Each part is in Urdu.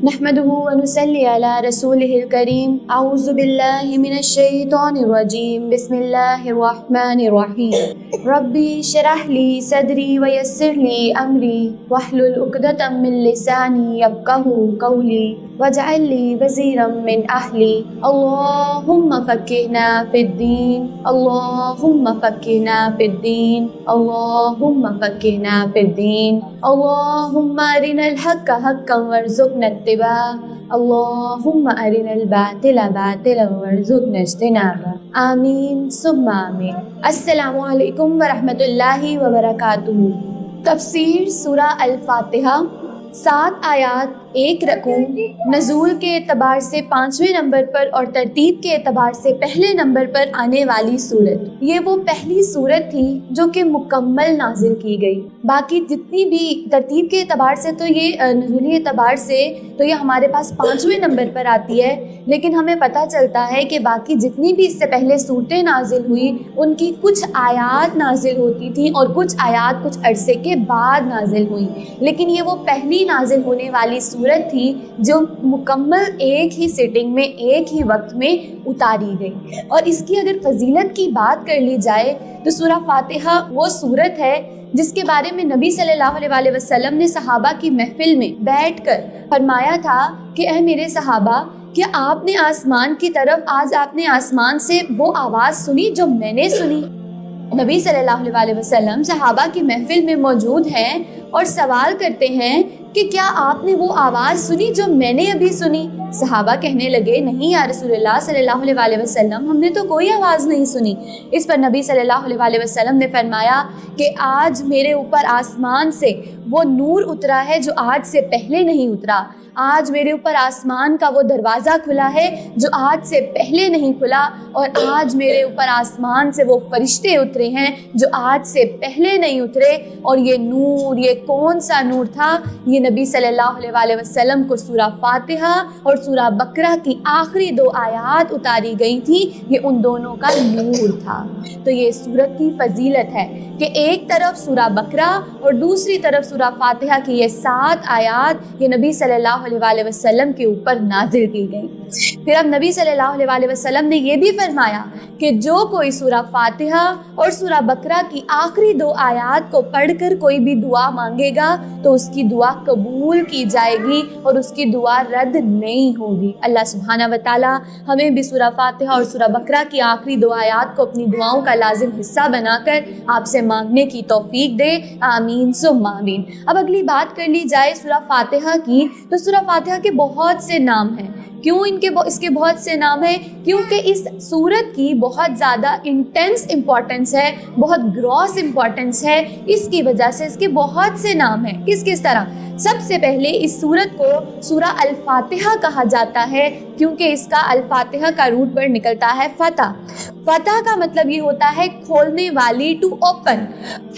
نحمده ونصلي على رسوله الكريم اعوذ بالله من الشيطان الرجيم بسم الله الرحمن الرحيم ربي اشرح لي صدري ويسر لي امري واحلل عقدة من لساني يفقهوا قولي واجعل لي وزيرا من اهلي اللهم فقهنا في الدين اللهم فقهنا في الدين اللهم فقهنا في الدين اللهم ارنا الحق حقا وارزقنا اتباعه اللهم ارنا الباطل باطلا وارزقنا اجتنابه آمین ثم آمین۔ السلام علیکم ورحمۃ اللہ وبرکاتہ۔ تفسیر سورہ الفاتحہ، 7 آیات، 1 رکوع، نزول کے اعتبار سے 5ویں نمبر پر اور ترتیب کے اعتبار سے پہلے نمبر پر آنے والی سورت۔ یہ وہ پہلی سورت تھی جو کہ مکمل نازل کی گئی۔ باقی جتنی بھی ترتیب کے اعتبار سے تو یہ نزولی اعتبار سے تو یہ ہمارے پاس 5ویں نمبر پر آتی ہے، لیکن ہمیں پتہ چلتا ہے کہ باقی جتنی بھی اس سے پہلے سورتیں نازل ہوئی ان کی کچھ آیات نازل ہوتی تھیں اور کچھ آیات کچھ عرصے کے بعد نازل ہوئیں، لیکن یہ وہ پہلی نازل ہونے والی سورت تھی جو مکمل ایک ہی سٹنگ میں ایک ہی وقت میں اتاری گئی۔ اور اس کی اگر فضیلت کی بات کر لی جائے تو سورہ فاتحہ وہ سورت ہے جس کے بارے میں نبی صلی اللہ علیہ وسلم نے صحابہ کی محفل میں بیٹھ کر فرمایا تھا کہ اے میرے صحابہ، کیا آپ نے آسمان کی طرف آج آپ نے آسمان سے وہ آواز سنی جو میں نے سنی؟ نبی صلی اللہ علیہ وسلم صحابہ کی محفل میں موجود ہیں اور سوال کرتے ہیں کہ کیا آپ نے وہ آواز سنی جو میں نے ابھی سنی؟ صحابہ کہنے لگے نہیں یا رسول اللہ صلی اللہ علیہ وسلم، ہم نے تو کوئی آواز نہیں سنی۔ اس پر نبی صلی اللہ علیہ وسلم نے فرمایا کہ آج میرے اوپر آسمان سے وہ نور اترا ہے جو آج سے پہلے نہیں اترا۔ آج میرے اوپر آسمان کا وہ دروازہ کھلا ہے جو آج سے پہلے نہیں کھلا، اور آج میرے اوپر آسمان سے وہ فرشتے اترے ہیں جو آج سے پہلے نہیں اترے۔ اور یہ نور، یہ کون سا نور تھا؟ یہ نبی صلی اللہ علیہ وسلم کو سورہ فاتحہ اور سورہ بقرہ کی آخری 2 آیات اتاری گئی تھی، یہ ان دونوں کا نور تھا۔ تو یہ سورت کی فضیلت ہے کہ ایک طرف سورہ بقرہ اور دوسری طرف سورہ فاتحہ کی یہ 7 آیات یہ نبی صلی اللہ علیہ وسلم کے اوپر نازل کی گئی۔ پھر اب نبی صلی اللہ علیہ وسلم نے یہ بھی فرمایا کہ جو کوئی سورہ فاتحہ اور سورہ بقرہ کی آخری 2 آیات کو پڑھ کر کوئی بھی دعا مانگے گا تو اس کی دعا قبول کی جائے گی اور اس کی دعا رد نہیں ہوگی۔ اللہ سبحانہ و تعالی ہمیں بھی سورہ فاتحہ اور سورہ بقرہ کی آخری 2 آیات کو اپنی دعاؤں کا لازم حصہ بنا کر آپ سے مانگنے کی توفیق دے، آمین ثم آمین۔ اب اگلی بات کر لی جائے سورہ فاتحہ کی، تو سورہ فاتحہ کے بہت سے نام ہیں۔ کیوں اس کے بہت سے نام ہیں؟ کیونکہ اس سورت کی بہت زیادہ انٹینس امپورٹنس ہے، بہت گراس امپورٹنس ہے، اس کی وجہ سے اس کے بہت سے نام ہیں۔ کس طرح؟ سب سے پہلے اس سورت کو سورہ الفاتحہ کہا جاتا ہے کیونکہ اس کا الفاتحہ کا روٹ ورڈ نکلتا ہے فتح۔ فتح کا مطلب یہ ہوتا ہے کھولنے والی، ٹو اوپن۔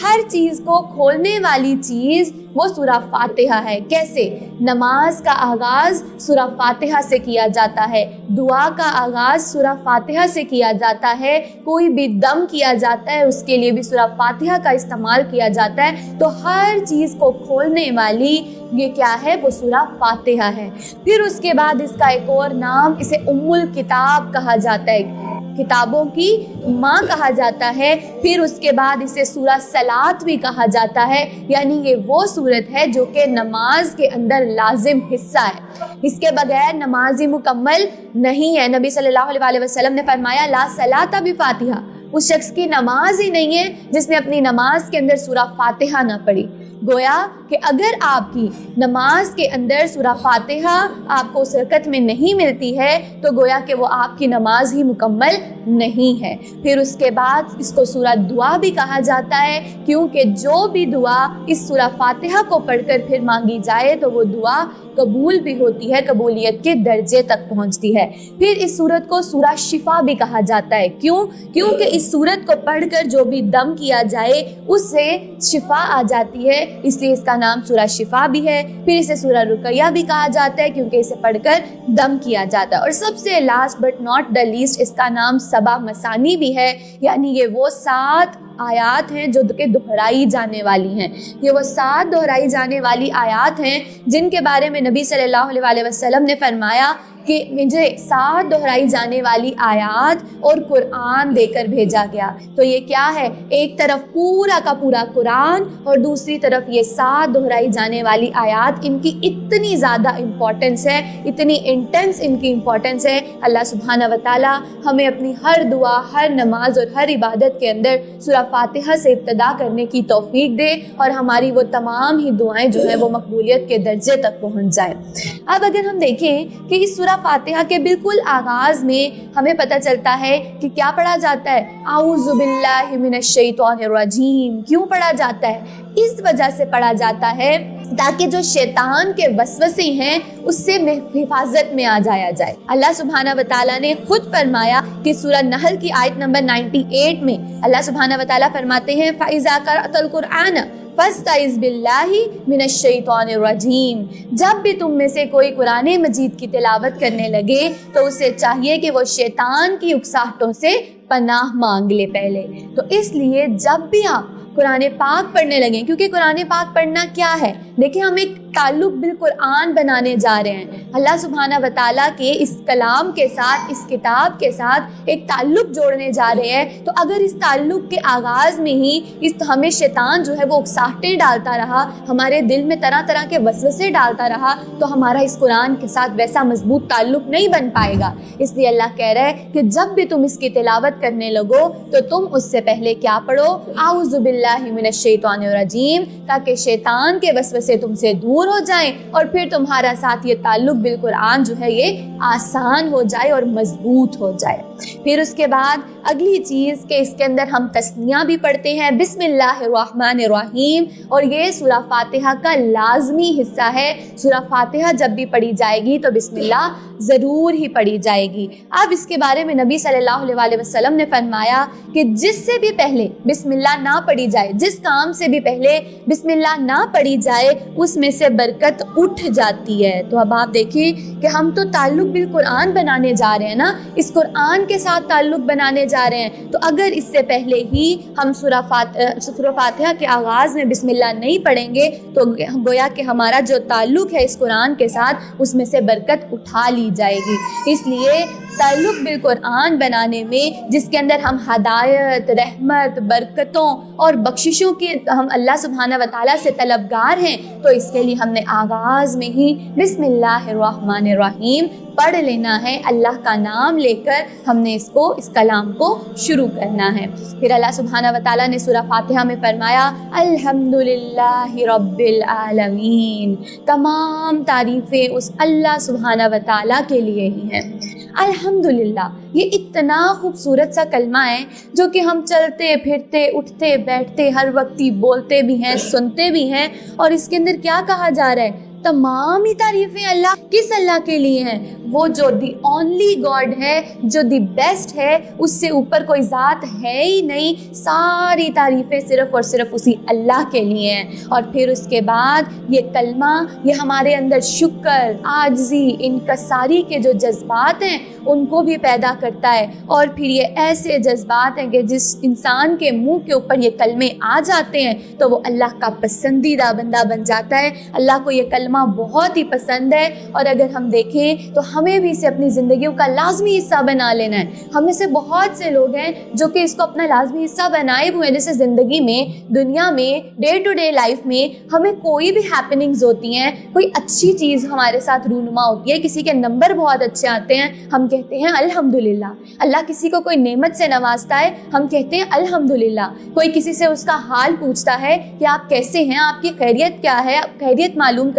ہر چیز کو کھولنے والی چیز وہ سورہ فاتحہ ہے۔ کیسے؟ نماز کا آغاز سورہ فاتحہ سے کیا جاتا ہے، دعا کا آغاز سورہ فاتحہ سے کیا جاتا ہے، کوئی بھی دم کیا جاتا ہے اس کے لیے بھی سورہ فاتحہ کا استعمال کیا جاتا ہے۔ تو ہر چیز کو کھولنے والی یہ کیا ہے؟ وہ سورہ فاتحہ ہے۔ پھر اس کے بعد اس کا ایک اور نام، اسے ام الکتاب کہا جاتا ہے، کتابوں کی ماں کہا جاتا ہے۔ پھر اس کے بعد اسے سورہ صلاۃ بھی کہا جاتا ہے، یعنی یہ وہ سورت ہے جو کہ نماز کے اندر لازم حصہ ہے، اس کے بغیر نماز مکمل نہیں ہے۔ نبی صلی اللہ علیہ وسلم نے فرمایا لا صلاۃ بفاتحہ، اس شخص کی نماز ہی نہیں ہے جس نے اپنی نماز کے اندر سورہ فاتحہ نہ پڑھی۔ گویا کہ اگر آپ کی نماز کے اندر سورہ فاتحہ آپ کو اس رکعت میں نہیں ملتی ہے تو گویا کہ وہ آپ کی نماز ہی مکمل نہیں ہے۔ پھر اس کے بعد اس کو سورہ دعا بھی کہا جاتا ہے کیونکہ جو بھی دعا اس سورہ فاتحہ کو پڑھ کر پھر مانگی جائے تو وہ دعا قبول بھی ہوتی ہے، قبولیت کے درجے تک پہنچتی ہے۔ پھر اس سورت کو سورہ شفا بھی کہا جاتا ہے۔ کیونکہ اس سورت کو پڑھ کر جو بھی دم کیا جائے اس سے شفا آ جاتی ہے، اس لیے اس کا نام سورہ شفا بھی ہے. پھر اسے سورہ رقیہ بھی کہا جاتا ہے کیونکہ اسے پڑھ کر دم کیا جاتا ہے. اور سب سے last but not the least اس کا نام سبع مثانی بھی ہے، یعنی یہ وہ 7 آیات ہیں جو کہ دہرائی جانے والی ہیں. یہ وہ 7 دہرائی جانے والی آیات ہیں جن کے بارے میں نبی صلی اللہ علیہ وسلم نے فرمایا کہ مجھے 7 دہرائی جانے والی آیات اور قرآن دے کر بھیجا گیا. تو یہ کیا ہے؟ ایک طرف پورا کا پورا قرآن اور دوسری طرف یہ 7 دہرائی جانے والی آیات. ان کی اتنی زیادہ امپورٹنس ہے، اتنی انٹینس ان کی امپورٹنس ہے. اللہ سبحانہ و تعالی ہمیں اپنی ہر دعا، ہر نماز اور ہر عبادت کے اندر سورہ فاتحہ سے ابتدا کرنے کی توفیق دے اور ہماری وہ تمام ہی دعائیں جو ہیں وہ مقبولیت کے درجے تک پہنچ جائیں. اب اگر ہم دیکھیں کہ اس سورہ فاتحہ کے بالکل آغاز میں ہمیں پتہ چلتا ہے کہ کیا پڑھا جاتا ہے؟ اعوذ باللہ من الشیطان الرجیم. کیوں پڑھا جاتا ہے؟ اس وجہ سے پڑھا جاتا ہے تاکہ جو شیطان کے وسوسے ہیں اس سے حفاظت میں آ جایا جائے. اللہ سبحانہ و تعالیٰ نے خود فرمایا کہ سورہ نحل کی آیت نمبر 98 میں اللہ سبحانہ و تعالیٰ فرماتے ہیں فَإِذَا قَرَأْتَ الْقُرْآنَ فَاسْتَعِذْ بِاللَّهِ مِنَ الشَّيْطَانِ الرَّجِيمِ. جب بھی تم میں سے کوئی قرآن مجید کی تلاوت کرنے لگے تو اسے چاہیے کہ وہ شیطان کی اکساہٹوں سے پناہ مانگ لے پہلے. تو اس لیے جب بھی آپ قرآن پاک پڑھنے لگیں، کیونکہ قرآن پاک پڑھنا کیا ہے؟ دیکھیں ہم ایک تعلق بالقرآن بنانے جا رہے ہیں. اللہ سبحانہ و تعالیٰ کے اس کلام کے ساتھ، اس کتاب کے ساتھ ایک تعلق جوڑنے جا رہے ہیں. تو اگر اس تعلق کے آغاز میں ہی ہمیں شیطان جو ہے وہ اکساہٹیں ڈالتا رہا، ہمارے دل میں طرح طرح کے وسوسے ڈالتا رہا، تو ہمارا اس قرآن کے ساتھ ویسا مضبوط تعلق نہیں بن پائے گا. اس لیے اللہ کہہ رہا ہے کہ جب بھی تم اس کی تلاوت کرنے لگو تو تم اس سے پہلے کیا پڑھو؟ اعوذ باللہ من الشیطان الرجیم، تاکہ شیطان کے وسوسے تم سے دور ہو جائیں اور پھر تمہارا ساتھ یہ تعلق بالقرآن جو ہے یہ آسان ہو جائے اور مضبوط ہو جائے. پھر اس کے بعد اگلی چیز کہ اس کے اندر ہم تسمیہ بھی پڑھتے ہیں بسم اللہ الرحمن الرحیم، اور یہ سورہ فاتحہ کا لازمی حصہ ہے. سورہ فاتحہ جب بھی پڑھی جائے گی تو بسم اللہ ضرور ہی پڑھی جائے گی. اب اس کے بارے میں نبی صلی اللہ علیہ وسلم نے فرمایا کہ جس سے بھی پہلے بسم اللہ نہ پڑھی جائے، جس کام سے بھی پہلے بسم اللہ نہ پڑھی جائے، اس میں سے برکت اٹھ جاتی ہے. تو اب آپ دیکھیں کہ ہم تو تعلق بالقرآن بنانے جا رہے ہیں نا، اس قرآن کے ساتھ تعلق بنانے جا رہے ہیں. تو اگر اس سے پہلے ہی ہم سورہ فاتحہ کے آغاز میں بسم اللہ نہیں پڑھیں گے تو گویا کہ ہمارا جو تعلق ہے اس قرآن کے ساتھ اس میں سے برکت اٹھا لی جائے گی. اس لیے تعلق بالقرآن بنانے میں جس کے اندر ہم ہدایت، رحمت، برکتوں اور بخششوں کی ہم اللہ سبحانہ و تعالیٰ سے طلبگار ہیں، تو اس کے لیے ہم نے آغاز میں ہی بسم اللہ الرحمن الرحیم پڑھ لینا ہے. اللہ کا نام لے کر ہم نے اس کلام کو شروع کرنا ہے. پھر اللہ سبحانہ و تعالیٰ نے سورہ فاتحہ میں فرمایا الحمدللہ رب العالمین. تمام تعریفیں اس اللہ سبحانہ و تعالیٰ کے لیے ہی ہیں. الحمدللہ یہ اتنا خوبصورت سا کلمہ ہے جو کہ ہم چلتے پھرتے اٹھتے بیٹھتے ہر وقت ہی بولتے بھی ہیں، سنتے بھی ہیں. اور اس کے اندر کیا کہا جا رہا ہے؟ تمام ہی تعریفیں اللہ کس اللہ کے لیے ہیں؟ وہ جو دی اونلی گاڈ ہے، جو دی بیسٹ ہے، اس سے اوپر کوئی ذات ہے ہی نہیں. ساری تعریفیں صرف اور صرف اسی اللہ کے لیے ہیں. اور پھر اس کے بعد یہ کلمہ یہ ہمارے اندر شکر، عاجزی، انکساری کے جو جذبات ہیں ان کو بھی پیدا کرتا ہے. اور پھر یہ ایسے جذبات ہیں کہ جس انسان کے منہ کے اوپر یہ کلمے آ جاتے ہیں تو وہ اللہ کا پسندیدہ بندہ بن جاتا ہے. اللہ کو یہ کلمہ بہت ہی پسند ہے. اور اگر ہم دیکھیں تو ہمیں بھی اسے اپنی زندگیوں کا لازمی حصہ بنا لینا ہے. ہم میں سے بہت سے لوگ ہیں جو کہ اس کو اپنا لازمی حصہ بنائے ہوئے ہیں. جیسے زندگی میں، دنیا میں، ڈے ٹو ڈے لائف میں ہمیں کوئی بھی ہیپننگز ہوتی ہیں، کوئی اچھی چیز ہمارے ساتھ رونما ہوتی ہے، کسی کے نمبر بہت اچھے آتے ہیں، ہم کہتے ہیں الحمدللہ. اللہ کسی کو کوئی نعمت سے نوازتا ہے، ہم کہتے ہیں الحمدللہ. کوئی کسی سے اس کا حال پوچھتا ہے کہ آپ کیسے ہیں، آپ کی خیریت کیا ہے، آپ خیریت معلوم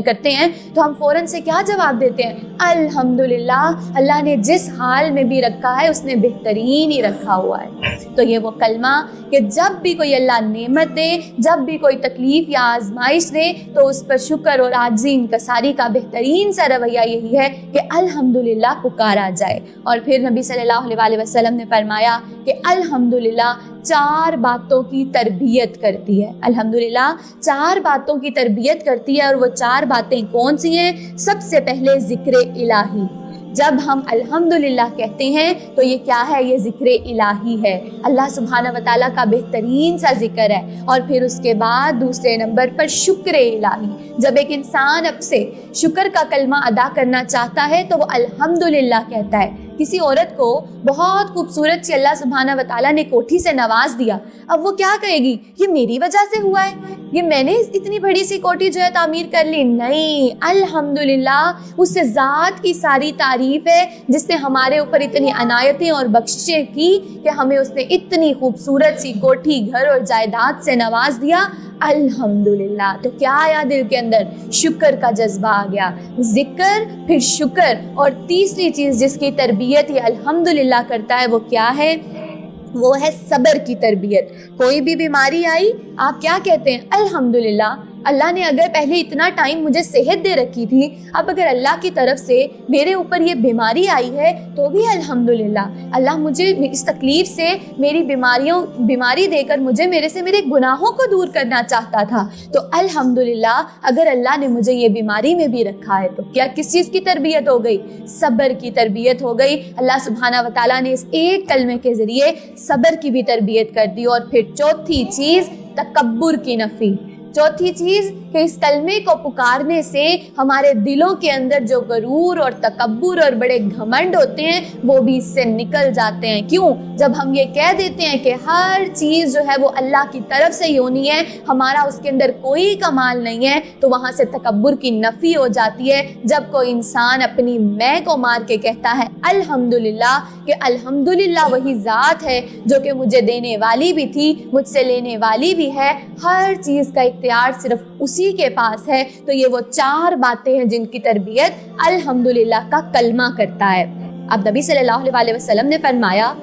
کرتے ہیں تو ہم فوراً سے کیا جواب دیتے ہیں؟ الحمدللہ. اللہ نے جس حال میں بھی رکھا ہے اس نے بہترین ہی رکھا ہوا ہے. تو یہ وہ کلمہ کہ جب بھی کوئی اللہ نعمت دے، جب بھی کوئی تکلیف یا آزمائش دے تو اس پر شکر اور عاجزی انکساری کا بہترین سا رویہ یہی ہے کہ الحمدللہ پکارا جائے. اور پھر نبی صلی اللہ علیہ وسلم نے فرمایا کہ الحمدللہ 4 باتوں کی تربیت کرتی ہے. الحمدللہ 4 باتوں کی تربیت کرتی ہے. اور وہ 4 باتیں کون سی ہیں؟ سب سے پہلے ذکر الہی. جب ہم الحمدللہ کہتے ہیں تو یہ کیا ہے؟ یہ ذکر الہی ہے، اللہ سبحانہ و تعالیٰ کا بہترین سا ذکر ہے. اور پھر اس کے بعد دوسرے نمبر پر شکر الہی. جب ایک انسان اب سے شکر کا کلمہ ادا کرنا چاہتا ہے تو وہ الحمدللہ کہتا ہے. کسی عورت کو بہت خوبصورت سی اللہ سبحانہ و تعالیٰ نے کوٹھی سے نواز دیا، اب وہ کیا کہے گی؟ یہ میری وجہ سے ہوا ہے، یہ میں نے اتنی بڑی سی کوٹھی جو ہے تعمیر کر لی؟ نہیں، الحمدللہ اس سے ذات کی ساری تعریف ہے جس نے ہمارے اوپر اتنی عنایتیں اور بخششیں کی کہ ہمیں اس نے اتنی خوبصورت سی کوٹھی، گھر اور جائیداد سے نواز دیا. الحمدللہ. تو کیا آیا دل کے اندر؟ شکر کا جذبہ آ گیا. ذکر، پھر شکر. اور تیسری چیز جس کی تربیت یہ الحمدللہ کرتا ہے وہ کیا ہے؟ وہ ہے صبر کی تربیت. کوئی بھی بیماری آئی آپ کیا کہتے ہیں؟ الحمدللہ. اللہ نے اگر پہلے اتنا ٹائم مجھے صحت دے رکھی تھی، اب اگر اللہ کی طرف سے میرے اوپر یہ بیماری آئی ہے تو بھی الحمدللہ. اللہ مجھے اس تکلیف سے، میری بیماری دے کر مجھے میرے سے میرے گناہوں کو دور کرنا چاہتا تھا، تو الحمدللہ اگر اللہ نے مجھے یہ بیماری میں بھی رکھا ہے تو کیا کس چیز کی تربیت ہو گئی؟ صبر کی تربیت ہو گئی. اللہ سبحانہ و تعالیٰ نے اس ایک کلمے کے ذریعے صبر کی بھی تربیت کر دی. اور پھر چوتھی چیز تکبر کی نفی. چوتھی چیز کہ اس کلمے کو پکارنے سے ہمارے دلوں کے اندر جو غرور اور تکبر اور بڑے گھمنڈ ہوتے ہیں وہ بھی اس سے نکل جاتے ہیں. کیوں؟ جب ہم یہ کہہ دیتے ہیں کہ ہر چیز جو ہے وہ اللہ کی طرف سے ہی ہونی ہے، ہمارا اس کے اندر کوئی کمال نہیں ہے، تو وہاں سے تکبر کی نفی ہو جاتی ہے. جب کوئی انسان اپنی میں کو مار کے کہتا ہے الحمدللہ، کہ الحمدللہ وہی ذات ہے جو کہ مجھے دینے والی بھی تھی، مجھ سے لینے والی بھی ہے، ہر چیز کا اختیار صرف اسی کے پاس ہے، تو یہ وہ 4 باتیں ہیں جن کی تربیت الحمدللہ کا کلمہ کرتا ہے. اب نبی صلی اللہ علیہ وسلم نے فرمایا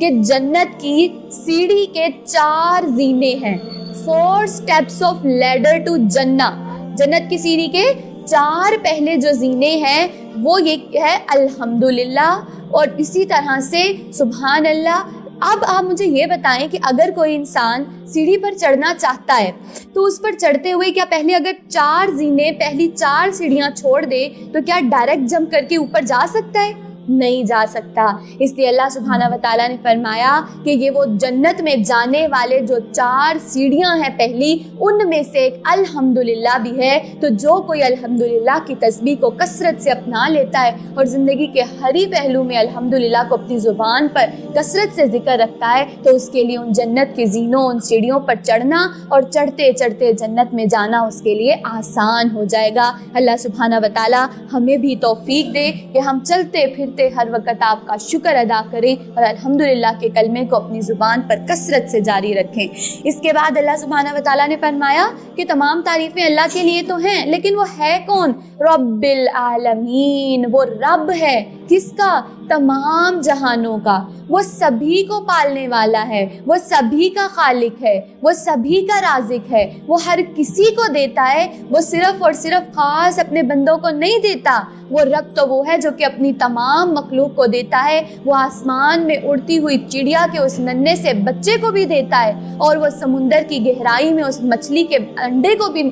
کہ جنت کی سیڑھی کے 4 زینے ہیں. 4 steps of ladder to جنہ. جنت کی سیڑھی کے 4 پہلے جو زینے ہیں وہ یہ ہے الحمدللہ. اور اسی طرح سے سبحان اللہ. اب آپ مجھے یہ بتائیں کہ اگر کوئی انسان سیڑھی پر چڑھنا چاہتا ہے تو اس پر چڑھتے ہوئے کیا پہلے اگر 4 زینے، پہلی 4 سیڑھیاں چھوڑ دے تو کیا ڈائریکٹ جمپ کر کے اوپر جا سکتا ہے؟ نہیں جا سکتا. اس لیے اللہ سبحانہ و تعالیٰ نے فرمایا کہ یہ وہ جنت میں جانے والے جو 4 سیڑھیاں ہیں پہلی، ان میں سے ایک الحمدللہ بھی ہے. تو جو کوئی الحمدللہ کی تسبیح کو کثرت سے اپنا لیتا ہے اور زندگی کے ہر ہی پہلو میں الحمدللہ کو اپنی زبان پر کثرت سے ذکر رکھتا ہے تو اس کے لیے ان جنت کے زینوں، ان سیڑھیوں پر چڑھنا اور چڑھتے چڑھتے جنت میں جانا اس کے لیے آسان ہو جائے گا. اللہ سبحانہ و تعالیٰ ہمیں بھی توفیق دے کہ ہم چلتے پھرتے ہر وقت آپ کا شکر ادا کریں اور الحمدللہ کے کلمے کو اپنی زبان پر کثرت سے جاری رکھیں. اس کے بعد اللہ سبحانہ و تعالیٰ نے فرمایا کہ تمام تعریفیں اللہ کے لیے تو ہیں، لیکن وہ ہے کون؟ رب العالمین. وہ رب ہے کس کا؟ تمام جہانوں کا. وہ سبھی کو پالنے والا ہے، وہ سبھی کا خالق ہے، وہ سبھی کا رازق ہے، وہ ہر کسی کو دیتا ہے. وہ صرف اور صرف خاص اپنے بندوں کو نہیں دیتا. وہ رب تو وہ ہے جو کہ اپنی تمام مخلوق کو دیتا ہے. وہ آسمان میں اڑتی ہوئی چڑیا کے اس ننھے سے بچے کو بھی دیتا ہے، اور وہ سمندر کی گہرائی میں اس مچھلی کے انڈے کو بھی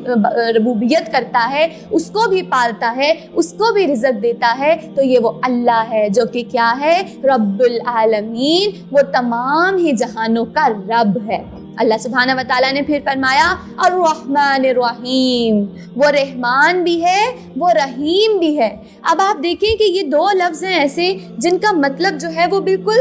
ربوبیت کرتا ہے، اس کو بھی پالتا ہے، اس کو بھی رزق دیتا ہے. تو یہ وہ اللہ ہے جو کہ کیا ہے؟ رب العالمین. وہ تمام ہی جہانوں کا رب ہے. اللہ سبحانہ و تعالیٰ نے پھر فرمایا الرحمن الرحیم. وہ رحمان بھی ہے، وہ رحیم بھی ہے. اب آپ دیکھیں کہ یہ 2 لفظ ہیں ایسے جن کا مطلب جو ہے وہ بالکل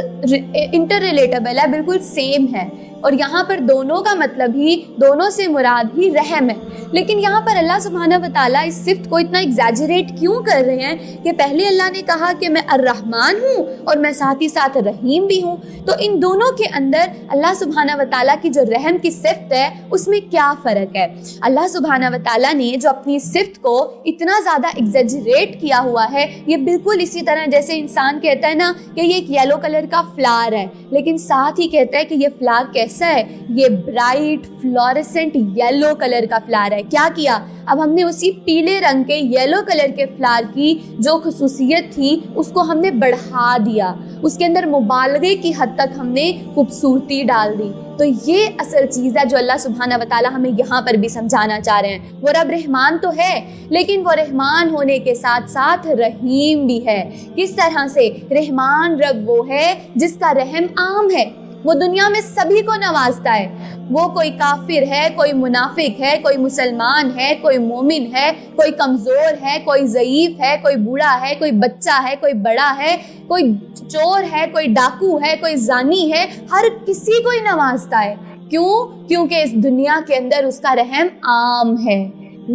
انٹر ریلیٹیبل ہے، بالکل سیم ہے. اور یہاں پر دونوں کا مطلب ہی، دونوں سے مراد ہی رحم ہے. لیکن یہاں پر اللہ سبحانہ و تعالیٰ اس صفت کو اتنا ایگزیجریٹ کیوں کر رہے ہیں کہ پہلے اللہ نے کہا کہ میں الرحمن ہوں اور میں ساتھ ہی ساتھ رحیم بھی ہوں. تو ان دونوں کے اندر اللہ سبحانہ و تعالیٰ کی جو رحم کی صفت ہے اس میں کیا فرق ہے؟ اللہ سبحانہ و تعالیٰ نے جو اپنی صفت کو اتنا زیادہ ایگزیجریٹ کیا ہوا ہے، یہ بالکل اسی طرح جیسے انسان کہتا ہے نا کہ یہ ایک یلو کلر کا فلاور ہے، لیکن ساتھ ہی کہتا ہے کہ یہ فلاور کیسا کیسا ہے؟ یہ برائٹ فلوریسنٹ یلو کلر کا فلاور ہے. کیا کیا؟ اب ہم نے اسی پیلے رنگ کے یلو کلر کے فلاور کی جو خصوصیت تھی اس کو ہم نے بڑھا دیا, اس کے اندر مبالغے کی حد تک ہم نے خوبصورتی ڈال دی. تو یہ اصل چیز ہے جو اللہ سبحانہ و تعالیٰ ہمیں یہاں پر بھی سمجھانا چاہ رہے ہیں. وہ رب رحمان تو ہے, لیکن وہ رحمان ہونے کے ساتھ ساتھ رحیم بھی ہے. کس طرح سے؟ رحمان رب وہ ہے جس کا رحم عام ہے, وہ دنیا میں سبھی کو نوازتا ہے. وہ کوئی کافر ہے, کوئی منافق ہے, کوئی مسلمان ہے, کوئی مومن ہے, کوئی کمزور ہے, کوئی ضعیف ہے, کوئی بوڑھا ہے, کوئی بچہ ہے, کوئی بڑا ہے, کوئی چور ہے, کوئی ڈاکو ہے, کوئی زانی ہے, ہر کسی کو ہی نوازتا ہے. کیوں؟ کیونکہ اس دنیا کے اندر اس کا رحم عام ہے.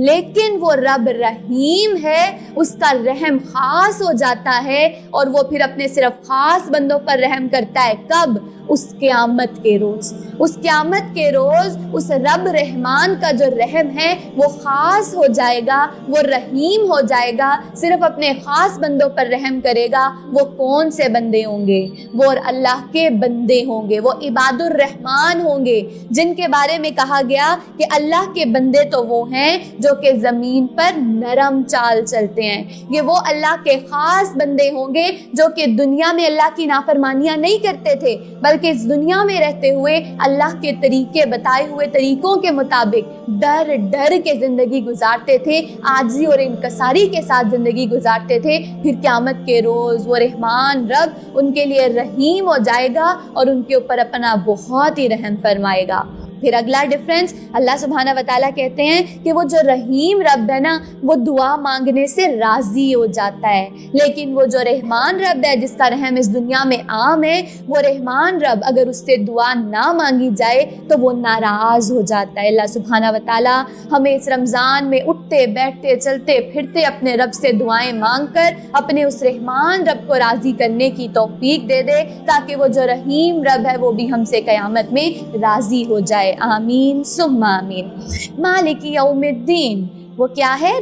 لیکن وہ رب رحیم ہے, اس کا رحم خاص ہو جاتا ہے اور وہ پھر اپنے صرف خاص بندوں پر رحم کرتا ہے. کب؟ اس قیامت کے روز. اس قیامت کے روز اس رب رحمان کا جو رحم ہے وہ خاص ہو جائے گا, وہ رحیم ہو جائے گا, صرف اپنے خاص بندوں پر رحم کرے گا. وہ کون سے بندے ہوں گے؟ وہ اللہ کے بندے ہوں گے, وہ عباد الرحمان ہوں گے, جن کے بارے میں کہا گیا کہ اللہ کے بندے تو وہ ہیں جو کہ زمین پر نرم چال چلتے ہیں. یہ وہ اللہ کے خاص بندے ہوں گے جو کہ دنیا میں اللہ کی نافرمانیاں نہیں کرتے تھے, بلکہ اس دنیا میں رہتے ہوئے اللہ کے طریقے, بتائے ہوئے طریقوں کے مطابق ڈر ڈر کے زندگی گزارتے تھے, عاجزی اور انکساری کے ساتھ زندگی گزارتے تھے. پھر قیامت کے روز وہ رحمان رب ان کے لیے رحیم ہو جائے گا اور ان کے اوپر اپنا بہت ہی رحم فرمائے گا. پھر اگلا ڈفرینس, اللہ سبحانہ و تعالیٰ کہتے ہیں کہ وہ جو رحیم رب ہے نا وہ دعا مانگنے سے راضی ہو جاتا ہے, لیکن وہ جو رحمان رب ہے جس کا رحم اس دنیا میں عام ہے, وہ رحمان رب اگر اس سے دعا نہ مانگی جائے تو وہ ناراض ہو جاتا ہے. اللہ سبحانہ و تعالیٰ ہمیں اس رمضان میں اٹھتے بیٹھتے چلتے پھرتے اپنے رب سے دعائیں مانگ کر اپنے اس رحمان رب کو راضی کرنے کی توفیق دے دے, تاکہ وہ جو رحیم رب ہے وہ بھی ہم سے قیامت میں راضی ہو جائے. آمین ثم آمین. مالک یوم الدین, وہ کیا ہے؟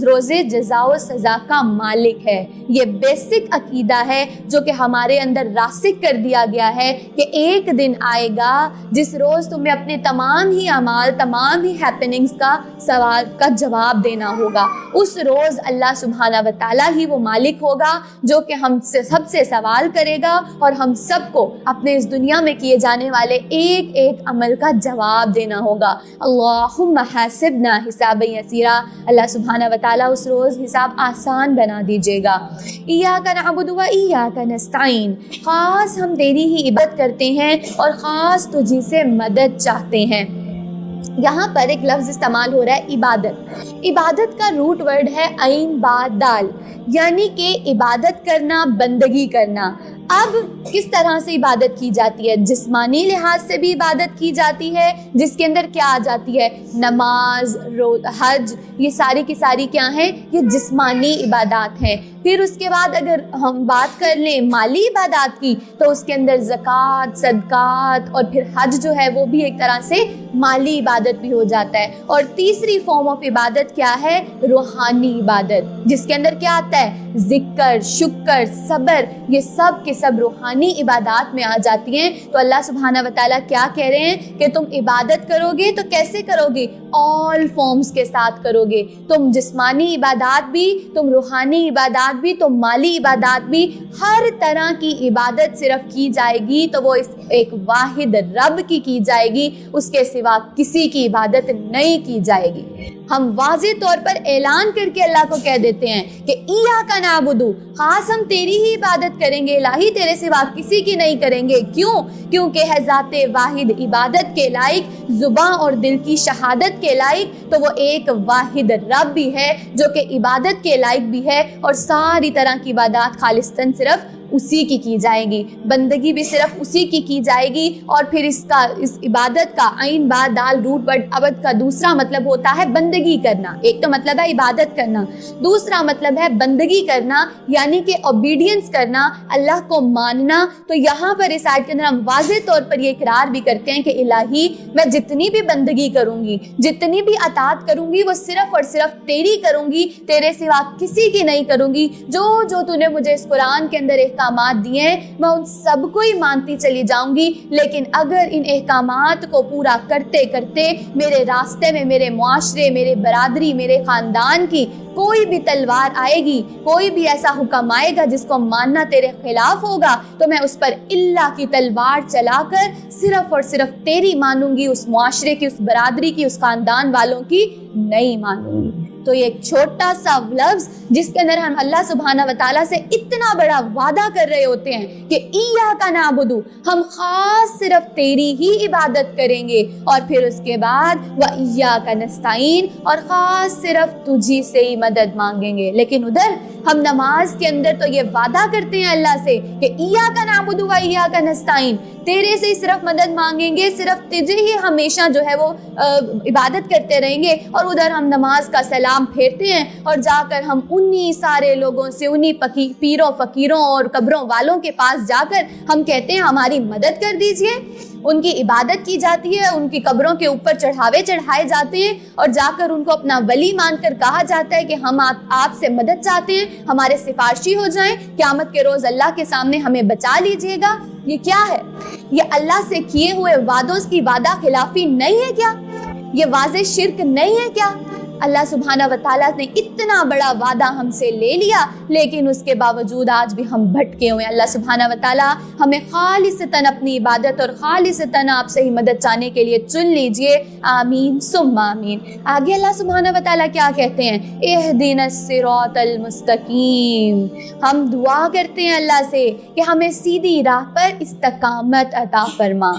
روز جزا و سزا کا مالک ہے. یہ بیسک عقیدہ ہے جو کہ ہمارے اندر راسخ کر دیا گیا ہے کہ ایک دن آئے گا جس روز تمہیں اپنے تمام ہی اعمال, تمام ہی ہیپننگز کا سوال کا جواب دینا ہوگا. اس روز اللہ سبحانہ و تعالیٰ ہی وہ مالک ہوگا جو کہ ہم سے سب سے سوال کرے گا اور ہم سب کو اپنے اس دنیا میں کیے جانے والے ایک ایک عمل کا جواب دینا ہوگا. اللہم حاسبنا حسابا یسیرا, اللہ سبحانہ و تعالیٰ اس روز حساب آسان بنا دیجیے گا. ایاک نعبد و ایاک نستعین, خاص ہم تیری ہی عبادت کرتے ہیں اور خاص تجھی سے مدد چاہتے ہیں. یہاں پر ایک لفظ استعمال ہو رہا ہے عبادت. عبادت کا روٹ ورڈ ہے عین با دال, یعنی کہ عبادت کرنا, بندگی کرنا. اب کس طرح سے عبادت کی جاتی ہے؟ جسمانی لحاظ سے بھی عبادت کی جاتی ہے جس کے اندر کیا آ جاتی ہے؟ نماز, حج, یہ ساری کی ساری کیا ہیں؟ یہ جسمانی عبادات ہیں. پھر اس کے بعد اگر ہم بات کر لیں مالی عبادات کی تو اس کے اندر زکوٰۃ, صدقات اور پھر حج جو ہے وہ بھی ایک طرح سے مالی عبادت بھی ہو جاتا ہے. اور تیسری فارم آف عبادت کیا ہے؟ روحانی عبادت, جس کے اندر کیا آتا ہے؟ ذکر, شکر, صبر, یہ سب کے سب روحانی عبادات میں آ جاتی ہیں. تو اللہ سبحانہ و تعالیٰ کیا کہہ رہے ہیں کہ تم عبادت کرو گے تو کیسے کرو گے؟ آل فارمز کے ساتھ کرو گے. تم جسمانی عبادات بھی, تم روحانی عبادات بھی, تم مالی عبادات بھی, ہر طرح کی عبادت صرف کی جائے گی تو وہ اس ایک واحد رب کی جائے گی, اس کے سوا کسی کی عبادت نہیں کی جائے گی. ہم واضح طور پر اعلان کر کے اللہ کو کہہ دیتے ہیں کہ ایاک نعبد, خاص ہم تیری ہی عبادت کریں گے, الہی تیرے سوا کسی کی نہیں کریں گے. کیوں؟ کیونکہ ہے ذات واحد عبادت کے لائق, زباں اور دل کی شہادت کے لائق, تو وہ ایک واحد رب بھی ہے جو کہ عبادت کے لائق بھی ہے, اور ساری طرح کی عبادات خالصتاً صرف اسی کی جائے گی, بندگی بھی صرف اسی کی جائے گی. اور پھر اس عبادت کا عین با دال روٹ ورڈ عبد کا دوسرا مطلب ہوتا ہے بندگی کرنا. ایک تو مطلب ہے عبادت کرنا, دوسرا مطلب ہے بندگی کرنا, یعنی کہ اوبیڈینس کرنا, اللہ کو ماننا. تو یہاں پر اس آیت کے اندر ہم واضح طور پر یہ اقرار بھی کرتے ہیں کہ الہی میں جتنی بھی بندگی کروں گی, جتنی بھی اطاعت کروں گی, وہ صرف اور صرف تیری کروں گی, تیرے سوا کسی کی نہیں کروں گی. جو تو نے مجھے اس قرآن کے اندر احکامات دیے ہیں میں ان سب کو ہی مانتی چلی جاؤں گی، لیکن اگر ان احکامات کو پورا کرتے کرتے میرے راستے میں میرے معاشرے، میرے برادری، میرے خاندان کی کوئی بھی تلوار آئے گی، کوئی بھی ایسا حکم آئے گا جس کو ماننا تیرے خلاف ہوگا، تو میں اس پر اللہ کی تلوار چلا کر صرف اور صرف تیری مانوں گی، اس معاشرے کی، اس برادری کی، اس خاندان والوں کی نہیں مانوں گی۔ تو یہ ایک چھوٹا سا لفظ جس کے اندر ہم اللہ سبحانہ و تعالیٰ سے اتنا بڑا وعدہ کر رہے ہوتے ہیں کہ ایاک نعبد، ہم خاص صرف تیری ہی عبادت کریں گے، اور پھر اس کے بعد وایاک نستعین، اور خاص صرف تجھی سے ہی مدد مانگیں گے۔ لیکن ادھر ہم نماز کے اندر تو یہ وعدہ کرتے ہیں اللہ سے کہ ایاک نعبد وایاک نستعین، تیرے سے ہی صرف مدد مانگیں گے، صرف تجھے ہی ہمیشہ جو ہے وہ عبادت کرتے رہیں گے، اور ادھر ہم نماز کا سلام پھیرتے ہیں اور جا کر ہم انہی سارے لوگوں سے، انہی پیروں فقیروں اور قبروں والوں کے پاس جا کر ہم کہتے ہیں ہماری مدد کر دیجئے۔ ان کی عبادت کی جاتی ہے، ان کی قبروں کے اوپر چڑھاوے چڑھائے جاتے ہیں، اور جا کر ان کو اپنا ولی مان کر کہا جاتا ہے کہ ہم آپ سے مدد چاہتے ہیں، ہمارے سفارشی ہو جائیں، قیامت کے روز اللہ کے سامنے ہمیں بچا لیجئے گا۔ یہ کیا ہے؟ یہ اللہ سے کیے ہوئے وعدوں کی وعدہ خلافی نہیں ہے کیا؟ یہ واضح شرک نہیں ہے کیا؟ اللہ سبحانہ و تعالیٰ نے اتنا بڑا وعدہ ہم سے لے لیا، لیکن اس کے باوجود آج بھی ہم بھٹکے ہوئے ہیں۔ اللہ سبحانہ و تعالیٰ ہمیں خالصتاً اپنی عبادت اور خالصتاً آپ سے ہی مدد چاہنے کے لیے چن لیجئے، آمین ثم آمین۔ آگے اللہ سبحانہ و تعالیٰ کیا کہتے ہیں؟ اہدنا الصراط المستقیم، ہم دعا کرتے ہیں اللہ سے کہ ہمیں سیدھی راہ پر استقامت عطا فرما۔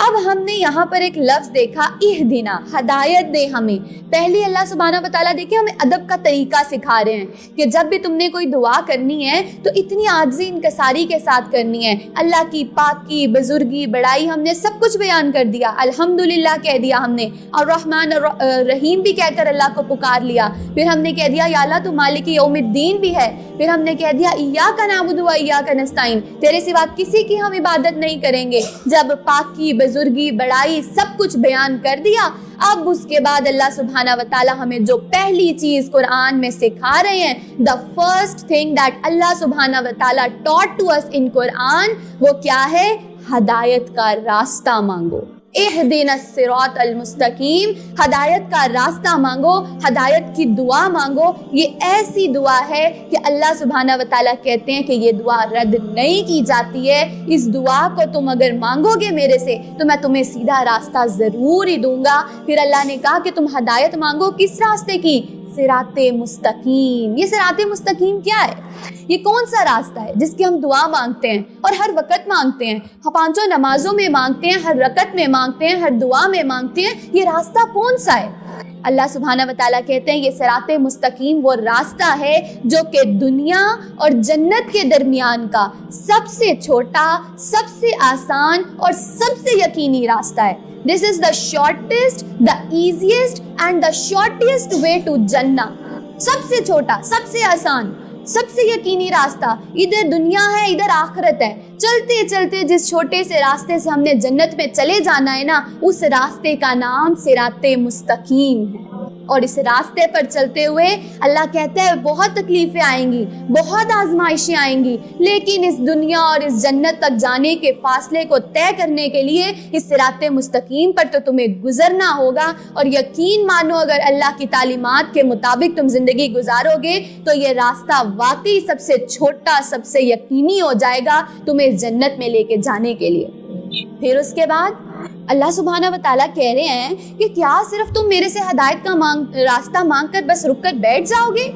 اب ہم نے یہاں پر ایک لفظ دیکھا، اہدنا، ہدایت دے ہمیں۔ پہلی اللہ سبحانہ و تعالیٰ دیکھیں ہمیں ادب کا طریقہ سکھا رہے ہیں کہ جب بھی تم نے کوئی دعا کرنی ہے تو اتنی عاجزی انکساری کے ساتھ کرنی ہے۔ اللہ کی پاکی، بزرگی، بڑائی ہم نے سب کچھ بیان کر دیا، الحمدللہ کہہ دیا ہم نے، اور رحمان الرحیم بھی کہہ کر اللہ کو پکار لیا۔ پھر ہم نے کہہ دیا یا اللہ تو مالک یوم الدین بھی ہے۔ پھر ہم نے کہہ دیا ایاک نعبد و ایاک نستعین، تیرے سوا کسی کی ہم عبادت نہیں کریں گے۔ جب پاکی، بزرگی، بڑائی سب کچھ بیان کر دیا، اب اس کے بعد اللہ سبحانہ و تعالیٰ ہمیں جو پہلی چیز قرآن میں سکھا رہے ہیں، the first thing that اللہ سبحانہ و تعالیٰ taught to us in قرآن، وہ کیا ہے؟ ہدایت کا راستہ مانگو۔ اہدنا الصراط المستقیم، ہدایت کا راستہ مانگو، ہدایت کی دعا مانگو۔ یہ ایسی دعا ہے کہ اللہ سبحانہ و تعالیٰ کہتے ہیں کہ یہ دعا رد نہیں کی جاتی ہے۔ اس دعا کو تم اگر مانگو گے میرے سے تو میں تمہیں سیدھا راستہ ضرور ہی دوں گا۔ پھر اللہ نے کہا کہ تم ہدایت مانگو کس راستے کی؟ صراط مستقیم۔ یہ صراط مستقیم کیا ہے؟ یہ کون سا راستہ ہے جس کی ہم دعا مانگتے ہیں اور ہر وقت مانگتے ہیں، پانچوں نمازوں میں مانگتے ہیں، ہر رکعت میں مانگتے ہیں، ہر دعا میں مانگتے ہیں؟ یہ راستہ کون سا ہے؟ اللہ سبحانہ و تعالیٰ کہتے ہیں یہ صراط مستقیم وہ راستہ ہے جو کہ دنیا اور جنت کے درمیان کا سب سے چھوٹا، سب سے آسان اور سب سے یقینی راستہ ہے۔ This is the shortest, the easiest and the shortest way to Jannah۔ سب سے چھوٹا، سب سے آسان، سب سے یقینی راستہ۔ ادھر دنیا ہے، ادھر آخرت ہے۔ چلتے چلتے جس چھوٹے سے راستے سے ہم نے جنت میں چلے جانا ہے نا، اس راستے کا نام صراط مستقیم ہے۔ اور اس راستے پر چلتے ہوئے اللہ کہتا ہے بہت تکلیفیں آئیں گی، بہت آزمائشیں آئیں گی، لیکن اس دنیا اور اس جنت تک جانے کے فاصلے کو طے کرنے کے لیے اس صراط مستقیم پر تو تمہیں گزرنا ہوگا۔ اور یقین مانو اگر اللہ کی تعلیمات کے مطابق تم زندگی گزارو گے تو یہ راستہ واقعی سب سے چھوٹا، سب سے یقینی ہو جائے گا تمہیں جنت میں لے کے جانے کے لیے۔ پھر اس کے بعد اللہ سبحانہ و تعالیٰ کہہ رہے ہیں کہ کیا صرف تم میرے سے ہدایت کا راستہ مانگ کر بس رک کر بیٹھ جاؤ گے؟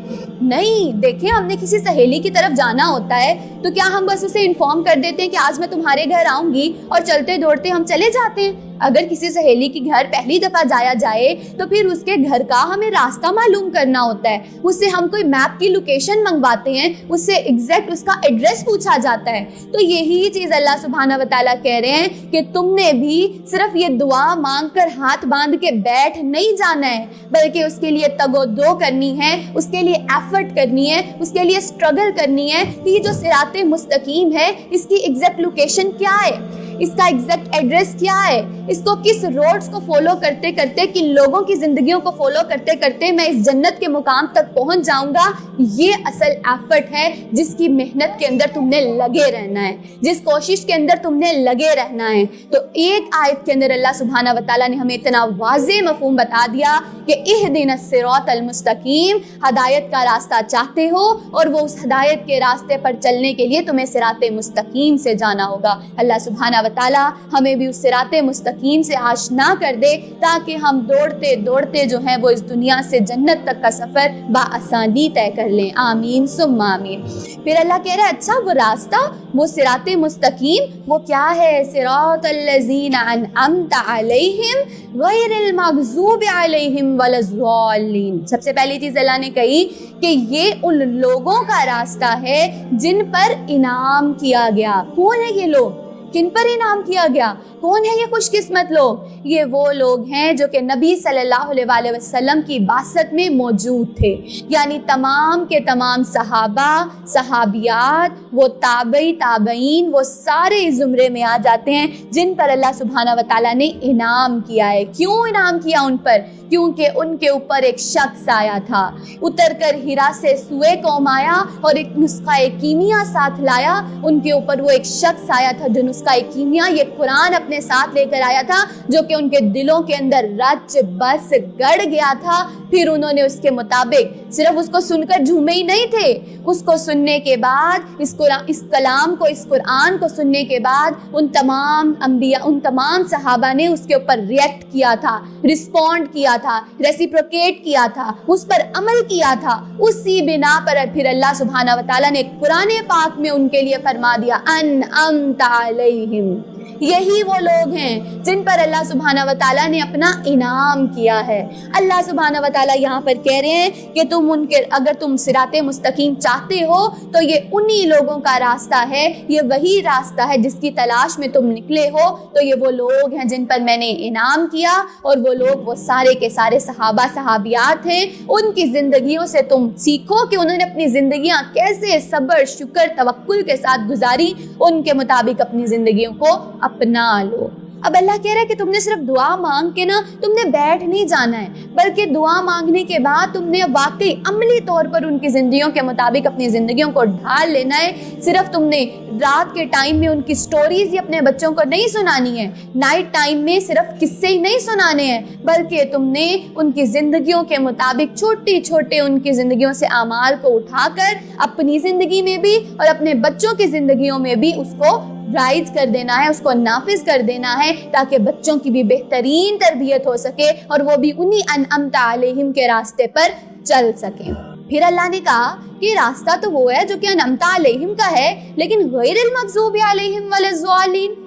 نہیں، دیکھیں ہم نے کسی سہیلی کی طرف جانا ہوتا ہے تو کیا ہم بس اسے انفارم کر دیتے ہیں کہ آج میں تمہارے گھر آؤں گی اور چلتے دوڑتے ہم چلے جاتے ہیں؟ اگر کسی سہیلی کی گھر پہلی دفعہ جایا جائے تو پھر اس کے گھر کا ہمیں راستہ معلوم کرنا ہوتا ہے، اس سے ہم کوئی میپ کی لوکیشن منگواتے ہیں، اس سے ایگزیکٹ اس کا ایڈریس پوچھا جاتا ہے۔ تو یہی چیز اللہ سبحانہ و تعالیٰ کہہ رہے ہیں کہ تم نے بھی صرف یہ دعا مانگ کر ہاتھ باندھ کے بیٹھ نہیں جانا ہے، بلکہ اس کے لیے تگ و دو کرنی ہے، اس کے لیے ایفرٹ کرنی ہے، اس کے لیے اسٹرگل کرنی ہے کہ یہ جو صراط مستقیم ہے اس کی ایگزیکٹ لوکیشن کیا ہے۔ اس کا ایگزیکٹ ایڈریس کیا ہے, اس کو کس روڈز کو فالو کرتے کرتے, کن لوگوں کی زندگیوں کو فالو کرتے کرتے میں اس جنت کے مقام تک پہنچ جاؤں گا. یہ اصل ایفرٹ ہے جس کی محنت کے اندر تم نے لگے رہنا ہے, جس کوشش کے اندر تم نے لگے رہنا ہے. تو ایک آیت کے اندر اللہ سبحانہ و تعالیٰ نے ہمیں اتنا واضح مفہوم بتا دیا کہ اہدنا الصراط المستقیم, ہدایت کا راستہ چاہتے ہو اور وہ اس ہدایت کے راستے پر چلنے کے لیے تمہیں صراط مستقیم سے جانا ہوگا. اللہ سبحانہ و تعالیٰ ہمیں بھی اس صراط مستقیم سے آشنا کر دے تاکہ ہم دوڑتے دوڑتے جو ہے وہ اس دنیا سے جنت تک کا سفر بآسانی طے کر لیں. آمین ثم آمین. پھر اللہ کہہ رہا ہے اچھا وہ راستہ, وہ صراط مستقیم وہ کیا ہے؟ صراط الذین انعمت علیہم غیر المغضوب علیہم ولا الضالین. سب سے پہلی چیز اللہ نے کہی کہ یہ ان لوگوں کا راستہ ہے جن پر انعام کیا گیا. کون ہے یہ لوگ؟ کن پر انعام کیا گیا؟ کون ہے یہ خوش قسمت لوگ؟ یہ وہ لوگ ہیں جو کہ نبی صلی اللہ علیہ وآلہ وسلم کی بعثت میں موجود تھے, یعنی تمام کے تمام صحابہ, صحابیات, وہ تابعی تابعین, وہ سارے زمرے میں آ جاتے ہیں جن پر اللہ سبحانہ و تعالیٰ نے انعام کیا ہے. کیوں انعام کیا ان پر؟ کیونکہ ان کے اوپر ایک شخص آیا تھا, اتر کر ہیرا سے سوئے قوم آیا اور ایک نسخہ کیمیا ساتھ لایا. ان کے اوپر وہ ایک شخص آیا تھا جو نسخہ کیمیا, یہ قرآن اپنے ساتھ لے کر آیا تھا, جو کہ ان کے دلوں کے اندر رچ بس گڑ گیا تھا. پھر انہوں نے اس کے مطابق صرف اس کو سن کر جھومے ہی نہیں تھے, اس کو سننے کے بعد اس کلام کو, اس قرآن کو سننے کے بعد ان تمام انبیاء, ان تمام صحابہ نے اس کے اوپر ریئیکٹ کیا تھا, رسپونڈ کیا تھا, ریسیپروکیٹ کیا تھا, اس پر عمل کیا تھا. اسی بنا پر پھر اللہ سبحانہ و تعالیٰ نے قرآن پاک میں ان کے لیے فرما دیا انعمت علیہم. یہی وہ لوگ ہیں جن پر اللہ سبحانہ و تعالیٰ نے اپنا انعام کیا ہے. اللہ سبحانہ و تعالیٰ یہاں پر کہہ رہے ہیں کہ تم ان کے, اگر تم صراط مستقیم چاہتے ہو تو یہ انہی لوگوں کا راستہ ہے, یہ وہی راستہ ہے جس کی تلاش میں تم نکلے ہو. تو یہ وہ لوگ ہیں جن پر میں نے انعام کیا, اور وہ لوگ وہ سارے کے سارے صحابہ صحابیات ہیں. ان کی زندگیوں سے تم سیکھو کہ انہوں نے اپنی زندگیاں کیسے صبر, شکر, توکل کے ساتھ گزاری. ان کے مطابق اپنی زندگیوں کو اپنا لو. اب اللہ کہہ رہا ہے کہ تم نے صرف دعا مانگ کے نا تم نے بیٹھ نہیں جانا ہے, بلکہ دعا مانگنے کے بعد تم نے واقعی عملی طور پر ان کی زندگیوں کے مطابق اپنی زندگیوں کو ڈھال لینا ہے. صرف تم نے رات کے ٹائم میں ان کی سٹوریز ہی اپنے بچوں کو نہیں سنانی ہے, نائٹ ٹائم میں صرف قصے ہی نہیں سنانے ہیں, بلکہ تم نے ان کی زندگیوں کے مطابق چھوٹے چھوٹے ان کی زندگیوں سے اعمال کو اٹھا کر اپنی زندگی میں بھی اور اپنے بچوں کی زندگیوں میں بھی اس کو رائز کر دینا ہے, اس کو نافذ کر دینا ہے, تاکہ بچوں کی بھی بہترین تربیت ہو سکے اور وہ بھی انہی انعمت علیہم کے راستے پر چل سکیں. پھر اللہ نے کہا کہ راستہ تو وہ ہے جو کہ انعمت علیہم کا ہے, لیکن غیر المغضوب علیہم ولا الضالین,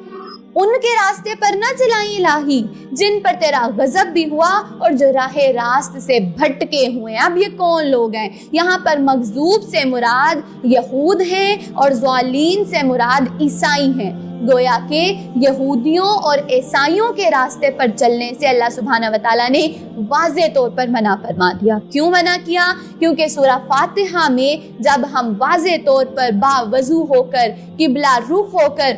ان کے راستے پر نہ چلائیں الہی جن پر تیرا غضب بھی ہوا اور جو راہ راست سے بھٹکے ہوئے ہیں. اب یہ کون لوگ ہیں؟ یہاں پر مغضوب سے مراد یہود ہیں اور ضالین سے مراد عیسائی ہیں. گویا کہ یہودیوں اور عیسائیوں کے راستے پر چلنے سے اللہ سبحانہ و تعالیٰ نے واضح طور پر منع فرما دیا. کیوں منع کیا؟ کیونکہ سورہ فاتحہ میں جب ہم واضح طور پر باوضو ہو کر, قبلہ رخ ہو کر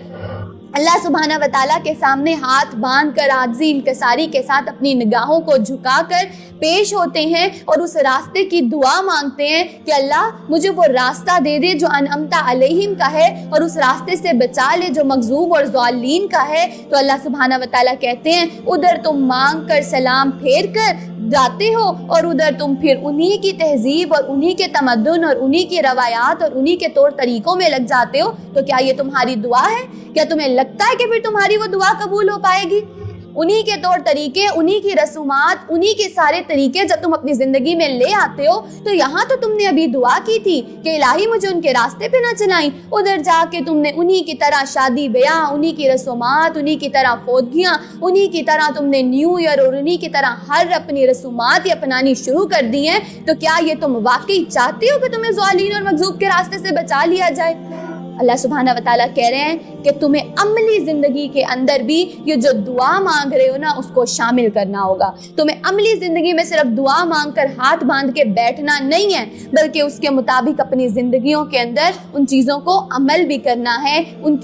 اللہ سبحانہ و تعالیٰ کے سامنے ہاتھ باندھ کر عاجزی انکساری کے ساتھ اپنی نگاہوں کو جھکا کر پیش ہوتے ہیں اور اس راستے کی دعا مانگتے ہیں کہ اللہ مجھے وہ راستہ دے دے جو انعمت علیہم کا ہے, اور اس راستے سے بچا لے جو مغضوب اور ضالین کا ہے, تو اللہ سبحانہ و تعالیٰ کہتے ہیں ادھر تم مانگ کر سلام پھیر کر جاتے ہو اور ادھر تم پھر انہی کی تہذیب اور انہی کے تمدن اور انہی کی روایات اور انہی کے طور طریقوں میں لگ جاتے ہو. تو کیا یہ تمہاری دعا ہے؟ کیا تمہیں لگتا ہے کہ پھر تمہاری وہ دعا قبول ہو پائے گی؟ انہی کے طور طریقے, انہی کی رسومات, انہی کے سارے طریقے جب تم اپنی زندگی میں لے آتے ہو تو یہاں تو تم نے ابھی دعا کی تھی کہ الہی مجھے ان کے راستے پہ نہ چلائیں, ادھر جا کے تم نے انہی کی طرح شادی بیاہ, انہی کی رسومات, انہی کی طرح فوتگیاں, انہی کی طرح تم نے نیو ایئر اور انہی کی طرح ہر اپنی رسومات ہی اپنانی شروع کر دی ہیں. تو کیا یہ تم واقعی چاہتے ہو کہ تمہیں ضالین اور مغضوب کے راستے سے بچا لیا جائے؟ اللہ سبحانہ و تعالیٰ کہہ رہے ہیں کہ تمہیں عملی زندگی کے اندر بھی یہ جو دعا مانگ رہے ہو نا اس کو شامل کرنا ہوگا. تمہیں عملی زندگی میں صرف دعا مانگ کر ہاتھ باندھ کے بیٹھنا نہیں ہے, بلکہ اس کے مطابق اپنی زندگیوں کے اندر ان چیزوں کو عمل بھی کرنا ہے. ان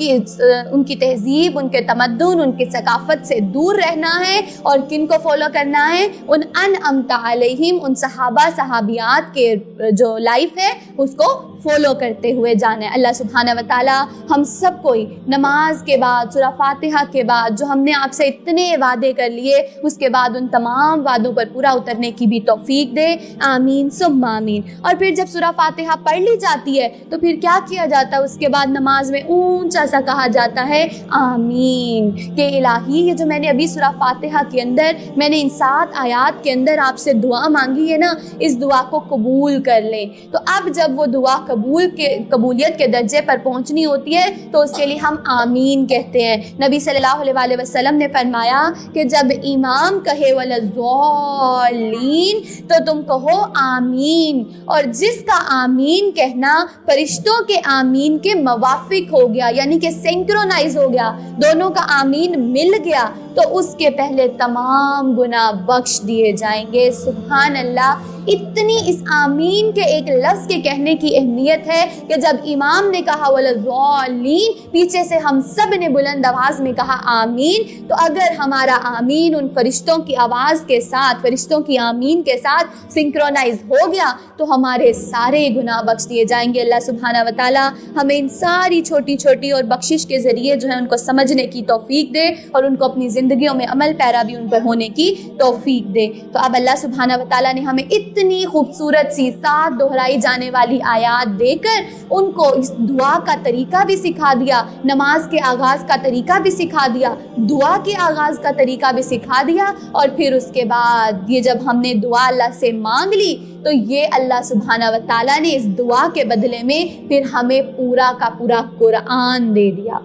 کی تہذیب, ان کے تمدن, ان کی ثقافت سے دور رہنا ہے. اور کن کو فالو کرنا ہے؟ ان انعمت علیہم, ان صحابہ صحابیات کے جو لائف ہے اس کو فالو کرتے ہوئے جانا ہے. اللہ سبحانہ و تعالی ہم سب کوئی نماز کے بعد سورہ فاتحہ کے بعد جو ہم نے آپ سے اتنے وعدے کر لیے اس کے بعد ان تمام وعدوں پر پورا اترنے کی بھی توفیق دے. آمین ثم آمین. اور پھر جب سورہ فاتحہ پڑھ لی جاتی ہے تو پھر کیا کیا جاتا ہے؟ اس کے بعد نماز میں اونچا سا کہا جاتا ہے آمین, کہ الہی یہ جو میں نے ابھی سورہ فاتحہ کے اندر میں نے ان 7 آیات کے اندر آپ سے دعا مانگی ہے نا, اس دعا کو قبول کر لیں. تو اب جب وہ دعا قبولیت کے درجے پر پہنچنی ہوتی ہے تو اس کے لیے ہم آمین کہتے ہیں. نبی صلی اللہ علیہ وسلم نے فرمایا کہ جب امام کہے ولضالین تو تم کہو آمین, اور جس کا آمین کہنا فرشتوں کے آمین کے موافق ہو گیا, یعنی کہ سینکرونائز ہو گیا, دونوں کا آمین مل گیا, تو اس کے پہلے تمام گناہ بخش دیے جائیں گے. سبحان اللہ. اتنی اس آمین کے ایک لفظ کے کہنے کی اہمیت ہے کہ جب امام نے کہا ولضالین, پیچھے سے ہم سب نے بلند آواز میں کہا آمین, تو اگر ہمارا آمین ان فرشتوں کی آواز کے ساتھ, فرشتوں کی آمین کے ساتھ سنکرونائز ہو گیا تو ہمارے سارے گناہ بخش دیے جائیں گے. اللہ سبحانہ و تعالی ہمیں ان ساری چھوٹی چھوٹی اور بخشش کے ذریعے جو ہے ان کو سمجھنے کی توفیق دے اور ان کو اپنی زندگیوں میں عمل پیرا بھی ان پر ہونے کی توفیق دے. تو اب اللہ سبحانہ و تعالی نے ہمیں اتنی خوبصورت سی 7 دہرائی جانے والی آیات دے کر ان کو اس دعا کا طریقہ بھی سکھا دیا, نماز کے آغاز کا طریقہ بھی سکھا دیا, دعا کے آغاز کا طریقہ بھی سکھا دیا, اور پھر اس کے بعد یہ جب ہم نے دعا اللہ سے مانگ لی تو یہ اللہ سبحانہ و تعالیٰ نے اس دعا کے بدلے میں پھر ہمیں پورا کا پورا قرآن دے دیا.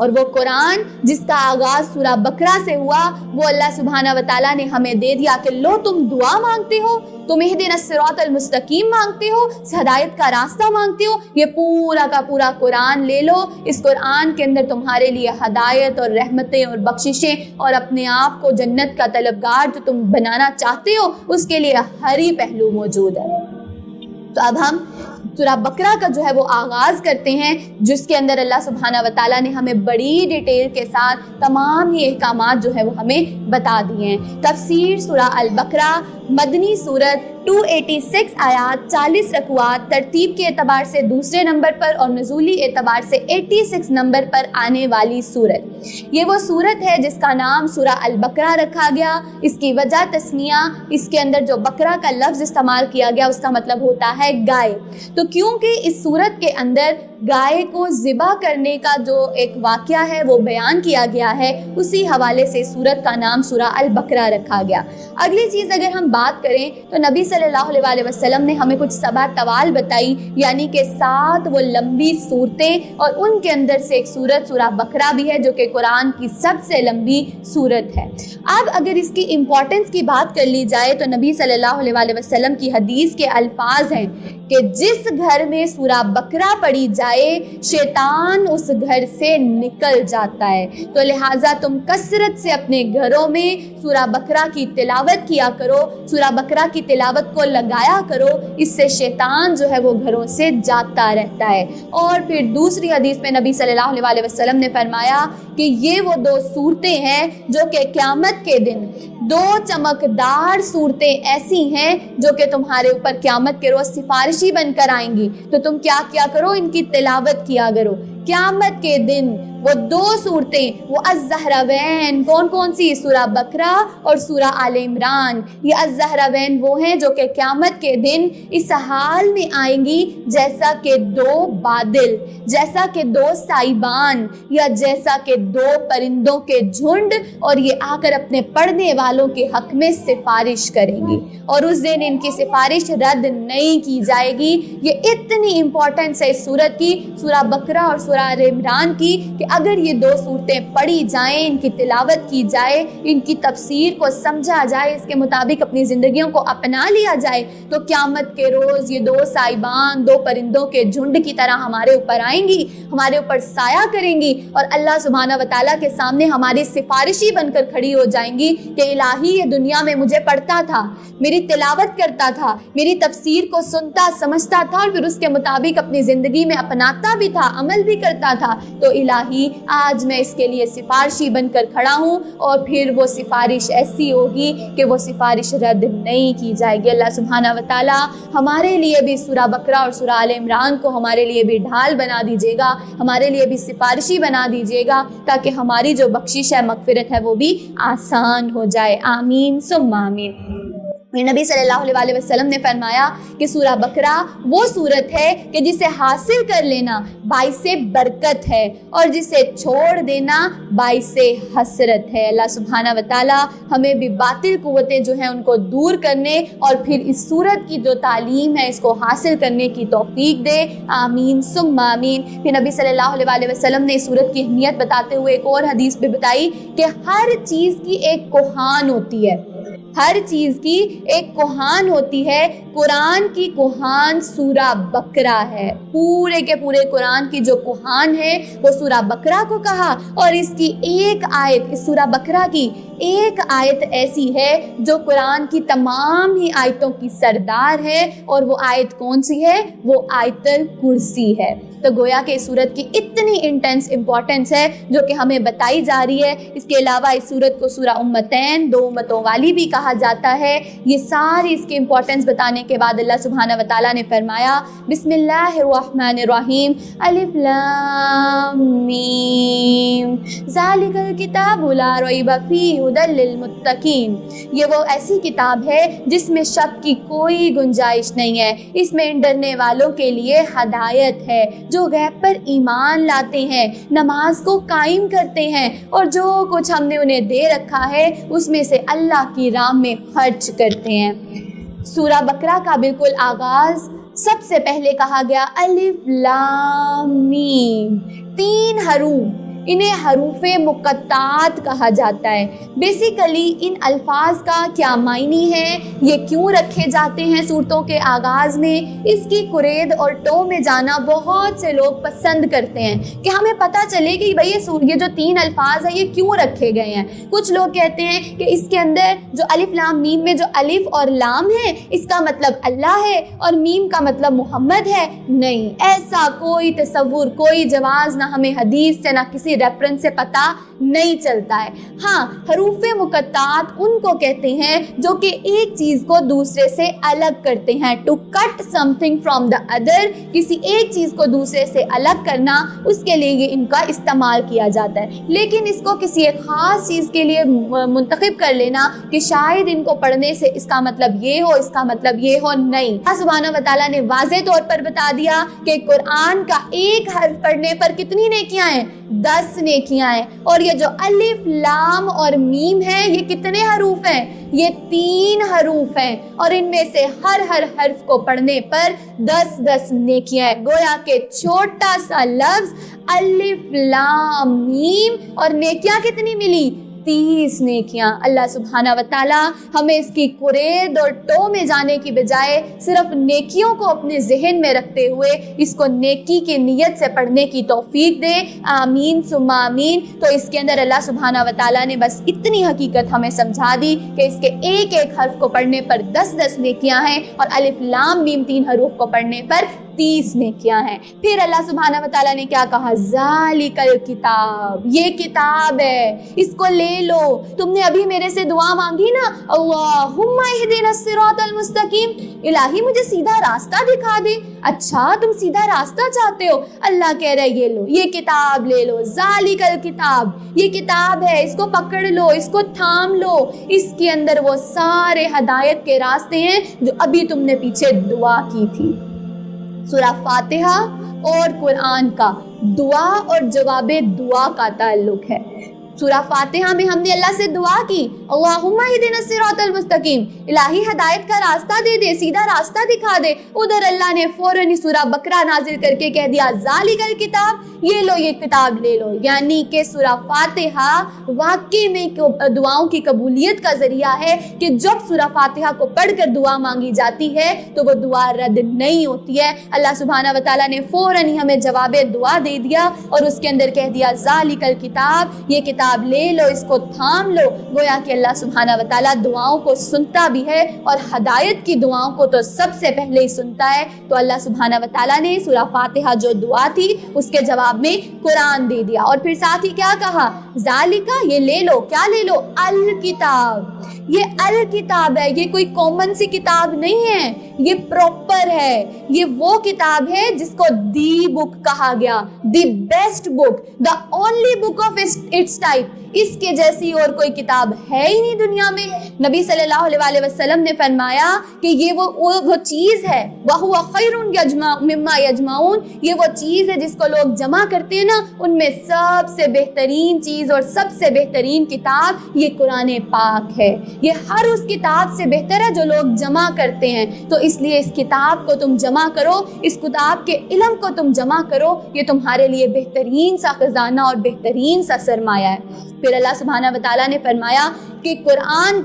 اور وہ قرآن جس کا آغاز سورہ بقرہ سے ہوا وہ اللہ سبحانہ و تعالیٰ نے ہمیں دے دیا کہ لو تم دعا مانگتے ہو, تم اہدنا الصراط المستقیم مانگتے ہو, ہدایت کا راستہ مانگتے ہو, یہ پورا کا پورا قرآن لے لو. اس قرآن کے اندر تمہارے لیے ہدایت اور رحمتیں اور بخششیں اور اپنے آپ کو جنت کا طلبگار جو تم بنانا چاہتے ہو اس کے لیے ہر ہی پہلو موجود ہے. تو اب ہم سورہ بقرہ کا جو ہے وہ آغاز کرتے ہیں جس کے اندر اللہ سبحانہ و تعالیٰ نے ہمیں بڑی ڈیٹیل کے ساتھ تمام ہی احکامات جو ہے وہ ہمیں بتا دیے ہیں. تفسیر سورہ البقرہ مدنی سورت 286 آیات 40 رکوعات, ترتیب کے اعتبار سے دوسرے نمبر پر اور نزولی اعتبار سے 86 نمبر پر آنے والی سورت. یہ وہ سورت ہے جس کا نام سورہ البقرہ رکھا گیا. اس کی وجہ تسمیہ, اس کے اندر جو بقرہ کا لفظ استعمال کیا گیا اس کا مطلب ہوتا ہے گائے. تو کیونکہ اس سورت کے اندر گائے کو ذبح کرنے کا جو ایک واقعہ ہے وہ بیان کیا گیا ہے, اسی حوالے سے سورت کا نام سورہ البقرہ رکھا گیا. اگلی چیز اگر ہم بات کریں تو نبی صلی اللہ علیہ وسلم نے ہمیں کچھ سبع طوال بتائی, یعنی کہ 7 وہ لمبی صورتیں, اور ان کے اندر سے ایک سورت سورہ بقرہ بھی ہے جو کہ قرآن کی سب سے لمبی سورت ہے. اب اگر اس کی امپورٹنس کی بات کر لی جائے تو نبی صلی اللہ علیہ وسلم کی حدیث کے الفاظ ہیں کہ جس گھر میں سورہ بقرہ پڑھی جائے شیطان اس گھر سے نکل جاتا ہے. تو لہٰذا تم کثرت سے اپنے گھروں میں سورہ بقرہ کی تلاوت کیا کرو, سورہ بقرہ کی تلاوت کو لگایا کرو, اس سے شیطان جو ہے وہ گھروں سے جاتا رہتا ہے. اور پھر دوسری حدیث میں نبی صلی اللہ علیہ وسلم نے فرمایا کہ یہ وہ 2 صورتیں ہیں جو کہ قیامت کے دن 2 چمکدار صورتیں ایسی ہیں جو کہ تمہارے اوپر قیامت کے روز سفارشی بن کر آئیں گی. تو تم کیا کرو, ان کی تلاوت کیا کرو. قیامت کے دن وہ 2 صورتیں, وہ الزہراوین, کون سی؟ سورہ بقرہ اور سورہ آل عمران. یہ الزہراوین وہ ہیں جو کہ قیامت کے دن اس حال میں آئیں گی جیسا کہ 2 بادل, جیسا کہ 2 سائبان, یا جیسا کہ 2 پرندوں کے جھنڈ, اور یہ آ کر اپنے پڑھنے والوں کے حق میں سفارش کریں گی, اور اس دن ان کی سفارش رد نہیں کی جائے گی. یہ اتنی امپورٹنس ہے اس سورت کی, سورہ بقرہ اور سورہ آل عمران کی, کہ اگر یہ 2 صورتیں پڑھی جائیں، ان کی تلاوت کی جائے، ان کی تفسیر کو سمجھا جائے، اس کے مطابق اپنی زندگیوں کو اپنا لیا جائے، تو قیامت کے روز یہ 2 سائبان 2 پرندوں کے جھنڈ کی طرح ہمارے اوپر آئیں گی، ہمارے اوپر سایہ کریں گی، اور اللہ سبحانہ و تعالیٰ کے سامنے ہماری سفارشی بن کر کھڑی ہو جائیں گی کہ الہی یہ دنیا میں مجھے پڑھتا تھا، میری تلاوت کرتا تھا، میری تفسیر کو سنتا سمجھتا تھا، اور پھر اس کے مطابق اپنی زندگی میں اپناتا بھی تھا، عمل بھی کرتا تھا، تو الہی آج میں اس کے لیے سفارشی بن کر کھڑا ہوں، اور پھر وہ سفارش ایسی ہوگی کہ وہ سفارش رد نہیں کی جائے گی۔ اللہ سبحانہ و تعالیٰ ہمارے لیے بھی سورہ بقرہ اور سورہ آل عمران کو ہمارے لیے بھی ڈھال بنا دیجیے گا، ہمارے لیے بھی سفارشی بنا دیجیے گا، تاکہ ہماری جو بخشش ہے، مغفرت ہے، وہ بھی آسان ہو جائے۔ آمین ثم آمین۔ نبی صلی اللہ علیہ وسلم نے فرمایا کہ سورہ بقرہ وہ سورت ہے کہ جسے حاصل کر لینا باعث برکت ہے، اور جسے چھوڑ دینا باعث حسرت ہے۔ اللہ سبحانہ و تعالی ہمیں بھی باطل قوتیں جو ہیں ان کو دور کرنے، اور پھر اس سورت کی جو تعلیم ہے اس کو حاصل کرنے کی توفیق دے۔ آمین ثم آمین۔ پھر نبی صلی اللہ علیہ وسلم نے اس سورت کی اہمیت بتاتے ہوئے ایک اور حدیث بھی بتائی کہ ہر چیز کی ایک کوہان ہوتی ہے، ہر چیز کی ایک کوہان ہوتی ہے۔ قرآن کی کوہان سورہ بقرہ ہے، پورے کے پورے قرآن کی جو کوہان ہے وہ سورہ بقرہ کو کہا، اور اس کی ایک آیت، اس سورہ بقرہ کی ایک آیت ایسی ہے جو قرآن کی تمام ہی آیتوں کی سردار ہے، اور وہ آیت کون سی ہے؟ وہ آیت الکرسی ہے۔ تو گویا کہ اس سورت کی اتنی انٹینس امپورٹنس ہے جو کہ ہمیں بتائی جا رہی ہے۔ اس کے علاوہ اس سورت کو سورہ امتین، 2 امتوں والی بھی کہا جاتا ہے۔ یہ ساری اس کی امپورٹنس بتانے کے بعد اللہ سبحانہ و تعالیٰ نے فرمایا بسم اللہ الرحمن الرحیم، الف لام میم، ذالک الکتاب لا ریب فیہ ھدی للمتقین۔ یہ وہ ایسی کتاب ہے جس میں شک کی کوئی گنجائش نہیں ہے، اس میں ڈرنے والوں کے لیے ہدایت ہے، جو غیب پر ایمان لاتے ہیں، نماز کو قائم کرتے ہیں، اور جو کچھ ہم نے انہیں دے رکھا ہے اس میں سے اللہ کی راہ میں خرچ کرتے ہیں۔ سورہ بقرہ کا بالکل آغاز سب سے پہلے کہا گیا الف لام میم، 3 حروف، انہیں حروف مقطعات کہا جاتا ہے۔ بیسیکلی ان الفاظ کا کیا معنی ہے، یہ کیوں رکھے جاتے ہیں سورتوں کے آغاز میں، اس کی قرید اور ٹو میں جانا بہت سے لوگ پسند کرتے ہیں کہ ہمیں پتہ چلے کہ بھئی یہ جو 3 الفاظ ہیں یہ کیوں رکھے گئے ہیں۔ کچھ لوگ کہتے ہیں کہ اس کے اندر جو الف لام میم میں جو الف اور لام ہے اس کا مطلب اللہ ہے اور میم کا مطلب محمد ہے۔ نہیں، ایسا کوئی تصور، کوئی جواز نہ ہمیں حدیث سے نہ کسی ریفرنس سے پتہ نہیں چلتا ہے۔ ہاں، حروف مقطعات ان کو کہتے ہیں جو کہ ایک چیز کو دوسرے سے الگ کرتے ہیں، to cut something from the other, کسی ایک چیز کو دوسرے سے الگ کرنا، اس کے لیے یہ ان کا استعمال کیا جاتا ہے۔ لیکن اس کو کسی ایک خاص چیز کے لیے منتخب کر لینا کہ شاید ان کو پڑھنے سے اس کا مطلب یہ ہو، اس کا مطلب یہ ہو، نہیں۔ اللہ سبحانہ و تعالیٰ نے واضح طور پر بتا دیا کہ قرآن کا ایک حرف پڑھنے پر کتنی نیکیاں ہیں؟ 10 نیکیاں ہیں۔ اور یہ جو الف لام اور میم ہے یہ کتنے حروف ہیں؟ یہ 3 حروف ہیں، اور ان میں سے ہر حرف کو پڑھنے پر 10 نیکیاں ہیں۔ گویا کہ چھوٹا سا لفظ الف لام میم، اور نیکیاں کتنی ملی؟ 30 نیکیاں۔ اللہ سبحانہ و تعالی ہمیں اس کی قرید اور ٹو میں جانے کی بجائے صرف نیکیوں کو اپنے ذہن میں رکھتے ہوئے اس کو نیکی کی نیت سے پڑھنے کی توفیق دے۔ آمین ثم آمین۔ تو اس کے اندر اللہ سبحانہ و تعالی نے بس اتنی حقیقت ہمیں سمجھا دی کہ اس کے ایک حرف کو پڑھنے پر 10 نیکیاں ہیں، اور الف لام میم 3 حروف کو پڑھنے پر 30 نیکیاں ہیں۔ پھر اللہ سبحانہ و تعالیٰ نے کیا کہا؟ ذالک الکتاب، یہ کتاب ہے، اس کو لے لو۔ تم نے ابھی میرے سے دعا مانگی نا، اللہم اہدنا الصراط المستقیم، الہی مجھے سیدھا راستہ دکھا دے۔ اچھا، تم سیدھا راستہ چاہتے ہو؟ اللہ کہہ رہا ہے یہ لو، یہ کتاب لے لو، ذالک الکتاب، یہ کتاب ہے، اس کو پکڑ لو، اس کو تھام لو، اس کے اندر وہ سارے ہدایت کے راستے ہیں جو ابھی تم نے پیچھے دعا کی تھی۔ سورہ فاتحہ اور قرآن کا دعا اور جواب دعا کا تعلق ہے۔ سورہ فاتحہ میں ہم نے اللہ سے دعا کی اللہم اہدنا الصراط المستقیم، الہی ہدایت کا راستہ دے دے، سیدھا راستہ دکھا دے۔ ادھر اللہ نے فوراً سورہ بقرہ نازل کر کے کہہ دیا ذالک الکتاب، یہ لو یہ کتاب لے لو، یعنی کہ سورہ فاتحہ واقعی میں دعاؤں کی قبولیت کا ذریعہ ہے کہ جب سورہ فاتحہ کو پڑھ کر دعا مانگی جاتی ہے تو وہ دعا رد نہیں ہوتی ہے۔ اللہ سبحانہ و تعالیٰ نے فوراً ہی ہمیں جواب دعا دے دیا اور اس کے اندر کہہ دیا ذالک الکتاب، یہ کتاب لے لو، اس کو تھام لو۔ گویا کہ اللہ سبحانہ و تعالیٰ دعاؤں کو سنتا بھی ہے اور ہدایت کی دعاؤں کو تو سب سے پہلے ہی سنتا ہے۔ تو اللہ سبحانہ و تعالیٰ نے سورہ فاتحہ جو دعا تھی اس کے جواب میں قرآن دے دیا، اور پھر ساتھ ہی کیا کہا ذالکہ، یہ لے لو، کیا لے لو؟ الکتاب، یہ الکتاب ہے، یہ کوئی کامن سی کتاب نہیں ہے، یہ پراپر ہے، یہ وہ کتاب ہے جس کو دی بک کہا گیا، the best book, the only book of its type. اس کے جیسی اور کوئی کتاب ہے ہی نہیں دنیا میں۔ نبی صلی اللہ علیہ وسلم نے فرمایا کہ یہ وہ چیز ہے، وَهُوَ خَيْرٌ مِمَّا يَجْمَعُونَ، یہ وہ چیز ہے جس کو لوگ جمع کرتے ہیں نا، ان میں سب سے بہترین چیز اور سب سے بہترین کتاب یہ قرآن پاک ہے۔ یہ ہر اس کتاب سے بہتر ہے جو لوگ جمع کرتے ہیں۔ تو اس لیے اس کتاب کو تم جمع کرو، اس کتاب کے علم کو تم جمع کرو، یہ تمہارے لیے بہترین سا خزانہ اور بہترین سا سرمایہ ہے۔ پھر اللہ سبحانہ و تعالیٰ نے فرمایا کہ قرآن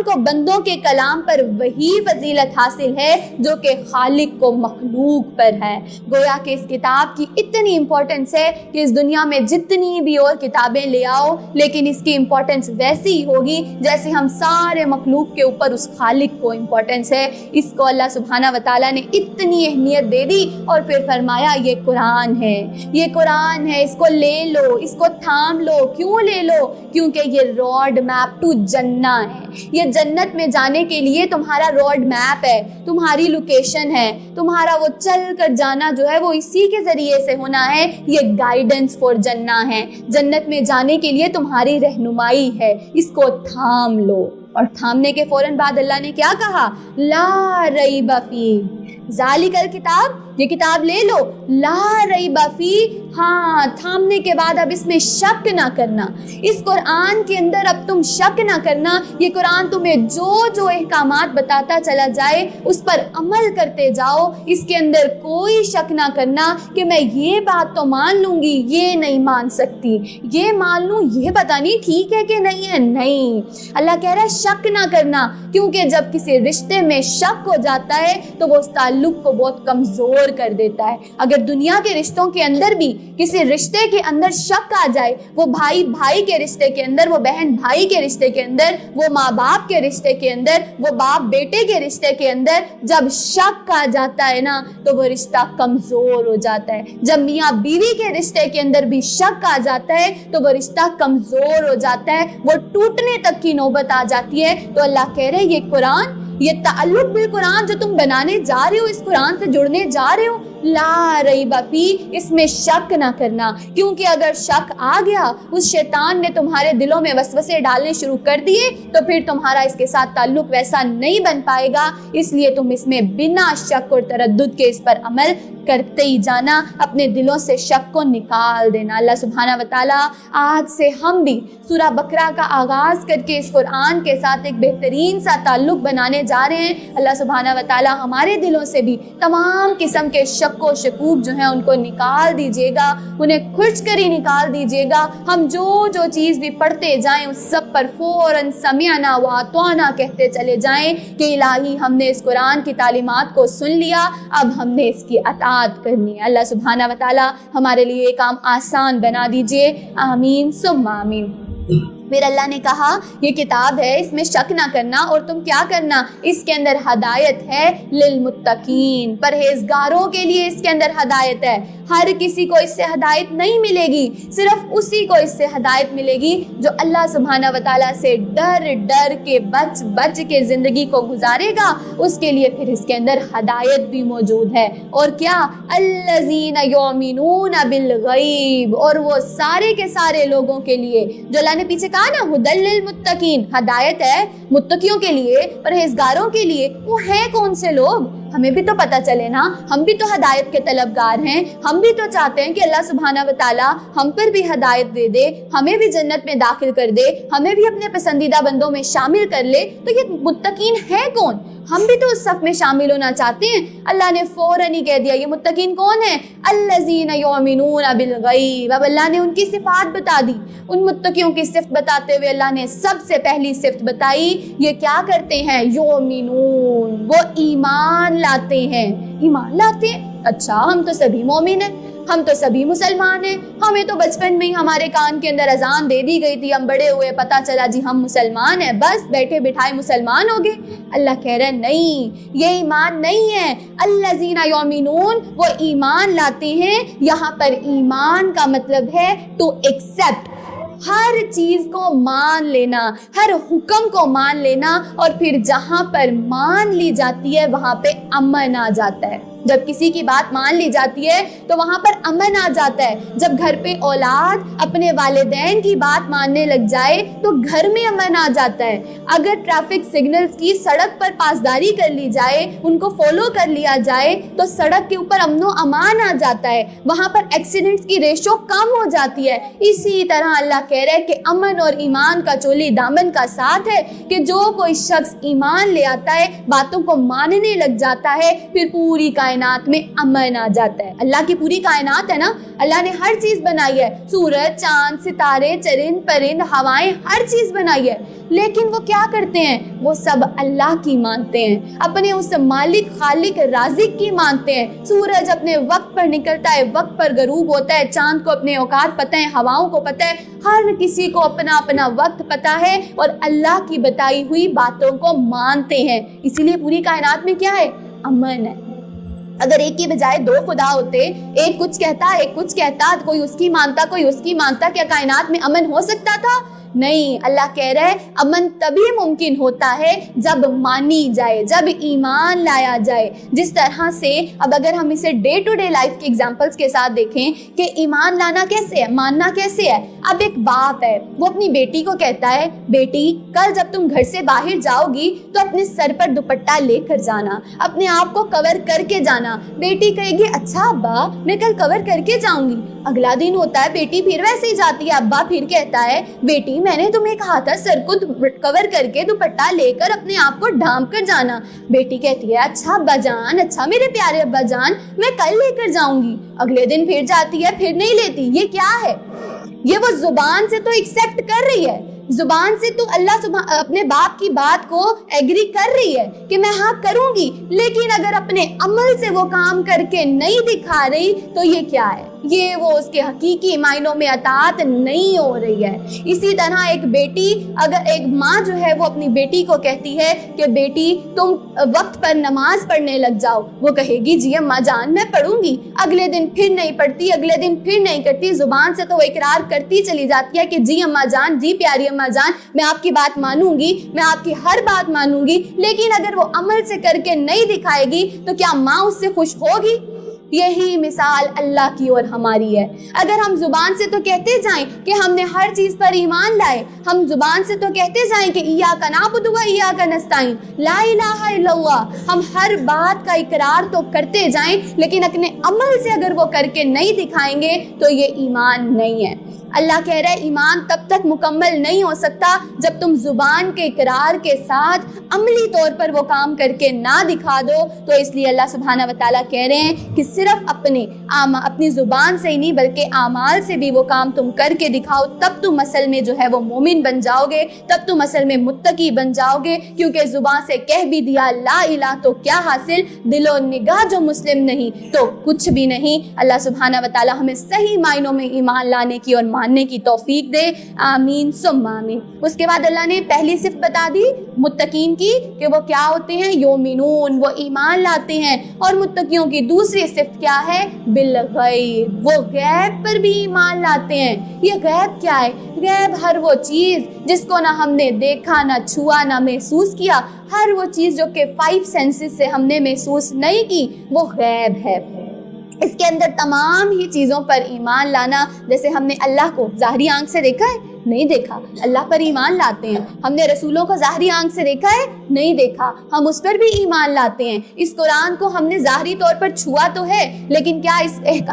کو بندوں کے کلام پر وہی فضیلت حاصل ہے جو کہ خالق کو مخلوق پر ہے۔ گویا کہ اس کتاب کی اتنی امپورٹنس ہے کہ اس دنیا میں جتنی بھی اور کتابیں لے آؤ لیکن اس کی امپورٹنس ویسی ہی ہوگی جیسے ہم سارے مخلوق کے اوپر اس خالق کو امپورٹنس ہے۔ اس کو اللہ سبحانہ و تعالیٰ نے اتنی اہمیت دے دی اور پھر فرمایا یہ قرآن ہے، یہ قرآن ہے، اس کو لے لو، اس کو تھام لو۔ کیوں لے لو؟ کیونکہ یہ روڈ میپ ٹو جنہ ہے، یہ جنت میں جانے کے لیے تمہارا روڈ میپ ہے، تمہاری لوکیشن ہے، تمہارا وہ چل کر جانا جو ہے وہ اسی کے ذریعے سے ہونا ہے۔ یہ گائیڈنس فور جنہ ہے، جنت میں جانے کے لیے تمہاری رہنمائی ہے، اس کو تھام لو۔ اور تھامنے کے فوراً بعد اللہ نے کیا کہا؟ لا ریب فیہ، ذالک الکتاب، یہ کتاب لے لو، لا ریب فیہ، ہاں تھامنے کے بعد اب اس میں شک نہ کرنا، اس قرآن کے اندر اب تم شک نہ کرنا۔ یہ قرآن تمہیں جو احکامات بتاتا چلا جائے اس پر عمل کرتے جاؤ، اس کے اندر کوئی شک نہ کرنا کہ میں یہ بات تو مان لوں گی، یہ نہیں مان سکتی، یہ مان لوں، یہ پتہ نہیں ٹھیک ہے کہ نہیں ہے۔ نہیں، اللہ کہہ رہا ہے شک نہ کرنا، کیونکہ جب کسی رشتے میں شک ہو جاتا ہے تو وہ اس تعلق کو بہت کمزور کر دیتا ہے۔ اگر دنیا کے رشتوں کے اندر بھی کسی رشتے کے اندر شک آ جائے، وہ بھائی بھائی کے رشتے کے اندر، وہ بہن بھائی کے رشتے کے اندر، وہ ماں باپ کے رشتے کے اندر، وہ باپ بیٹے کے رشتے کے اندر جب شک آ جاتا ہے نا تو وہ رشتہ کمزور ہو جاتا ہے۔ جب میاں بیوی کے رشتے کے اندر بھی شک آ جاتا ہے تو وہ رشتہ کمزور ہو جاتا ہے، وہ ٹوٹنے تک کی نوبت آ جاتی ہے۔ تو اللہ کہہ رہے یہ قرآن، یہ تعلق بالقرآن جو تم بنانے جا رہے ہو، اس قرآن سے جڑنے جا رہے ہو، لا ریب فیہ، اس میں شک نہ کرنا، کیونکہ اگر شک آ گیا، اس شیطان نے تمہارے دلوں میں وسوسے ڈالنے شروع کر دیے تو پھر تمہارا اس کے ساتھ تعلق ویسا نہیں بن پائے گا۔ اس لیے تم اس میں بنا شک اور تردد کے اس پر عمل کرتے ہی جانا، اپنے دلوں سے شک کو نکال دینا۔ اللہ سبحانہ و تعالیٰ آج سے ہم بھی سورہ بقرہ کا آغاز کر کے اس قرآن کے ساتھ ایک بہترین سا تعلق بنانے جا رہے ہیں۔ اللہ سبحانہ و تعالیٰ ہمارے دلوں سے بھی تمام قسم کے شک و شکوک جو ہیں ان کو نکال دیجیے گا، انہیں کھرچ کر ہی نکال دیجیے گا۔ ہم جو چیز بھی پڑھتے جائیں اس سب پر فوراً سمعنا و اطعنا کہتے چلے جائیں کہ الہی ہم نے اس قرآن کی تعلیمات کو سن لیا، اب ہم نے اس کی اطاعت کرنی ہے۔ اللہ سبحانہ و تعالیٰ ہمارے لیے یہ کام آسان بنا دیجیے، آمین ثم آمین۔ پھر اللہ نے کہا یہ کتاب ہے، اس میں شک نہ کرنا، اور تم کیا کرنا، اس کے اندر ہدایت ہے للمتقین، پرہیزگاروں کے لیے اس کے اندر ہدایت ہے۔ ہر کسی کو اس سے ہدایت نہیں ملے گی، صرف اسی کو اس سے ہدایت ملے گی جو اللہ سبحانہ و تعالیٰ سے ڈر ڈر کے بچ کے زندگی کو گزارے گا، اس کے لیے پھر اس کے اندر ہدایت بھی موجود ہے۔ اور کیا، الذین یؤمنون بالغیب، اور وہ سارے کے سارے لوگوں کے لیے جو اللہ نے پیچھے کہا نا ہدی للمتقین، ہدایت ہے متقیوں کے لیے، پرہیزگاروں کے لیے۔ وہ ہیں کون سے لوگ؟ ہمیں بھی تو پتہ چلے نا, ہم بھی تو ہدایت کے طلبگار ہیں, ہم بھی تو چاہتے ہیں کہ اللہ سبحانہ و تعالیٰ ہم پر بھی ہدایت دے دے, ہمیں بھی جنت میں داخل کر دے, ہمیں بھی اپنے پسندیدہ بندوں میں شامل کر لے. تو یہ متقین ہے کون؟ ہم بھی تو اس صف میں شامل ہونا چاہتے ہیں. اللہ نے فوراً ہی کہہ دیا یہ متقین کون ہیں؟ الذین یؤمنون بالغیب. اب اللہ نے ان کی صفات بتا دی. ان متقیوں کی صفت بتاتے ہوئے اللہ نے سب سے پہلی صفت بتائی, یہ کیا کرتے ہیں؟ یؤمنون, وہ ایمان لاتے ہیں. ایمان لاتے ہیں, اچھا ہم تو سبھی مومن ہیں, ہم تو سبھی مسلمان ہیں, ہمیں تو بچپن میں ہی ہمارے کان کے اندر اذان دے دی گئی تھی, ہم بڑے ہوئے پتہ چلا جی ہم مسلمان ہیں, بس بیٹھے بٹھائے مسلمان ہو گئے. اللہ کہہ رہے ہیں نہیں, یہ ایمان نہیں ہے. الذین یؤمنون, وہ ایمان لاتے ہیں. یہاں پر ایمان کا مطلب ہے ٹو ایکسیپٹ, ہر چیز کو مان لینا, ہر حکم کو مان لینا, اور پھر جہاں پر مان لی جاتی ہے وہاں پہ امن آ جاتا ہے. جب کسی کی بات مان لی جاتی ہے تو وہاں پر امن آ جاتا ہے. جب گھر پہ اولاد اپنے والدین کی بات ماننے لگ جائے تو گھر میں امن آ جاتا ہے. اگر ٹریفک سگنلز کی سڑک پر پاسداری کر لی جائے, ان کو فالو کر لیا جائے, تو سڑک کے اوپر امن و امان آ جاتا ہے, وہاں پر ایکسیڈنٹس کی ریشو کم ہو جاتی ہے. اسی طرح اللہ کہہ رہے ہیں کہ امن اور ایمان کا چولی دامن کا ساتھ ہے, کہ جو کوئی شخص ایمان لے آتا ہے, باتوں کو ماننے لگ جاتا ہے, پھر پوری کائنات میں امن آ جاتا ہے. اللہ کی پوری کائنات ہے نا, اللہ نے ہر چیز بنائی ہے, سورج, چاند, ستارے, چرند پرند, ہوائیں, ہر چیز بنائی ہے. لیکن وہ کیا کرتے ہیں؟ وہ سب اللہ کی مانتے ہیں, اپنے اس مالک خالق رازق کی مانتے ہیں. سورج اپنے وقت پر نکلتا ہے, وقت پر غروب ہوتا ہے, چاند کو اپنے اوقات پتہ ہے, ہواؤں کو پتہ ہے, ہر کسی کو اپنا اپنا وقت پتہ ہے, اور اللہ کی بتائی ہوئی باتوں کو مانتے ہیں. اسی لیے پوری کائنات میں کیا ہے؟ امن ہے. اگر ایک کی بجائے دو خدا ہوتے, ایک کچھ کہتا ایک کچھ کہتا, کوئی اس کی مانتا کوئی اس کی مانتا, کیا کائنات میں امن ہو سکتا تھا؟ نہیں. اللہ کہہ رہے ہیں امن تبھی ممکن ہوتا ہے جب مانی جائے, جب ایمان لایا جائے. جس طرح سے اب اگر ہم اسے ڈے ٹو ڈے لائف کے ایگزامپلس کے ساتھ دیکھیں کہ ایمان لانا کیسے ہے, ماننا کیسے ہے. اب ایک باپ ہے, وہ اپنی بیٹی کو کہتا ہے, بیٹی کل جب تم گھر سے باہر جاؤ گی تو اپنے سر پر دوپٹہ لے کر جانا, اپنے آپ کو کور کر کے جانا. بیٹی کہے گی اچھا ابا میں کل کور کر کے جاؤں گی. اگلا دن ہوتا ہے, بیٹی پھر ویسے ہی جاتی ہے. ابا پھر کہتا ہے, بیٹی میں نے تمہیں کہا تھا سر کو کور کر کے دوپٹہ لے کر اپنے آپ کو ڈھانپ کر جانا. بیٹی کہتی ہے اچھا ابا جان, اچھا میرے پیارے ابا جان, میں کل لے کر جاؤں گی. اگلے دن پھر جاتی ہے, پھر نہیں لیتی. یہ کیا ہے؟ یہ وہ زبان سے تو ایکسیپٹ کر رہی ہے, زبان سے تو اللہ اپنے باپ کی بات کو ایگری کر رہی ہے کہ میں ہاں کروں گی, لیکن اگر اپنے عمل سے وہ کام کر کے نہیں دکھا رہی تو یہ کیا ہے؟ یہ وہ اس کے حقیقی معنوں میں اطاعت نہیں ہو رہی ہے. اسی طرح ایک بیٹی, اگر ایک ماں جو ہے وہ اپنی بیٹی کو کہتی ہے کہ بیٹی تم وقت پر نماز پڑھنے لگ جاؤ, وہ کہے گی جی اماں جان میں پڑھوں گی. اگلے دن پھر نہیں پڑھتی, اگلے دن پھر نہیں کرتی. زبان سے تو وہ اقرار کرتی چلی جاتی ہے کہ جی اماں جان, جی پیاری اماں جان, میں آپ کی بات مانوں گی, میں آپ کی ہر بات مانوں گی. لیکن اگر وہ عمل سے کر کے نہیں دکھائے گی تو کیا ماں اس سے خوش ہوگی؟ یہی مثال اللہ کی اور ہماری ہے. اگر ہم زبان سے تو کہتے جائیں کہ ہم نے ہر چیز پر ایمان لائے, ہم زبان سے تو کہتے جائیں کہ ایاک نعبد و ایاک نستعین, لا الہ الا اللہ, ہم ہر بات کا اقرار تو کرتے جائیں, لیکن اپنے عمل سے اگر وہ کر کے نہیں دکھائیں گے تو یہ ایمان نہیں ہے. اللہ کہہ رہا ہے ایمان تب تک مکمل نہیں ہو سکتا جب تم زبان کے اقرار کے ساتھ عملی طور پر وہ کام کر کے نہ دکھا دو. تو اس لیے اللہ سبحانہ و تعالیٰ کہہ رہے ہیں کہ صرف اپنی زبان سے ہی نہیں بلکہ اعمال سے بھی وہ کام تم کر کے دکھاؤ, تب تم اصل میں جو ہے وہ مومن بن جاؤ گے, تب تم اصل میں متقی بن جاؤ گے. کیونکہ زبان سے کہہ بھی دیا لا الہ تو کیا حاصل, دل و نگاہ جو مسلم نہیں تو کچھ بھی نہیں. اللہ سبحانہ و تعالیٰ ہمیں صحیح معنوں میں ایمان لانے کی اور ماننے کی توفیق دے, آمین ثم آمین. اس کے بعد اللہ نے پہلی صفت بتا دی متقین کی کہ وہ کیا ہوتے ہیں, یومنون, وہ ایمان لاتے ہیں. اور متقیوں کی دوسری صفت کیا ہے, بالغیب, وہ غیب پر بھی ایمان لاتے ہیں. یہ غیب کیا ہے؟ غیب ہر وہ چیز جس کو نہ ہم نے دیکھا, نہ چھوا, نہ محسوس کیا, ہر وہ چیز جو کہ 5 سینسز سے ہم نے محسوس نہیں کی, وہ غیب ہے. اس کے اندر تمام ہی چیزوں پر ایمان لانا, جیسے ہم نے اللہ کو ظاہری آنکھ سے دیکھا ہے, نہیں دیکھا. اللہ پر ایمان لاتے ہیں. ہم نے رسولوں کو ظاہری آنکھ سے دیکھا ہے؟ نہیں دیکھا. ہم اس پر بھی ایمان لاتے ہیں. اس قرآن کو ہم نے ظاہری طور پر چھوا تو ہے, لیکن کیا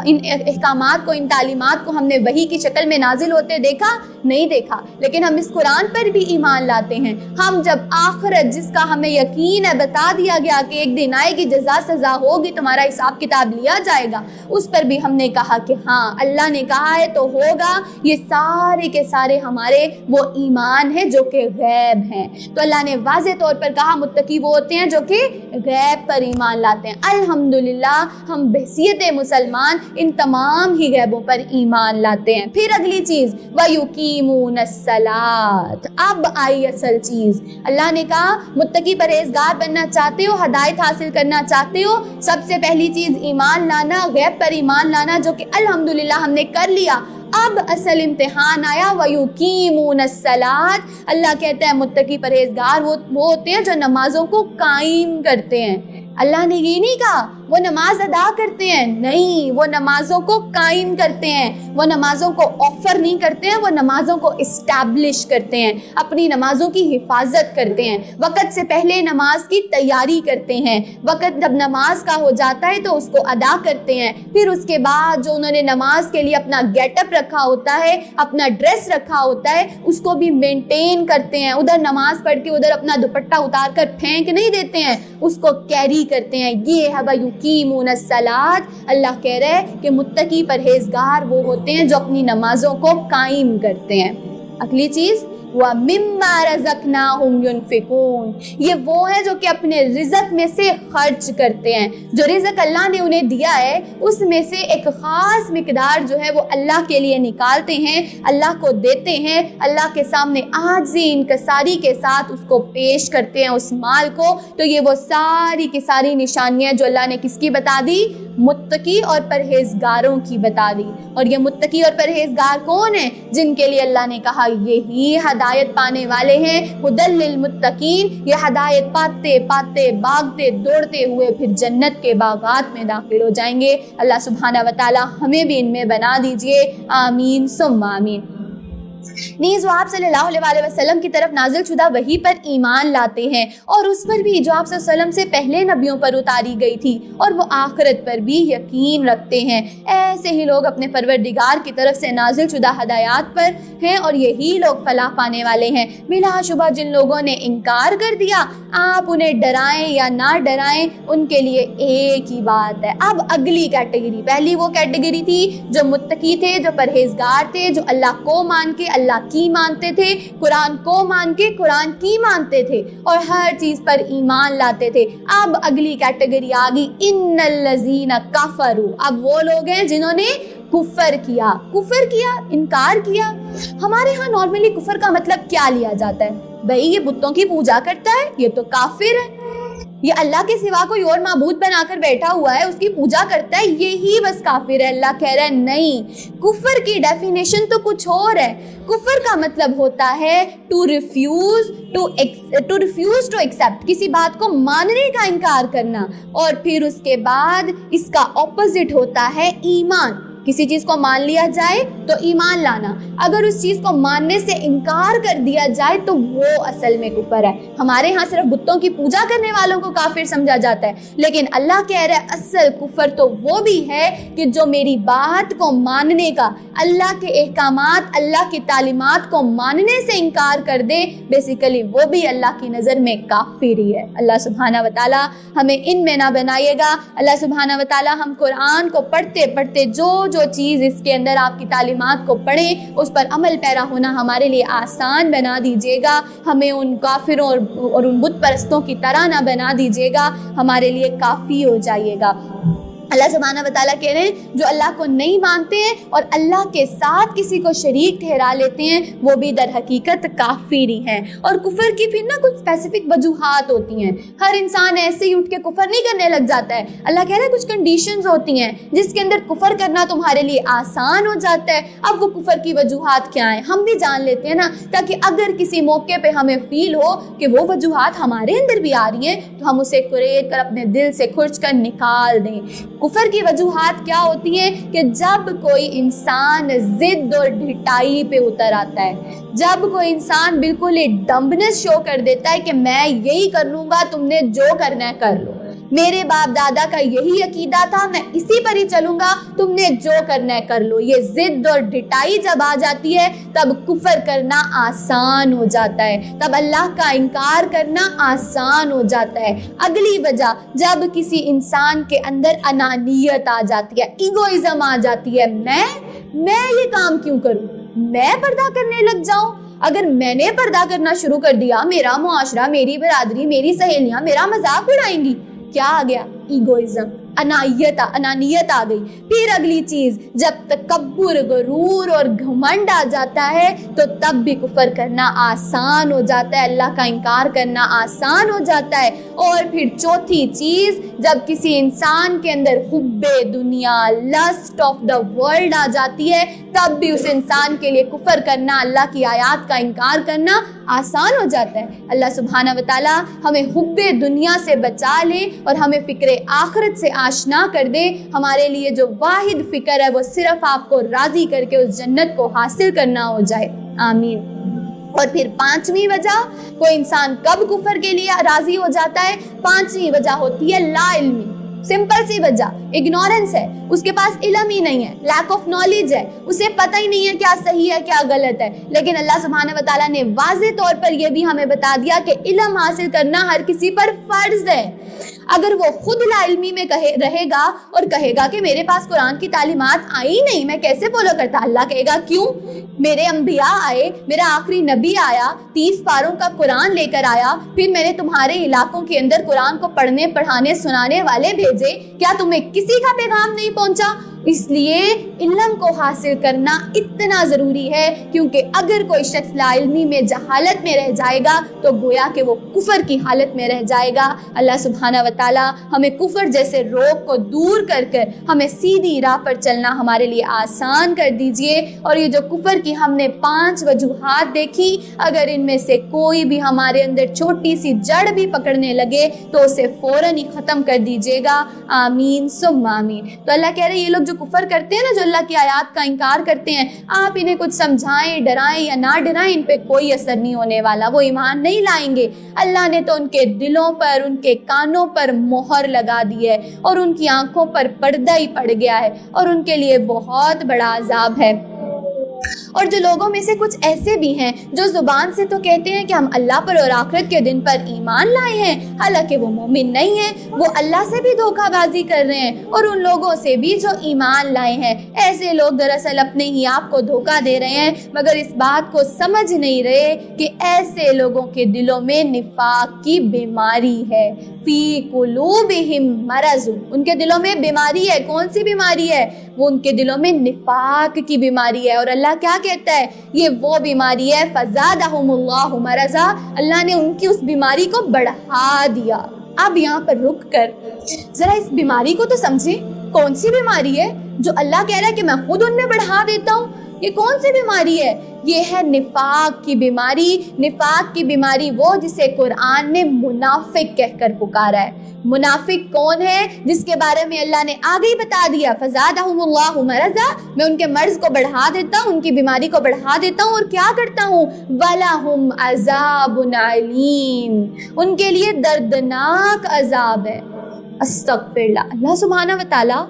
ان احکامات کو, ان تعلیمات کو ہم نے وحی کی شکل میں نازل ہوتے دیکھا؟ نہیں دیکھا. لیکن ہم اس قرآن پر بھی ایمان لاتے ہیں. ہم جب آخرت, جس کا ہمیں یقین ہے, بتا دیا گیا کہ ایک دن آئے گی, جزا سزا ہوگی, تمہارا حساب کتاب لیا جائے گا, اس پر بھی ہم نے کہا کہ ہاں اللہ نے کہا ہے تو ہوگا. یہ سارے کے سارے ہمارے وہ ایمان ہیں جو کہ غیب ہیں. تو اللہ نے واضح طور پر کہا متقی وہ ہوتے ہیں جو کہ غیب پر ایمان لاتے ہیں. الحمدللہ ہم بحیثیت مسلمان ان تمام ہی غیبوں پر ایمان لاتے ہیں. پھر اگلی چیز وَيُقِيمُونَ الصَّلَاةَ. اب آئی اصل چیز. اللہ نے کہا متقی پرہیزگار بننا چاہتے ہو, ہدایت حاصل کرنا چاہتے ہو, سب سے پہلی چیز ایمان لانا, غیب پر ایمان لانا, جو کہ الحمدللہ ہم نے کر لیا. اب اصل امتحان آیا وَيُقِيمُونَ الصَّلَاةَ. اللہ کہتا ہے متقی پرہیزگار وہ ہوتے ہیں جو نمازوں کو قائم کرتے ہیں. اللہ نے یہ نہیں کہا وہ نماز ادا کرتے ہیں, نہیں, وہ نمازوں کو قائم کرتے ہیں. وہ نمازوں کو آفر نہیں کرتے ہیں, وہ نمازوں کو اسٹیبلش کرتے ہیں, اپنی نمازوں کی حفاظت کرتے ہیں, وقت سے پہلے نماز کی تیاری کرتے ہیں, وقت جب نماز کا ہو جاتا ہے تو اس کو ادا کرتے ہیں. پھر اس کے بعد جو انہوں نے نماز کے لیے اپنا گیٹ اپ رکھا ہوتا ہے, اپنا ڈریس رکھا ہوتا ہے, اس کو بھی مینٹین کرتے ہیں. ادھر نماز پڑھ کے ادھر اپنا دوپٹہ اتار کر پھینک نہیں دیتے ہیں, اس کو کیری کرتے ہیں. یہ ہے وَيُقِيمُونَ الصَّلَاةَ. اللہ کہہ رہے ہیں کہ متقی پرہیزگار وہ ہوتے ہیں جو اپنی نمازوں کو قائم کرتے ہیں. اگلی چیز وَمِمَّا رَزَقْنَاهُمْ يُنْفِقُونَ. یہ وہ ہیں جو کہ اپنے رزق میں سے خرچ کرتے ہیں. جو رزق اللہ نے انہیں دیا ہے اس میں سے ایک خاص مقدار جو ہے وہ اللہ کے لیے نکالتے ہیں, اللہ کو دیتے ہیں, اللہ کے سامنے عاجزی انکساری کے ساتھ اس کو پیش کرتے ہیں اس مال کو. تو یہ وہ ساری کی ساری نشانیاں جو اللہ نے کس کی بتا دی, متقی اور پرہیزگاروں کی بتا دی. اور یہ متقی اور پرہیزگار کون ہیں؟ جن کے لیے اللہ نے کہا یہی ہدایت پانے والے ہیں. ہدی للمتقین. یہ ہدایت پاتے پاتے بھاگتے دوڑتے ہوئے پھر جنت کے باغات میں داخل ہو جائیں گے. اللہ سبحانہ و تعالی ہمیں بھی ان میں بنا دیجئے, آمین ثم آمین. نیز وہ آپ صلی اللہ علیہ وسلم کی طرف نازل شدہ وحی پر ایمان لاتے ہیں, اور اس پر بھی جو آپ صلی اللہ علیہ وسلم سے پہلے نبیوں پر اتاری گئی تھی, اور وہ آخرت پر بھی یقین رکھتے ہیں. ایسے ہی لوگ اپنے پروردگار کی طرف سے نازل شدہ ہدایات پر ہیں, اور یہی لوگ فلاح پانے والے ہیں. بلا شبہ جن لوگوں نے انکار کر دیا, آپ انہیں ڈرائیں یا نہ ڈرائیں, ان کے لیے ایک ہی بات ہے. اب اگلی کیٹیگری, پہلی وہ کیٹیگری تھی جو متقی تھے, جو پرہیزگار تھے, جو اللہ کو مان کے اللہ کی مانتے تھے, قرآن کو مان کے قرآن کی مانتے تھے, اور ہر چیز پر ایمان لاتے تھے. اب اگلی کیٹیگری آ گئی ان الذین کفروا. اب وہ لوگ ہیں جنہوں نے کفر کیا, انکار کیا. ہمارے ہاں نارملی کفر کا مطلب کیا لیا جاتا ہے؟ بھئی یہ بتوں کی پوجا کرتا ہے, یہ تو کافر ہے. یہ اللہ کے سوا کوئی اور معبود بنا کر بیٹھا ہوا ہے, اس کی پوجا کرتا ہے, یہی بس کافر ہے. اللہ کہہ رہا ہے نہیں, کفر کی ڈیفینیشن تو کچھ اور ہے. کفر کا مطلب ہوتا ہے ٹو ریفیوز ٹو ایکسیپٹ, کسی بات کو ماننے کا انکار کرنا, اور پھر اس کے بعد اس کا اپوزٹ ہوتا ہے ایمان. کسی چیز کو مان لیا جائے تو ایمان لانا, اگر اس چیز کو ماننے سے انکار کر دیا جائے تو وہ اصل میں کفر ہے. ہمارے ہاں صرف بتوں کی پوجا کرنے والوں کو کافر سمجھا جاتا ہے, لیکن اللہ کہہ رہا ہے اصل کفر تو وہ بھی ہے کہ جو میری بات کو ماننے کا, اللہ کے احکامات, اللہ کی تعلیمات کو ماننے سے انکار کر دے, بیسیکلی وہ بھی اللہ کی نظر میں کافر ہی ہے. اللہ سبحانہ و تعالی ہمیں ان میں نہ بنائیے گا. اللہ سبحانہ و تعالی ہم قرآن کو پڑھتے پڑھتے جو چیز اس کے اندر آپ کی تعلیمات کو پڑھیں, اس پر عمل پیرا ہونا ہمارے لیے آسان بنا دیجیے گا. ہمیں ان کافروں اور ان بت پرستوں کی طرح نہ بنا دیجیے گا, ہمارے لیے کافی ہو جائیے گا. اللہ سبحانہ و تعالیٰ کہہ رہے ہیں جو اللہ کو نہیں مانتے ہیں اور اللہ کے ساتھ کسی کو شریک ٹھہرا لیتے ہیں, وہ بھی در حقیقت کافر ہی ہیں. اور کفر کی پھر کچھ اسپیسیفک وجوہات ہوتی ہیں. ہر انسان ایسے ہی اٹھ کے کفر نہیں کرنے لگ جاتا ہے. اللہ کہہ رہا ہے کچھ کنڈیشنز ہوتی ہیں جس کے اندر کفر کرنا تمہارے لیے آسان ہو جاتا ہے. اب وہ کفر کی وجوہات کیا ہیں ہم بھی جان لیتے ہیں نا, تاکہ اگر کسی موقع پہ ہمیں فیل ہو کہ وہ وجوہات ہمارے اندر بھی آ رہی ہیں تو ہم اسے کریٹ کر اپنے دل سے کھرچ کر نکال دیں. کفر کی وجوہات کیا ہوتی ہیں کہ جب کوئی انسان ضد اور ڈھٹائی پہ اتر آتا ہے، جب کوئی انسان بالکل ہی ڈمبنس شو کر دیتا ہے کہ میں یہی کر لوں گا، تم نے جو کرنا ہے کر لو، میرے باپ دادا کا یہی عقیدہ تھا، میں اسی پر ہی چلوں گا، تم نے جو کرنا ہے کر لو۔ یہ ضد اور ڈھٹائی جب آ جاتی ہے تب کفر کرنا آسان ہو جاتا ہے، تب اللہ کا انکار کرنا آسان ہو جاتا ہے۔ اگلی وجہ، جب کسی انسان کے اندر انانیت آ جاتی ہے، ایگوئزم آ جاتی ہے، میں یہ کام کیوں کروں، میں پردہ کرنے لگ جاؤں، اگر میں نے پردہ کرنا شروع کر دیا میرا معاشرہ، میری برادری، میری سہیلیاں میرا مذاق اڑائیں گی۔ کیا آ گیا؟ ایگوئزم، انانیت آ گئی۔ پھر اگلی چیز، جب تکبر، غرور اور گھمنڈ آ جاتا ہے تو تب بھی کفر کرنا آسان ہو جاتا ہے، اللہ کا انکار کرنا آسان ہو جاتا ہے۔ اور پھر چوتھی چیز، جب کسی انسان کے اندر حب دنیا، لسٹ آف دا ورلڈ آ جاتی ہے، تب بھی اس انسان کے لیے کفر کرنا، اللہ کی آیات کا انکار کرنا آسان ہو جاتا ہے۔ اللہ سبحانہ و تعالی ہمیں حب دنیا سے بچا لے اور ہمیں فکر آخرت سے آشنا کر دے۔ ہمارے لیے جو واحد فکر ہے وہ صرف آپ کو راضی کر کے اس جنت کو حاصل کرنا ہو جائے، آمین۔ اور پھر پانچویں وجہ، کوئی انسان کب کفر کے لیے راضی ہو جاتا ہے؟ پانچویں وجہ ہوتی ہے لا علمی، سمپل سی وجہ، اگنورنس ہے، اس کے پاس علم ہی نہیں ہے، لیک آف نالج ہے، اسے پتہ ہی نہیں ہے کیا صحیح ہے کیا غلط ہے۔ لیکن اللہ سبحانہ و تعالیٰ نے واضح طور پر یہ بھی ہمیں بتا دیا کہ علم حاصل کرنا ہر کسی پر فرض ہے۔ اگر وہ خود لا علمی میں رہے گا اور کہے گا کہ میرے پاس قرآن کی تعلیمات آئی نہیں، میں کیسے فالو کرتا، اللہ کہے گا کیوں؟ میرے انبیاء آئے، میرا آخری نبی آیا، 30 پاروں کا قرآن لے کر آیا، پھر میں نے تمہارے علاقوں کے اندر قرآن کو پڑھنے، پڑھانے، سنانے والے بھیجے، کیا تمہیں کسی کا پیغام نہیں پہنچا؟ اس لیے علم کو حاصل کرنا اتنا ضروری ہے، کیونکہ اگر کوئی شخص لا علمی میں، جہالت میں رہ جائے گا تو گویا کہ وہ کفر کی حالت میں رہ جائے گا۔ اللہ سبحانہ و تعالی ہمیں کفر جیسے روگ کو دور کر ہمیں سیدھی راہ پر چلنا ہمارے لیے آسان کر دیجئے۔ اور یہ جو کفر کی ہم نے 5 وجوہات دیکھی، اگر ان میں سے کوئی بھی ہمارے اندر چھوٹی سی جڑ بھی پکڑنے لگے تو اسے فوراً ہی ختم کر دیجئے گا، آمین ثم آمین۔ تو اللہ کہہ رہے ہیں یہ لوگ جو کفر کرتے ہیں نا، جو اللہ کی آیات کا انکار کرتے ہیں، آپ انہیں کچھ سمجھائیں، ڈرائیں یا نہ ڈرائیں، ان پہ کوئی اثر نہیں ہونے والا، وہ ایمان نہیں لائیں گے۔ اللہ نے تو ان کے دلوں پر، ان کے کانوں پر مہر لگا دی ہے اور ان کی آنکھوں پر پردہ ہی پڑ گیا ہے، اور ان کے لیے بہت بڑا عذاب ہے۔ اور جو لوگوں میں سے کچھ ایسے بھی ہیں جو زبان سے تو کہتے ہیں کہ ہم اللہ پر اور آخرت کے دن پر ایمان لائے ہیں، حالانکہ وہ مومن نہیں ہیں، وہ اللہ سے بھی دھوکہ بازی کر رہے ہیں اور ان لوگوں سے بھی جو ایمان لائے ہیں۔ ایسے لوگ دراصل اپنے ہی آپ کو دھوکہ دے رہے ہیں، مگر اس بات کو سمجھ نہیں رہے کہ ایسے لوگوں کے دلوں میں نفاق کی بیماری ہے، فی قلوبہم مرض، ان کے دلوں میں بیماری ہے۔ کون سی بیماری ہے؟ وہ ان کے دلوں میں نفاق کی بیماری ہے۔ اور اللہ کیا کہتا ہے؟ یہ وہ بیماری ہے فزادہم اللہ مرضا، اللہ نے ان کی اس بیماری کو بڑھا دیا۔ اب یہاں پر رک کر ذرا اس بیماری کو تو سمجھیں، کون سی بیماری ہے جو اللہ کہہ رہا ہے کہ میں خود ان میں بڑھا دیتا ہوں؟ یہ کون سی بیماری ہے؟ یہ ہے نفاق کی بیماری۔ نفاق کی بیماری وہ جسے قرآن نے منافق کہہ کر پکارا ہے۔ منافق کون ہے؟ جس کے بارے میں اللہ نے آگے ہی بتا دیا، فزادہم اللہ مرضا، میں ان کے مرض کو بڑھا دیتا ہوں، ان کی بیماری کو بڑھا دیتا ہوں، اور کیا کرتا ہوں؟ وَلَهُمْ عَذَابٌ عَلِيمٌ، ان کے لیے دردناک عذاب ہے۔ استغفر اللہ۔ اللہ سبحانہ و تعالیٰ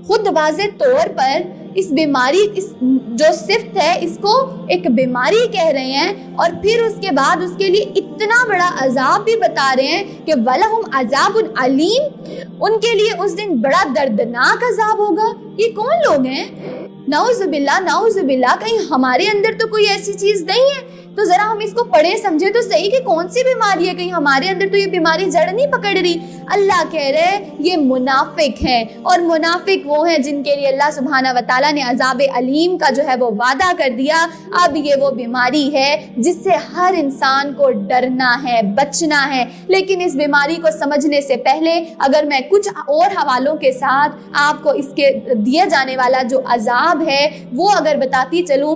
خود واضح طور پر اس بیماری، اس جو صفت ہے، اس کو ایک بیماری کہہ رہے ہیں، اور پھر اس کے بعد اس کے لیے اتنا بڑا عذاب بھی بتا رہے ہیں کہ وَلَهُمْ عَذَابٌ عَلِيمٌ، ان کے لیے اس دن بڑا دردناک عذاب ہوگا۔ یہ کون لوگ ہیں؟ نعوذ باللہ، نعوذ باللہ، کہیں ہمارے اندر تو کوئی ایسی چیز نہیں ہے؟ تو ذرا ہم اس کو پڑھیں سمجھے تو صحیح کہ کون سی بیماری ہے، کہیں ہمارے اندر تو یہ بیماری جڑ نہیں پکڑ رہی۔ اللہ کہہ رہے یہ منافق ہیں، اور منافق وہ ہیں جن کے لیے اللہ سبحانہ و تعالیٰ نے عذاب علیم کا جو ہے وہ وعدہ کر دیا۔ اب یہ وہ بیماری ہے جس سے ہر انسان کو ڈرنا ہے، بچنا ہے۔ لیکن اس بیماری کو سمجھنے سے پہلے اگر میں کچھ اور حوالوں کے ساتھ آپ کو اس کے دیا جانے والا جو عذاب ہے وہ اگر بتاتی چلوں،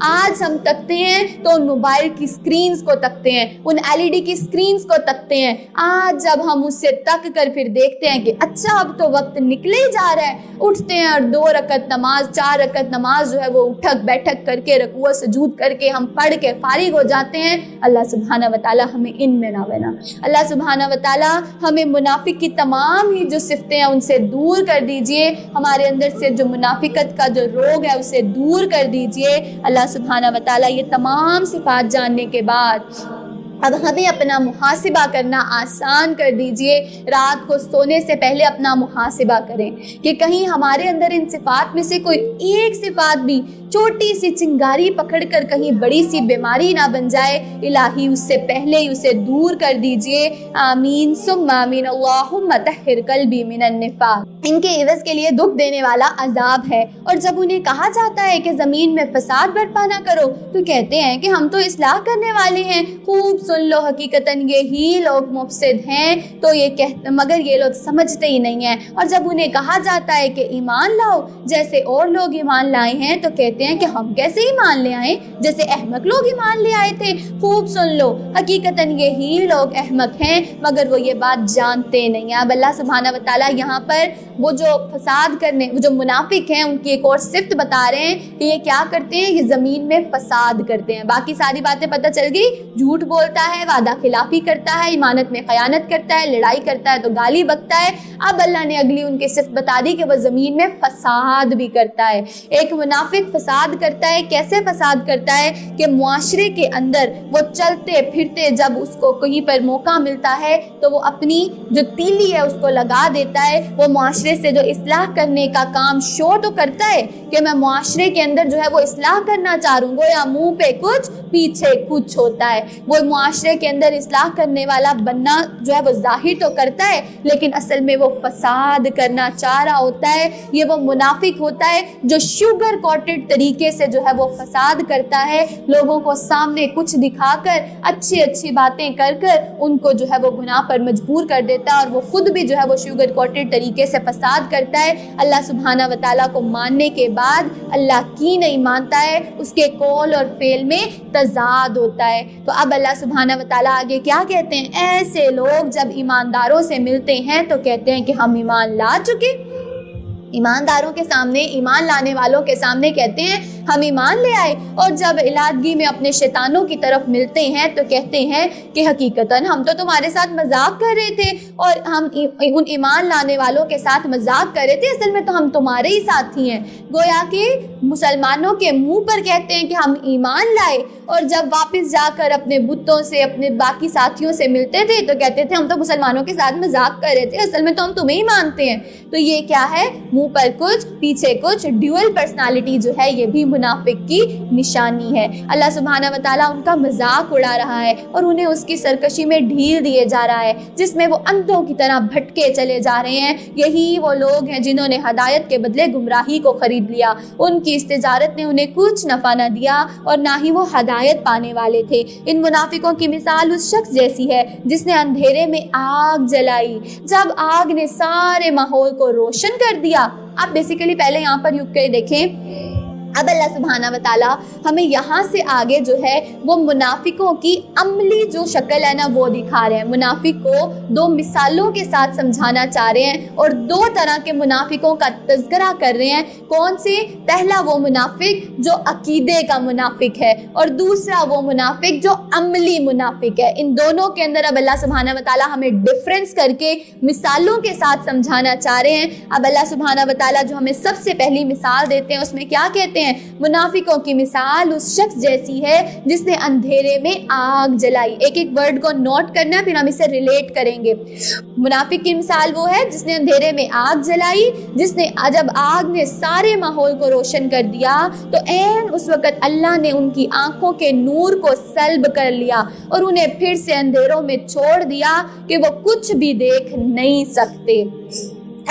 آج ہم تکتے ہیں تو ان موبائل کی سکرینز کو تکتے ہیں, ان LED کی سکرینز کو تکتے ہیں. آج جب ہم اس سے تک کر پھر دیکھتے ہیں کہ اچھا اب تو وقت نکلے ہی جا رہا ہے, اٹھتے ہیں اور 2 رکعت نماز 4 رکعت نماز جو ہے وہ اٹھک بیٹھک کر کے رکوع سجود کر کے ہم پڑھ کے فارغ ہو جاتے ہیں. اللہ سبحانہ و تعالی ہمیں ان میں نہ بنا. اللہ سبحانہ و تعالی ہمیں منافق کی تمام ہی جو صفتیں ہیں ان سے دور کر دیجئے. ہمارے اندر سے جو منافقت کا جو روگ ہے اسے دور کر دیجئے. اللہ سبحانہ و تعالی یہ تمام صفات جاننے کے بعد اب ہمیں اپنا محاسبہ کرنا آسان کر دیجئے. رات کو سونے سے پہلے اپنا محاسبہ کریں کہ کہیں ہمارے اندر ان صفات میں سے کوئی ایک صفات بھی چھوٹی سی چنگاری پکڑ کر کہیں بڑی سی بیماری نہ بن جائے. الہی اس سے پہلے ہی اسے دور کر دیجئے. آمین ثم آمین. اللہم طہر قلبی من النفاق. ان کے عوض کے لیے دکھ دینے والا عذاب ہے. اور جب انہیں کہا جاتا ہے کہ زمین میں فساد برپا نہ کرو تو کہتے ہیں کہ ہم تو اصلاح کرنے والے ہیں. خوب سن لو, حقیقتاً یہی لوگ مفسد ہیں تو یہ کہتے مگر یہ لوگ سمجھتے ہی نہیں ہیں. اور جب انہیں کہا جاتا ہے کہ ایمان لاؤ جیسے اور لوگ ایمان لائے ہیں تو کہتے ہیں کہ ہم کیسے ایمان لے آئیں جیسے احمق لوگ ایمان لے آئے تھے. خوب سن لو, حقیقتاً یہی لوگ احمق ہیں مگر وہ یہ بات جانتے نہیں ہیں. اب اللہ سبحانہ و تعالیٰ یہاں پر وہ جو فساد کرنے وہ جو منافق ہیں ان کی ایک اور صفت بتا رہے ہیں کہ یہ کیا کرتے ہیں, یہ زمین میں فساد کرتے ہیں. باقی ساری باتیں پتہ چل گئی, جھوٹ بولتا ہے, وعدہ خلافی کرتا ہے, ایمانت میں خیانت کرتا ہے, لڑائی کرتا ہے تو گالی بکتا ہے. اب اللہ نے اگلی ان کی صفت بتا دی کہ وہ زمین میں فساد بھی کرتا ہے. ایک منافق فساد کرتا ہے, کیسے فساد کرتا ہے کہ معاشرے کے اندر وہ چلتے پھرتے جب اس کو کہیں پر موقع ملتا ہے تو وہ اپنی جو تیلی ہے اس کو لگا دیتا ہے. وہ معاشرے سے جو اصلاح کرنے کا کام شو تو کرتا ہے کہ میں معاشرے کے اندر جو ہے وہ اصلاح کرنا چاہ رہا ہوں, گویا منہ پہ کچھ پیچھے کچھ ہوتا ہے. وہ معاشرے کے اندر اصلاح کرنے والا بننا جو ہے وہ ظاہر تو کرتا ہے لیکن اصل میں وہ فساد کرنا چاہ رہا ہوتا ہے. یہ وہ منافق ہوتا ہے جو شوگر کوٹڈ طریقے سے جو ہے وہ فساد کرتا ہے, لوگوں کو سامنے کچھ دکھا کر اچھی اچھی باتیں کر کر ان کو جو ہے وہ گناہ پر مجبور کر دیتا ہے اور وہ خود بھی جو ہے وہ شوگر کوٹڈ طریقے سے فساد کرتا ہے. اللہ سبحانہ و تعالیٰ کو ماننے کے بعد اللہ کی نہیں مانتا ہے, اس کے قول اور فعل میں تضاد ہوتا ہے. تو اب اللہ سبحانہ و تعالیٰ آگے کیا کہتے ہیں, ایسے لوگ جب ایمانداروں سے ملتے ہیں تو کہتے ہیں کہ ہم ایمان لا چکے. ایمانداروں کے سامنے, ایمان لانے والوں کے سامنے کہتے ہیں ہم ایمان لے آئے, اور جب علادگی میں اپنے شیطانوں کی طرف ملتے ہیں تو کہتے ہیں کہ حقیقتاً ہم تو تمہارے ساتھ مذاق کر رہے تھے اور ہم ان ایمان لانے والوں کے ساتھ مذاق کر رہے تھے, اصل میں تو ہم تمہارے ہی ساتھی ہیں. گویا کہ مسلمانوں کے منہ پر کہتے ہیں کہ ہم ایمان لائے اور جب واپس جا کر اپنے بتوں سے اپنے باقی ساتھیوں سے ملتے تھے تو کہتے تھے ہم تو مسلمانوں کے ساتھ مذاق کر رہے تھے, اصل میں تو ہم تمہیں ہی مانتے ہیں. تو یہ کیا ہے, منہ پر کچھ پیچھے کچھ, ڈیول پرسنالٹی جو ہے یہ بھی منافق کی نشانی ہے. اللہ سبحانہ و تعالیٰ ان کا مذاق اڑا رہا ہے اور انہیں اس کی سرکشی میں ڈھیل دیے جا رہا ہے جس میں وہ اندھوں کی طرح بھٹکے چلے جا رہے ہیں. یہی وہ لوگ ہیں جنہوں نے ہدایت کے بدلے گمراہی کو خرید لیا. ان کی اس تجارت نے انہیں کچھ نفع نہ دیا اور نہ ہی وہ ہدایت پانے والے تھے. ان منافقوں کی مثال اس شخص جیسی ہے جس نے اندھیرے میں آگ جلائی. جب آگ نے سارے ماحول کو روشن کر دیا. آپ بیسیکلی پہلے یہاں پر رک کے دیکھیں, اب اللہ سبحانہ و تعالیٰ ہمیں یہاں سے آگے جو ہے وہ منافقوں کی عملی جو شکل ہے نا وہ دکھا رہے ہیں. منافق کو 2 مثالوں کے ساتھ سمجھانا چاہ رہے ہیں اور 2 طرح کے منافقوں کا تذکرہ کر رہے ہیں. کون سے؟ پہلا وہ منافق جو عقیدے کا منافق ہے اور دوسرا وہ منافق جو عملی منافق ہے. ان دونوں کے اندر اب اللہ سبحانہ و تعالیٰ ہمیں ڈفرینس کر کے مثالوں کے ساتھ سمجھانا چاہ رہے ہیں. اب اللہ سبحانہ و تعالیٰ جو ہمیں سب سے پہلی مثال دیتے ہیں اس میں کیا کہتے ہیں, منافقوں کی مثال اس شخص جیسی ہے جس نے اندھیرے میں آگ جلائی. ایک ایک ورڈ کو نوٹ کرنا ہے پھر ہم اسے ریلیٹ کریں گے. منافق کی مثال وہ ہے جس نے اندھیرے میں آگ جلائی, جس نے جب آگ نے سارے ماحول کو روشن کر دیا تو عین اس وقت اللہ نے ان کی آنکھوں کے نور کو سلب کر لیا اور انہیں پھر سے اندھیروں میں چھوڑ دیا کہ وہ کچھ بھی دیکھ نہیں سکتے.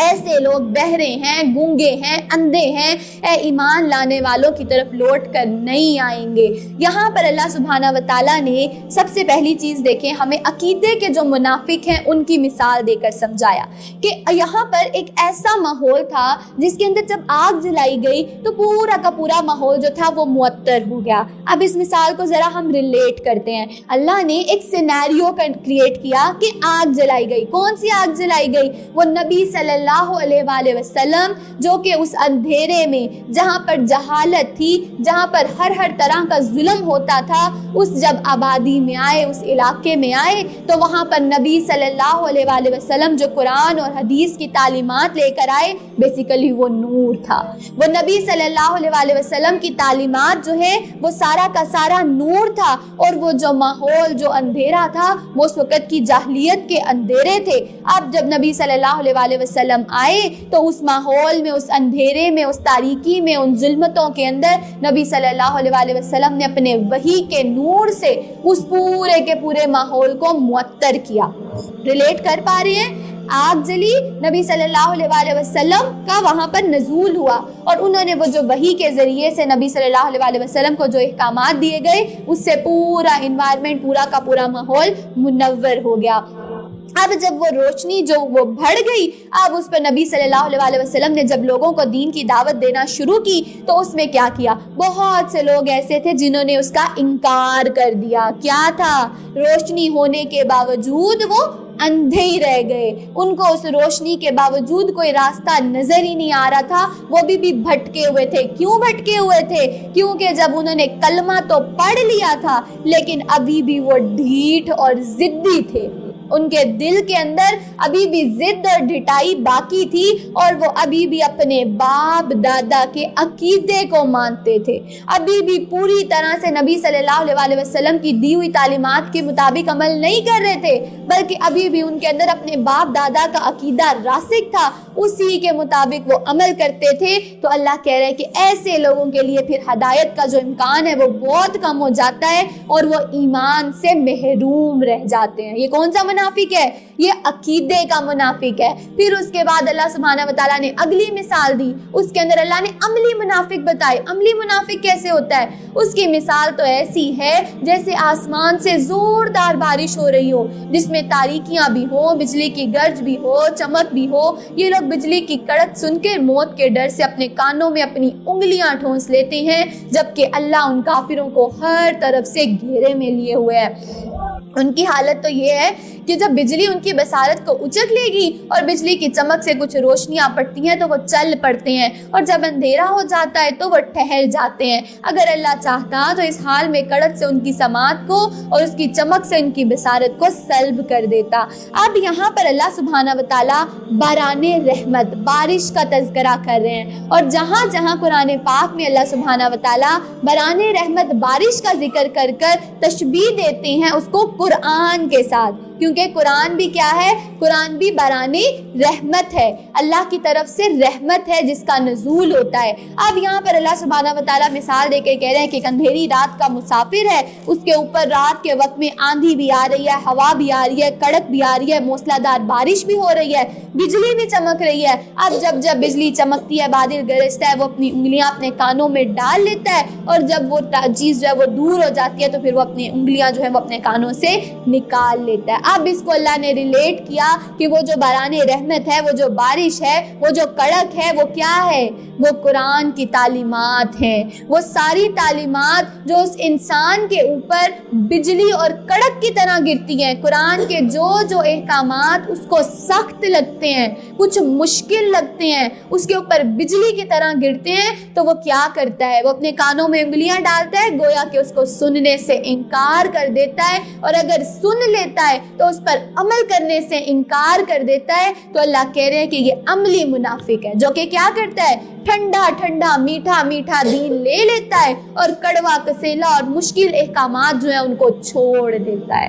ایسے لوگ بہرے ہیں، گونگے ہیں، اندھے ہیں، اے ایمان لانے والوں کی طرف لوٹ کر نہیں آئیں گے۔ یہاں پر اللہ سبحانہ و تعالیٰ نے سب سے پہلی چیز دیکھیں ہمیں عقیدے کے جو منافق ہیں ان کی مثال دے کر سمجھایا کہ یہاں پر ایک ایسا ماحول تھا جس کے اندر جب آگ جلائی گئی تو پورا کا پورا ماحول جو تھا وہ معطر ہو گیا۔ اب اس مثال کو ذرا ہم ریلیٹ کرتے ہیں۔ اللہ نے ایک سینیریو کریٹ کیا کہ آگ جلائی گئی۔ کون سی آگ جلائی گئی؟ وہ نبی صلی اللہ علیہ وآلہ وسلم جو کہ اس اندھیرے میں جہاں پر جہالت تھی، جہاں پر ہر طرح کا ظلم ہوتا تھا، اس جب آبادی میں آئے، اس علاقے میں آئے تو وہاں پر نبی صلی اللہ علیہ وآلہ وسلم جو قرآن اور حدیث کی تعلیمات لے کر آئے، بیسیکلی وہ نور تھا۔ وہ نبی صلی اللہ علیہ وآلہ وسلم کی تعلیمات جو ہے وہ سارا کا سارا نور تھا، اور وہ جو ماحول جو اندھیرا تھا وہ اس وقت کی جاہلیت کے اندھیرے تھے۔ اب جب نبی صلی اللہ علیہ وآلہ وسلم آئے تو اس ماحول میں، اس اندھیرے میں، اس تاریکی میں، ان ظلمتوں کے اندر نبی صلی اللہ علیہ وآلہ وسلم نے اپنے وحی کے نور سے اس پورے کے پورے ماحول کو معطر کیا۔ ریلیٹ کر پا رہے ہیں؟ آگ جلی، نبی صلی اللہ علیہ وآلہ وسلم کا وہاں پر نزول ہوا، اور انہوں نے وہ جو وحی کے ذریعے سے نبی صلی اللہ علیہ وآلہ وسلم کو جو احکامات دیے گئے، اس سے پورا انوائرمنٹ، پورا کا پورا ماحول منور ہو گیا۔ اب جب وہ روشنی جو وہ بڑھ گئی، اب اس پر نبی صلی اللہ علیہ وآلہ وسلم نے جب لوگوں کو دین کی دعوت دینا شروع کی تو اس میں کیا کیا؟ بہت سے لوگ ایسے تھے جنہوں نے اس کا انکار کر دیا۔ کیا تھا؟ روشنی ہونے کے باوجود وہ اندھے ہی رہ گئے، ان کو اس روشنی کے باوجود کوئی راستہ نظر ہی نہیں آ رہا تھا، وہ بھی بھٹکے ہوئے تھے۔ کیوں بھٹکے ہوئے تھے؟ کیونکہ جب انہوں نے کلمہ تو پڑھ لیا تھا لیکن ابھی بھی وہ ڈھیٹ اور ضدی تھے، ان کے دل کے اندر ابھی بھی ضد اور ڈھٹائی باقی تھی، اور وہ ابھی بھی اپنے باپ دادا کے عقیدے کو مانتے تھے، ابھی بھی پوری طرح سے نبی صلی اللہ علیہ وآلہ وسلم کی دی ہوئی تعلیمات کے مطابق عمل نہیں کر رہے تھے، بلکہ ابھی بھی ان کے اندر اپنے باپ دادا کا عقیدہ راسخ تھا، اسی کے مطابق وہ عمل کرتے تھے۔ تو اللہ کہہ رہے ہیں کہ ایسے لوگوں کے لیے پھر ہدایت کا جو امکان ہے وہ بہت کم ہو جاتا ہے، اور وہ ایمان سے محروم رہ جاتے ہیں۔ یہ کون سا منافق ہے؟ یہ عقیدے کا منافق ہے۔ پھر اس کے بعد اللہ سبحانہ و تعالیٰ نے اگلی مثال دی، اس کے اندر اللہ نے عملی منافق بتائے۔ عملی منافق کیسے ہوتا ہے؟ اس کی مثال تو ایسی ہے جیسے آسمان سے زوردار بارش ہو رہی ہو، جس میں تاریکیاں بھی ہو، بجلی کی گرج بھی ہو، چمک بھی ہو۔ یہ لوگ بجلی کی کڑک سن کے موت کے ڈر سے اپنے کانوں میں اپنی انگلیاں ٹھونس لیتے ہیں، جبکہ اللہ ان کافروں کو ہر طرف سے گھیرے میں لیے ہوئے ہے۔ ان کی حالت تو یہ ہے کہ جب بجلی ان کی بصارت کو اچک لے گی اور بجلی کی چمک سے کچھ روشنیاں پڑتی ہیں تو وہ چل پڑتے ہیں، اور جب اندھیرا ہو جاتا ہے تو وہ ٹھہر جاتے ہیں۔ اگر اللہ چاہتا تو اس حال میں کڑک سے ان کی سماعت کو اور اس کی چمک سے ان کی بصارت کو سلب کر دیتا۔ اب یہاں پر اللہ سبحانہ و تعالیٰ باران رحمت، بارش کا تذکرہ کر رہے ہیں، اور جہاں جہاں قرآن پاک میں اللہ سبحانہ و تعالیٰ باران رحمت، بارش کا ذکر کر کر تشبیہ دیتے ہیں اس کو قرآن کے ساتھ، کیونکہ قرآن بھی کیا ہے؟ قرآن بھی باران رحمت ہے، اللہ کی طرف سے رحمت ہے جس کا نزول ہوتا ہے۔ اب یہاں پر اللہ سبحانہ و تعالیٰ مثال دے کے کہہ رہے ہیں کہ ایک اندھیری رات کا مسافر ہے، اس کے اوپر رات کے وقت میں آندھی بھی آ رہی ہے، ہوا بھی آ رہی ہے، کڑک بھی آ رہی ہے، موسلا دار بارش بھی ہو رہی ہے، بجلی بھی چمک رہی ہے۔ اب جب بجلی چمکتی ہے، بادل گرجتا ہے، وہ اپنی انگلیاں اپنے کانوں میں ڈال لیتا ہے، اور جب وہ چیز جو ہے وہ دور ہو جاتی ہے تو پھر وہ اپنی انگلیاں جو ہے وہ اپنے کانوں سے نکال لیتا ہے۔ اب اس کو اللہ نے ریلیٹ کیا کہ وہ جو باران رحمت ہے، وہ جو بارش ہے، وہ جو کڑک ہے، وہ کیا ہے؟ وہ قرآن کی تعلیمات ہیں، وہ ساری تعلیمات جو اس انسان کے اوپر بجلی اور کڑک کی طرح گرتی ہیں۔ قرآن کے جو احکامات اس کو سخت لگتے ہیں، کچھ مشکل لگتے ہیں، اس کے اوپر بجلی کی طرح گرتے ہیں، تو وہ کیا کرتا ہے؟ وہ اپنے کانوں میں انگلیاں ڈالتا ہے، گویا کہ اس کو سننے سے انکار کر دیتا ہے، اور اگر سن لیتا ہے تو اس پر عمل کرنے سے انکار کر دیتا ہے۔ تو اللہ کہہ رہے ہیں کہ یہ عملی منافق ہے، جو کہ کیا کرتا ہے؟ ٹھنڈا ٹھنڈا میٹھا میٹھا دین لے لیتا ہے، اور کڑوا کسیلا اور مشکل احکامات جو ہیں ان کو چھوڑ دیتا ہے۔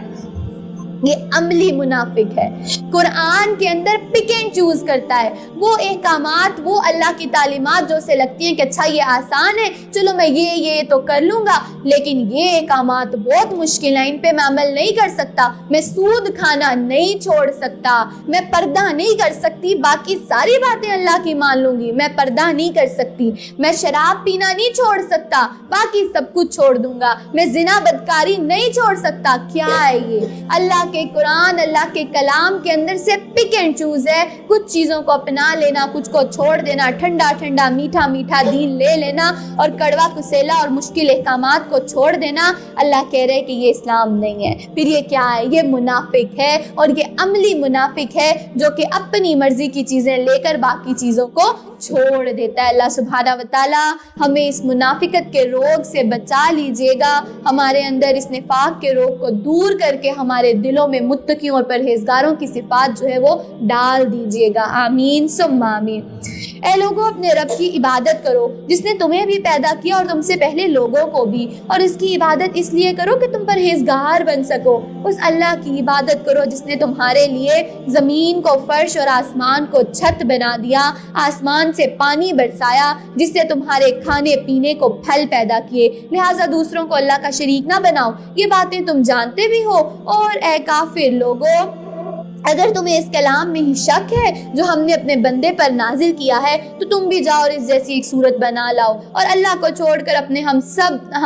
یہ عملی منافق ہے. قرآن کے اندر پک اینڈ چوز کرتا ہے. وہ احکامات، وہ اللہ کی تعلیمات جو اسے لگتی ہیں کہ اچھا یہ آسان ہے، چلو میں یہ تو کر لوں گا، لیکن یہ احکامات بہت مشکل ہیں، ان پہ میں عمل نہیں کر سکتا، میں سود کھانا نہیں چھوڑ سکتا، میں پردہ نہیں کر سکتی، باقی ساری باتیں اللہ کی مان لوں گی، میں پردہ نہیں کر سکتی، میں شراب پینا نہیں چھوڑ سکتا، باقی سب کچھ چھوڑ دوں گا، میں زنا بدکاری نہیں چھوڑ سکتا. کیا ہے یہ؟ اللہ کے قرآن، اللہ کے کلام کے اندر سے پک اینڈ چوز ہے. کچھ چیزوں کو اپنا لینا، کچھ کو چھوڑ دینا، ٹھنڈا ٹھنڈا میٹھا میٹھا دین لے لینا اور کڑوا کسیلا اور مشکل احکامات کو چھوڑ دینا. اللہ کہہ رہے کہ یہ اسلام نہیں ہے. پھر یہ کیا ہے؟ یہ منافق ہے، اور یہ عملی منافق ہے جو کہ اپنی مرضی کی چیزیں لے کر باقی چیزوں کو چھوڑ دیتا ہے. اللہ سبحانہ و تعالی ہمیں اس منافقت کے روگ سے بچا لیجیے گا. ہمارے اندر اس نفاق کے روگ کو دور کر کے ہمارے دلوں میں متقیوں اور پرہیزگاروں کی صفات جو ہے وہ ڈال دیجیے گا. آمین ثم آمین. اے لوگوں، اپنے رب کی عبادت کرو جس نے تمہیں بھی پیدا کیا اور تم سے پہلے لوگوں کو بھی، اور اس کی عبادت اس لیے کرو کہ تم پرہیزگار بن سکو. اس اللہ کی عبادت کرو جس نے تمہارے لیے زمین کو فرش اور آسمان کو چھت بنا دیا، آسمان سے پانی برسایا، جس سے تمہارے کھانے پینے کو پھل پیدا کیے. لہٰذا دوسروں کو اللہ کا شریک نہ بناؤ. یہ باتیں تم جانتے بھی ہو. اور اے کافر لوگوں، اگر تمہیں اس کلام میں ہی شک ہے جو ہم نے اپنے بندے پر نازل کیا ہے تو تم بھی جاؤ اور اس جیسی ایک صورت بنا لاؤ اور اللہ کو چھوڑ کر اپنے ہم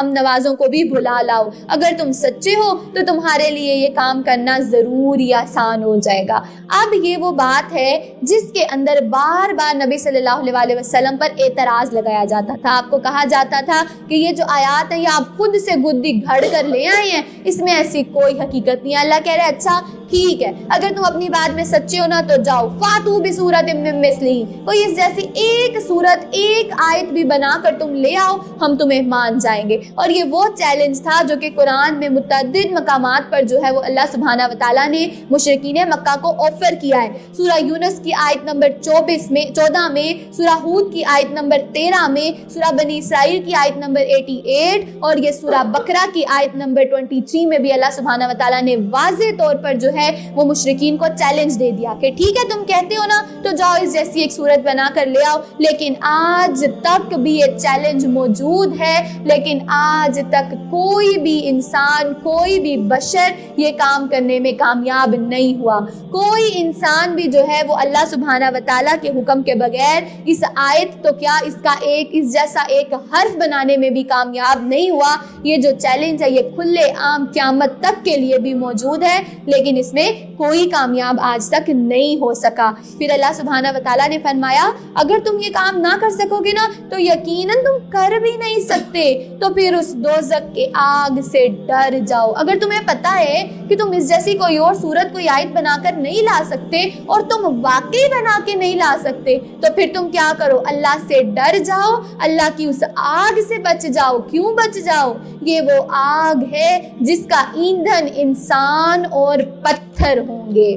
نوازوں کو بھی بھلا لاؤ. اگر تم سچے ہو تو تمہارے لیے یہ کام کرنا ضروری آسان ہو جائے گا. اب یہ وہ بات ہے جس کے اندر بار بار نبی صلی اللہ علیہ وسلم پر اعتراض لگایا جاتا تھا. آپ کو کہا جاتا تھا کہ یہ جو آیات ہیں یہ آپ خود سے گدی گھڑ کر لے آئے ہیں، اس میں ایسی کوئی حقیقت نہیں ہے. اللہ کہہ رہے اچھا ٹھیک ہے، اگر تم اپنی بات میں سچے ہو نا تو جاؤ فاتو بسورۃ من مثلہ، کوئی اس جیسی ایک سورت، ایک آیت بھی بنا کر تم لے آؤ، ہم تمہیں مان جائیں گے. اور یہ وہ چیلنج تھا جو کہ قرآن میں متعدد مقامات پر جو ہے وہ اللہ سبحانہ و تعالیٰ نے مشرکین مکہ کو آفر کیا ہے. سورہ یونس کی آیت نمبر 14 میں، سورہ ہود کی آیت نمبر 13 میں، سورہ بنی اسرائیل کی آیت نمبر 88 اور یہ سورہ بقرہ کی آیت نمبر 23 میں بھی اللہ سبحانہ و تعالیٰ نے واضح طور پر جو ہے وہ مشرکین کو چیلنج دے دیا کہ ٹھیک ہے تم کہتے ہو نا تو جاؤ اس جیسی ایک صورت بنا کر لے آؤ. لیکن آج تک بھی یہ چیلنج موجود ہے، لیکن آج تک کوئی بھی انسان، کوئی بھی بشر یہ کام کرنے میں کامیاب نہیں ہوا. کوئی انسان بھی جو ہے وہ اللہ سبحانہ و تعالیٰ کے حکم کے بغیر اس آیت تو کیا اس جیسا ایک حرف بنانے میں بھی کامیاب نہیں ہوا. یہ جو چیلنج ہے یہ کھلے عام قیامت تک کے لیے بھی موجود ہے، لیکن اس میں کوئی کامیاب آج تک نہیں ہو سکا. پھر اللہ سبحانہ و تعالیٰ نے فرمایا اگر تم یہ کام نہ کر سکو گے نا تو یقیناً تم کر بھی نہیں سکتے، تو پھر اس دوزخ کے آگ سے ڈر جاؤ. اگر تمہیں پتا ہے کہ تم اس جیسی کوئی اور صورت، کوئی آیت بنا کر نہیں لا سکتے اور تم واقعی بنا کے نہیں لا سکتے تو پھر تم کیا کرو؟ اللہ سے ڈر جاؤ، اللہ کی اس آگ سے بچ جاؤ. کیوں بچ جاؤ؟ یہ وہ آگ ہے جس کا ایندھن انسان اور پتھر ہوں گے.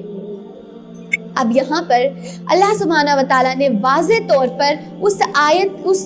اب یہاں پر اللہ سبحانہ و تعالیٰ نے واضح طور پر اس آیت، اس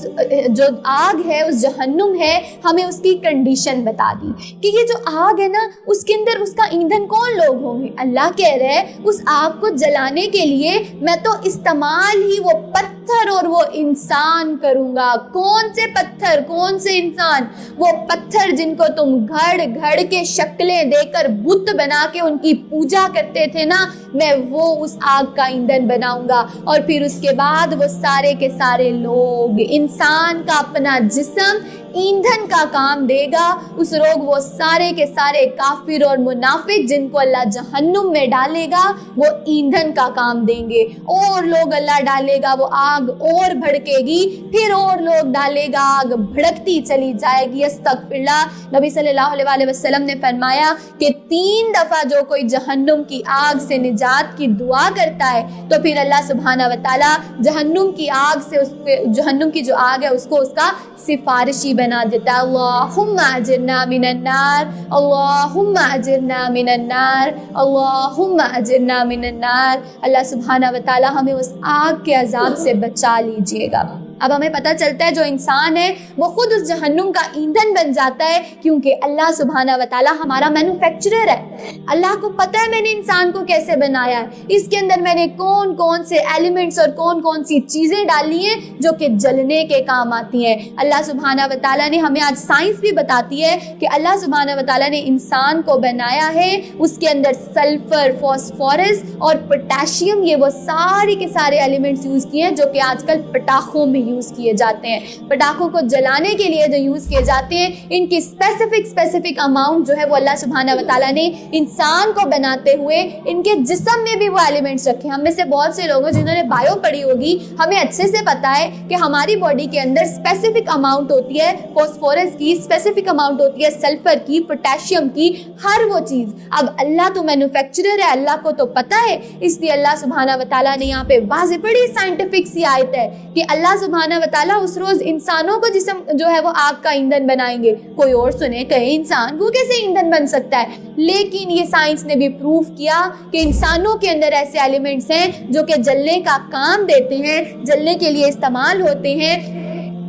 جو آگ ہے، اس جہنم ہے، ہمیں اس کی کنڈیشن بتا دی کہ یہ جو آگ ہے نا اس کے اندر اس کا ایندھن کون لوگ ہوں گے. اللہ کہہ رہے ہیں اس آگ کو جلانے کے لیے میں تو استعمال ہی وہ پتھر اور وہ انسان کروں گا. کون سے پتھر، کون سے انسان؟ وہ پتھر جن کو تم گھڑ گھڑ کے شکلیں دے کر بت بنا کے ان کی پوجا کرتے تھے نا، میں وہ اس آگ کا ایندھن بناؤں گا. اور پھر اس کے بعد وہ سارے کے سارے لوگ، انسان کا اپنا جسم ایندھن کا کام دے گا. اس لوگ وہ سارے کے سارے کافر اور منافق جن کو اللہ جہنم میں ڈالے گا وہ ایندھن کا کام دیں گے. اور لوگ اللہ ڈالے گا، وہ آگ اور بھڑکے گی، پھر اور لوگ ڈالے گا، آگ بھڑکتی چلی جائے گی. استغفر اللہ. نبی صلی اللہ علیہ وسلم نے فرمایا کہ 3 دفعہ جو کوئی جہنم کی آگ سے نجات کی دعا کرتا ہے تو پھر اللہ سبحانہ و تعالیٰ جہنم کی آگ سے جہنم کی جو آگ ہے اس کو اس کا سفارشی بنا دیتا ہے. اللہم اجرنا من النار، اللہم اجرنا من النار، اللہم اجرنا من النار. اللہ سبحانہ و تعالیٰ ہمیں اس آگ کے عذاب سے بچا لیجیے گا. اب ہمیں پتہ چلتا ہے جو انسان ہے وہ خود اس جہنم کا ایندھن بن جاتا ہے، کیونکہ اللہ سبحانہ و تعالیٰ ہمارا مینوفیکچرر ہے۔ اللہ کو پتہ ہے میں نے انسان کو کیسے بنایا ہے، اس کے اندر میں نے کون کون سے ایلیمنٹس اور کون کون سی چیزیں ڈالی ہیں جو کہ جلنے کے کام آتی ہیں۔ اللہ سبحانہ و تعالیٰ نے ہمیں، آج سائنس بھی بتاتی ہے کہ اللہ سبحانہ و تعالیٰ نے انسان کو بنایا ہے، اس کے اندر سلفر، فاسفورس اور پوٹاشیم، یہ وہ سارے کے سارے ایلیمنٹس یوز کیے ہیں جو کہ آج کل پٹاخوں میں یوز کیے جاتے ہیں۔ پٹاخوں کو جلانے کے لیے جو یوز کیے جاتے ہیں، ان کی اسپیسیفک اماؤنٹ جو ہے وہ اللہ سبحانہ و تعالیٰ نے انسان کو بناتے ہوئے ان کے جسم میں بھی وہ ایلیمنٹس رکھے۔ ہم میں سے بہت سے لوگ جنہوں نے بایو پڑھی ہوگی، ہمیں اچھے سے پتا ہے کہ ہماری باڈی کے اندر اسپیسیفک اماؤنٹ ہوتی ہے فاسفورس کی، اسپیسیفک اماؤنٹ ہوتی ہے سلفر کی، پوٹاشیم کی، ہر وہ چیز۔ اب اللہ تو مینوفیکچرر ہے، اللہ کو تو پتا ہے، اس لیے اللہ سبحانہ و تعالیٰ نے یہاں پہ واضح بڑی سائنٹیفک سی آیت ہے کہ اللہ سبحانہ و تعالیٰ اس روز انسانوں کو جسم جو ہے وہ آگ کا ایندھن بنائیں گے۔ کوئی اور سنے کہے انسان کو کیسے ایندھن بن سکتا ہے، لیکن یہ سائنس نے بھی پروف کیا کہ انسانوں کے اندر ایسے ایلیمنٹس ہیں جو کہ جلنے کا کام دیتے ہیں، جلنے کے لیے استعمال ہوتے ہیں۔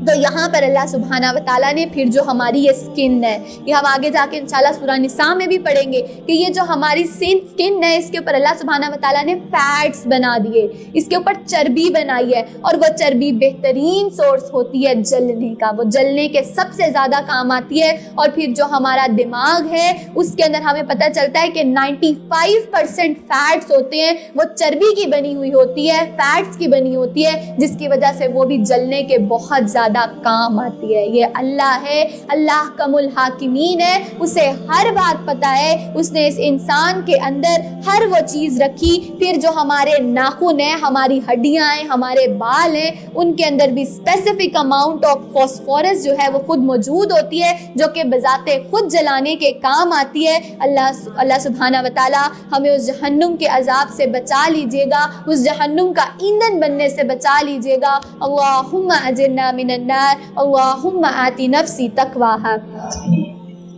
تو یہاں پر اللہ سبحانہ و تعالیٰ نے پھر جو ہماری یہ سکن ہے، یہ ہم آگے جا کے انشاءاللہ سورہ نساء میں بھی پڑھیں گے کہ یہ جو ہماری سکن ہے، اس کے اوپر اللہ سبحانہ و تعالیٰ نے فیٹس بنا دیے، اس کے اوپر چربی بنائی ہے، اور وہ چربی بہترین سورس ہوتی ہے جلنے کا، وہ جلنے کے سب سے زیادہ کام آتی ہے۔ اور پھر جو ہمارا دماغ ہے، اس کے اندر ہمیں پتہ چلتا ہے کہ 95% فیٹس ہوتے ہیں، وہ چربی کی بنی ہوئی ہوتی ہے، فیٹس کی بنی ہوتی ہے، جس کی وجہ سے وہ بھی جلنے کے بہت زیادہ کام آتی ہے۔ یہ اللہ ہے، اللہ کم الحاکمین ہے، اسے ہر بات پتہ ہے، اس نے اس انسان کے اندر ہر وہ چیز رکھی۔ پھر جو ہمارے ناخن ہیں، ہماری ہڈیاں ہیں، ہمارے بال ہیں، ان کے اندر بھی اسپیسیفک اماؤنٹ آف فاسفورس جو ہے وہ خود موجود ہوتی ہے، جو کہ بذات خود جلانے کے کام آتی ہے۔ اللہ سبحانہ و تعالی ہمیں اس جہنم کے عذاب سے بچا لیجیے گا، اس جہنم کا ایندھن بننے سے بچا لیجیے گا۔ اللہم اجرنا من النار، اللہم آتی نفسی تقواہا۔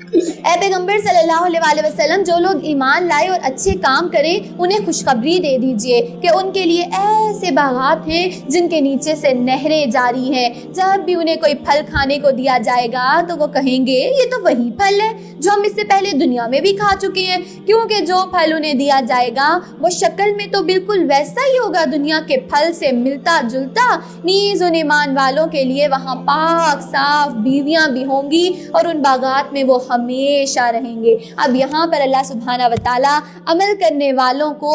اے پیغمبر صلی اللہ علیہ وسلم، جو لوگ ایمان لائے اور اچھے کام کریں انہیں خوشخبری دے دیجئے کہ ان کے لیے ایسے باغات ہیں جن کے نیچے سے نہریں جاری ہیں۔ جب بھی انہیں کوئی پھل کھانے کو دیا جائے گا تو وہ کہیں گے یہ تو وہی پھل ہے جو ہم اس سے پہلے دنیا میں بھی کھا چکے ہیں، کیونکہ جو پھل انہیں دیا جائے گا وہ شکل میں تو بالکل ویسا ہی ہوگا، دنیا کے پھل سے ملتا جلتا۔ نیز ان ایمان والوں کے لیے وہاں پاک صاف بیویاں بھی ہوں گی اور ان باغات میں وہ ہمیشہ رہیں گے۔ اب یہاں پر اللہ سبحانہ و تعالیٰ عمل کرنے والوں کو،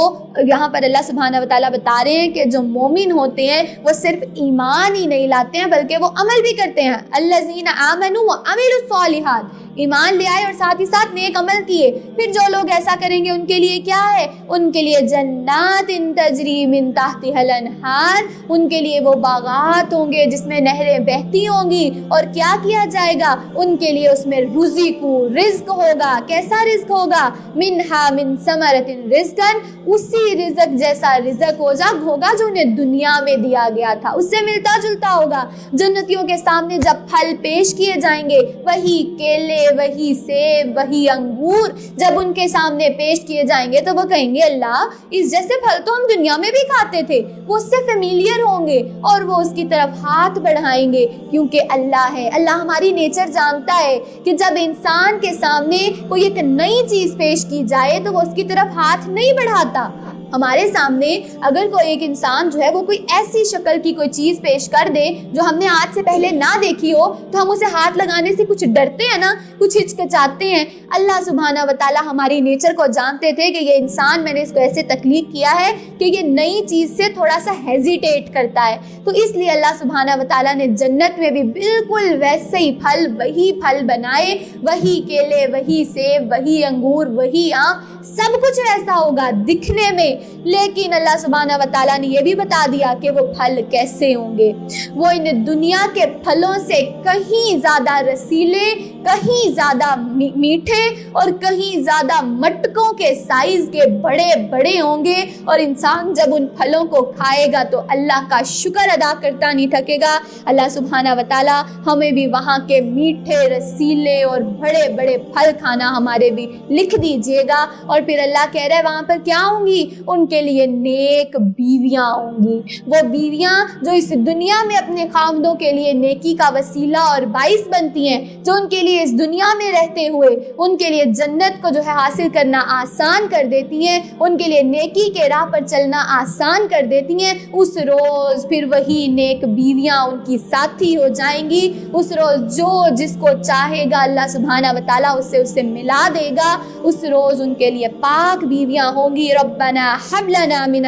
یہاں پر اللہ سبحانہ و تعالیٰ بتا رہے ہیں کہ جو مومن ہوتے ہیں وہ صرف ایمان ہی نہیں لاتے ہیں بلکہ وہ عمل بھی کرتے ہیں۔ الذین آمنوا وعملوا الصالحات، ایمان لے آئے اور ساتھ ہی ساتھ نیک عمل کیے۔ پھر جو لوگ ایسا کریں گے ان کے لیے کیا ہے؟ ان کے لیے جنات تجری من تحتها الانہار، ان کے لیے وہ باغات ہوں گے جس میں نہریں بہتی ہوں گی۔ اور کیا کیا جائے گا؟ ان کے لیے اس میں رزق ہوگا۔ کیسا رزق ہوگا؟ منہا من ثمرۃ رزقا، اسی رزق جیسا رزق ہوگا جو انہیں دنیا میں دیا گیا تھا، اس سے ملتا جلتا ہوگا۔ جنتیوں کے سامنے جب پھل پیش کیے جائیں گے، وہی کیلے، وہی سیب، وہی انگور جب ان کے سامنے پیش کیے جائیں گے تو وہ کہیں گے اللہ اس جیسے پھل تو ہم دنیا میں بھی کھاتے تھے۔ وہ اس سے فیملیئر ہوں گے اور وہ اس کی طرف ہاتھ بڑھائیں گے، کیونکہ اللہ ہے، اللہ ہماری نیچر جانتا ہے کہ جب انسان کے سامنے کوئی ایک نئی چیز پیش کی جائے تو وہ اس کی طرف ہاتھ نہیں بڑھاتا۔ ہمارے سامنے اگر کوئی ایک انسان جو ہے وہ کوئی ایسی شکل کی کوئی چیز پیش کر دے جو ہم نے آج سے پہلے نہ دیکھی ہو تو ہم اسے ہاتھ لگانے سے کچھ ڈرتے ہیں نا، کچھ ہچکچاتے ہیں۔ اللہ سبحانہ و تعالیٰ ہماری نیچر کو جانتے تھے کہ یہ انسان، میں نے اس کو ایسے تخلیق کیا ہے کہ یہ نئی چیز سے تھوڑا سا ہیزیٹیٹ کرتا ہے، تو اس لیے اللہ سبحانہ و تعالیٰ نے جنت میں بھی بالکل ویسے ہی پھل، وہی پھل بنائے، وہی کیلے، وہی سیب، وہی انگور، وہی آم، سب کچھ ویسا ہوگا دکھنے میں۔ لیکن اللہ سبحانہ و تعالیٰ نے یہ بھی بتا دیا کہ وہ پھل کیسے ہوں گے۔ وہ ان دنیا کے پھلوں سے کہیں زیادہ رسیلے، کہیں زیادہ میٹھے اور کہیں زیادہ مٹکوں کے سائز کے بڑے بڑے ہوں گے، اور انسان جب ان پھلوں کو کھائے گا تو اللہ کا شکر ادا کرتا نہیں تھکے گا۔ اللہ سبحانہ و تعالی ہمیں بھی وہاں کے میٹھے رسیلے اور بڑے بڑے پھل کھانا ہمارے بھی لکھ دیجیے گا۔ اور پھر اللہ کہہ رہا ہے وہاں پر کیا ہوں گی؟ ان کے لیے نیک بیویاں ہوں گی، وہ بیویاں جو اس دنیا میں اپنے خاوندوں کے لیے نیکی کا وسیلہ اور باعث بنتی ہیں، جو ان کے لیے اس دنیا میں رہتے ہوئے ان کے لیے جنت کو جو ہے حاصل کرنا آسان کر دیتی ہیں، ان کے لیے نیکی کے راہ پر چلنا آسان کر دیتی ہیں۔ اس روز پھر وہی نیک بیویاں ان کی ساتھی ہو جائیں گی۔ اس روز جو جس کو چاہے گا اللہ سبحانہ و تعالیٰ اسے ملا دے گا۔ اس روز ان کے لیے پاک بیویاں ہوں گی۔ ربنا حب لنا من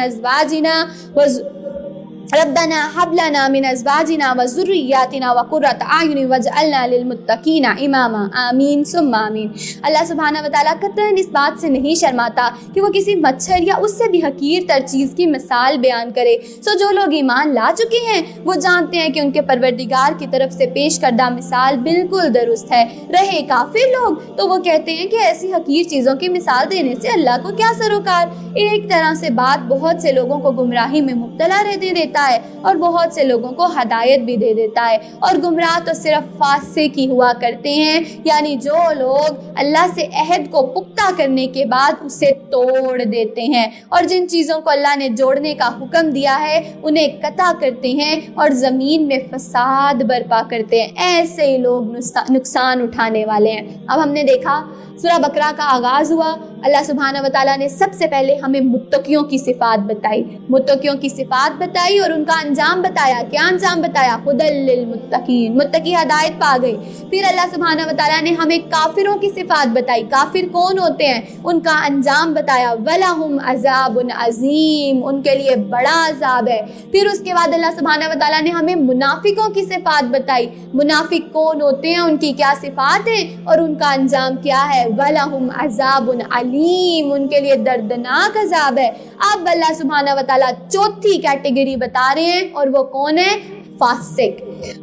ازواجنا وذریاتنا وقرۃ اعین واجعلنا للمتقین اماما، آمین ثم آمین۔ اللہ سبحانہ و تعالیٰ قطعاً اس بات سے نہیں شرماتا کہ وہ کسی مچھر یا اس سے بھی حقیر تر چیز کی مثال بیان کرے۔ جو لوگ ایمان لا چکے ہیں وہ جانتے ہیں کہ ان کے پروردگار کی طرف سے پیش کردہ مثال بالکل درست ہے۔ رہے کافر لوگ تو وہ کہتے ہیں کہ ایسی حقیر چیزوں کی مثال دینے سے اللہ کو کیا سروکار۔ ایک طرح سے بات بہت سے لوگوں کو گمراہی میں مبتلا رہنے دیتا ہے اور بہت سے لوگوں کو ہدایت بھی دے دیتا ہے۔ اور گمراہ تو صرف فاسق ہی ہوا کرتے ہیں، یعنی جو لوگ اللہ سے عہد کو پختہ کرنے کے بعد اسے توڑ دیتے ہیں، اور جن چیزوں کو اللہ نے جوڑنے کا حکم دیا ہے انہیں قطع کرتے ہیں اور زمین میں فساد برپا کرتے ہیں۔ ایسے ہی لوگ نقصان اٹھانے والے ہیں۔ اب ہم نے دیکھا سورہ بقرہ کا آغاز ہوا، اللہ سبحانہ و تعالیٰ نے سب سے پہلے ہمیں متقیوں کی صفات بتائی، متقیوں کی صفات بتائی اور ان کا انجام بتایا۔ کیا انجام بتایا؟ ھدی للمتقین، متقی ہدایت پا گئے۔ پھر اللہ سبحانہ و تعالیٰ نے ہمیں کافروں کی صفات بتائی، کافر کون ہوتے ہیں، ان کا انجام بتایا۔ وَلَهُمْ عَذَابٌ عَظِيمٌ، ان کے لیے بڑا عذاب ہے۔ پھر اس کے بعد اللہ سبحانہ و تعالیٰ نے ہمیں منافقوں کی صفات بتائی، منافق کون ہوتے ہیں، ان کی کیا صفات ہیں اور ان کا انجام کیا ہے۔ وَلَهُمْ عَذَابٌ علیم، ان کے لیے دردناک عذاب ہے۔ اب اللہ سبحانہ و تعالیٰ چوتھی کیٹیگری بتا رہے ہیں، اور وہ کون ہے؟ فاسق۔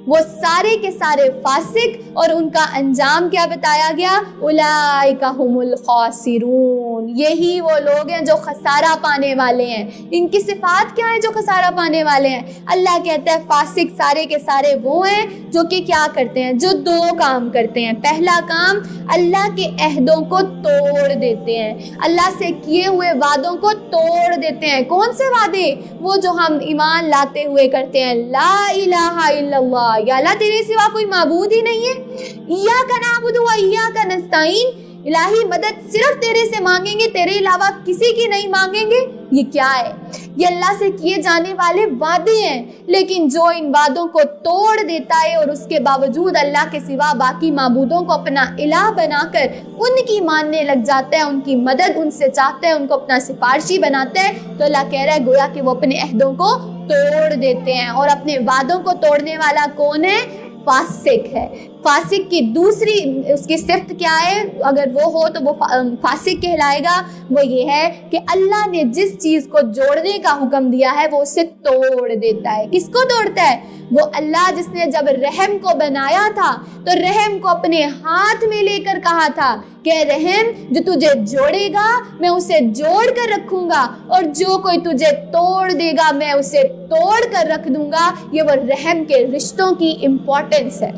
وہ سارے کے سارے فاسق، اور ان کا انجام کیا بتایا گیا؟ اولئک ھم الخاسرون، یہی وہ لوگ ہیں جو خسارہ پانے والے ہیں۔ ان کی صفات کیا ہیں جو خسارہ پانے والے ہیں؟ اللہ کہتا ہے فاسق سارے کے سارے وہ ہیں جو کہ کیا کرتے ہیں؟ جو دو کام کرتے ہیں۔ پہلا کام، اللہ کے عہدوں کو توڑ دیتے ہیں، اللہ سے کیے ہوئے وعدوں کو توڑ دیتے ہیں۔ کون سے وعدے؟ وہ جو ہم ایمان لاتے ہوئے کرتے ہیں، لا الہ الا اللہ، یا اللہ تیرے سوا کوئی معبود ہی نہیں ہے، ایاک نعبد و ایاک نستعین، الہی مدد صرف تیرے سے مانگیں گے، تیرے علاوہ کسی کی نہیں مانگیں گے۔ یہ کیا ہے؟ یہ اللہ سے کیے جانے والے وعدے ہیں، لیکن جو ان وعدوں کو توڑ دیتا ہے اور اس کے باوجود اللہ کے سوا باقی معبودوں کو اپنا الہ بنا کر ان کی ماننے لگ جاتا ہے، ان کی مدد ان سے چاہتا ہے، ان کو اپنا سفارشی بناتا ہے، تو اللہ کہہ رہا ہے گویا کہ وہ اپنے عہدوں کو توڑ دیتے ہیں۔ اور اپنے وعدوں کو توڑنے والا کون ہے؟ فاسق ہے۔ فاسق کی دوسری اس کی صفت کیا ہے؟ اگر وہ ہو تو وہ فاسق کہلائے گا۔ وہ یہ ہے کہ اللہ نے جس چیز کو جوڑنے کا حکم دیا ہے وہ اسے توڑ دیتا ہے۔ کس کو توڑتا ہے؟ وہ اللہ جس نے جب رحم کو بنایا تھا تو رحم کو اپنے ہاتھ میں لے کر کہا تھا کہ رحم جو تجھے جوڑے گا میں اسے جوڑ کر رکھوں گا، اور جو کوئی تجھے توڑ دے گا میں اسے توڑ کر رکھ دوں گا۔ یہ وہ رحم کے رشتوں کی امپورٹنس ہے،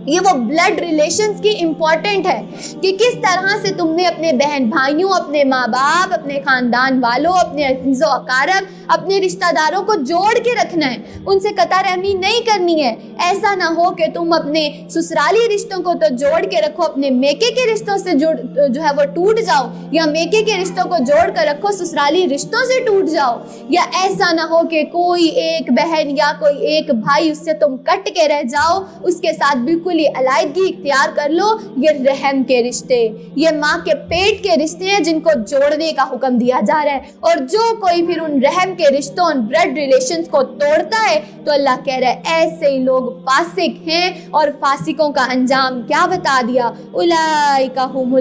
یہ وہ بلڈ ریلیشنز کی امپورٹنٹ ہے کہ کس طرح سے تم نے اپنے بہن بھائیوں، اپنے ماں باپ، اپنے خاندان والوں، اپنے عزیز و اقارب، اپنے رشتہ داروں کو جوڑ کے رکھنا ہے، ان سے قطع رحمی نہیں کرنی ہے۔ ایسا نہ ہو کہ تم اپنے سسرالی رشتوں کو تو جوڑ کے رکھو، اپنے میکے کے رشتوں سے جو ہے وہ ٹوٹ جاؤ، یا میکے کے رشتوں کو جوڑ کر رکھو سسرالی رشتوں سے ٹوٹ جاؤ، یا ایسا نہ ہو کہ کوئی ایک بہن یا کوئی ایک بھائی اس سے تم کٹ کے رہ جاؤ، اس کے ساتھ بالکل علیحدگی اختیار کر لو۔ یہ رحم کے رشتے، یہ ماں کے پیٹ کے رشتے ہیں جن کو جوڑنے کا حکم دیا جا رہا ہے، اور جو کوئی پھر ان رحم کے رشتوں، ان بلڈ ریلیشنز کو توڑتا ہے تو اللہ کہہ رہا ہے ایسے ہی لوگ فاسق ہیں۔ اور فاسقوں کا انجام کیا بتا دیا؟ اولئک ھم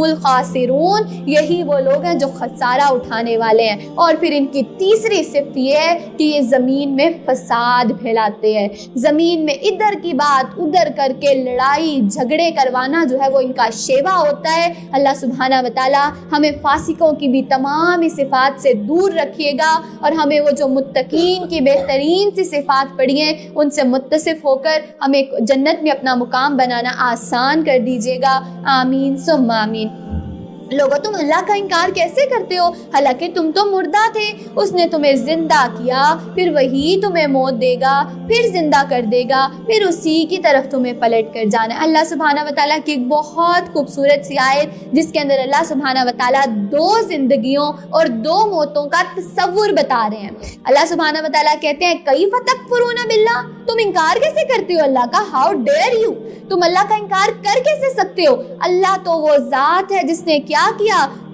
الخاسرون، یہی وہ لوگ ہیں جو خسارہ اٹھانے والے ہیں۔ اور پھر ان کی تیسری صفت یہ ہے کہ یہ زمین میں فساد پھیلاتے ہیں، زمین میں ادھر کی بات ساتھ ادھر کر کے لڑائی جھگڑے کروانا جو ہے وہ ان کا شیوا ہوتا ہے۔ اللہ سبحانہ و تعالی ہمیں فاسقوں کی بھی تمام صفات سے دور رکھیے گا، اور ہمیں وہ جو متقین کی بہترین سی صفات پڑھی ہیں ان سے متصف ہو کر ہمیں جنت میں اپنا مقام بنانا آسان کر دیجیے گا، آمین ثم آمین۔ لوگو تم اللہ کا انکار کیسے کرتے ہو، حالانکہ تم تو مردہ تھے، اس نے تمہیں زندہ کیا، پھر وہی تمہیں موت دے گا، پھر زندہ کر دے گا، پھر اسی کی طرف تمہیں پلٹ کر جانا ہے۔ اللہ سبحانہ و تعالیٰ کی ایک بہت خوبصورت سی آیت جس کے اندر اللہ سبحانہ و تعالیٰ 2 زندگیوں اور 2 موتوں کا تصور بتا رہے ہیں۔ اللہ سبحانہ و تعالیٰ کہتے ہیں کیف تکفرون باللہ، تم انکار کیسے کرتے ہو اللہ کا، ہاؤ ڈیئر یو، تم اللہ کا انکار کر کیسے سکتے ہو۔ اللہ تو وہ ذات ہے جس نے کیا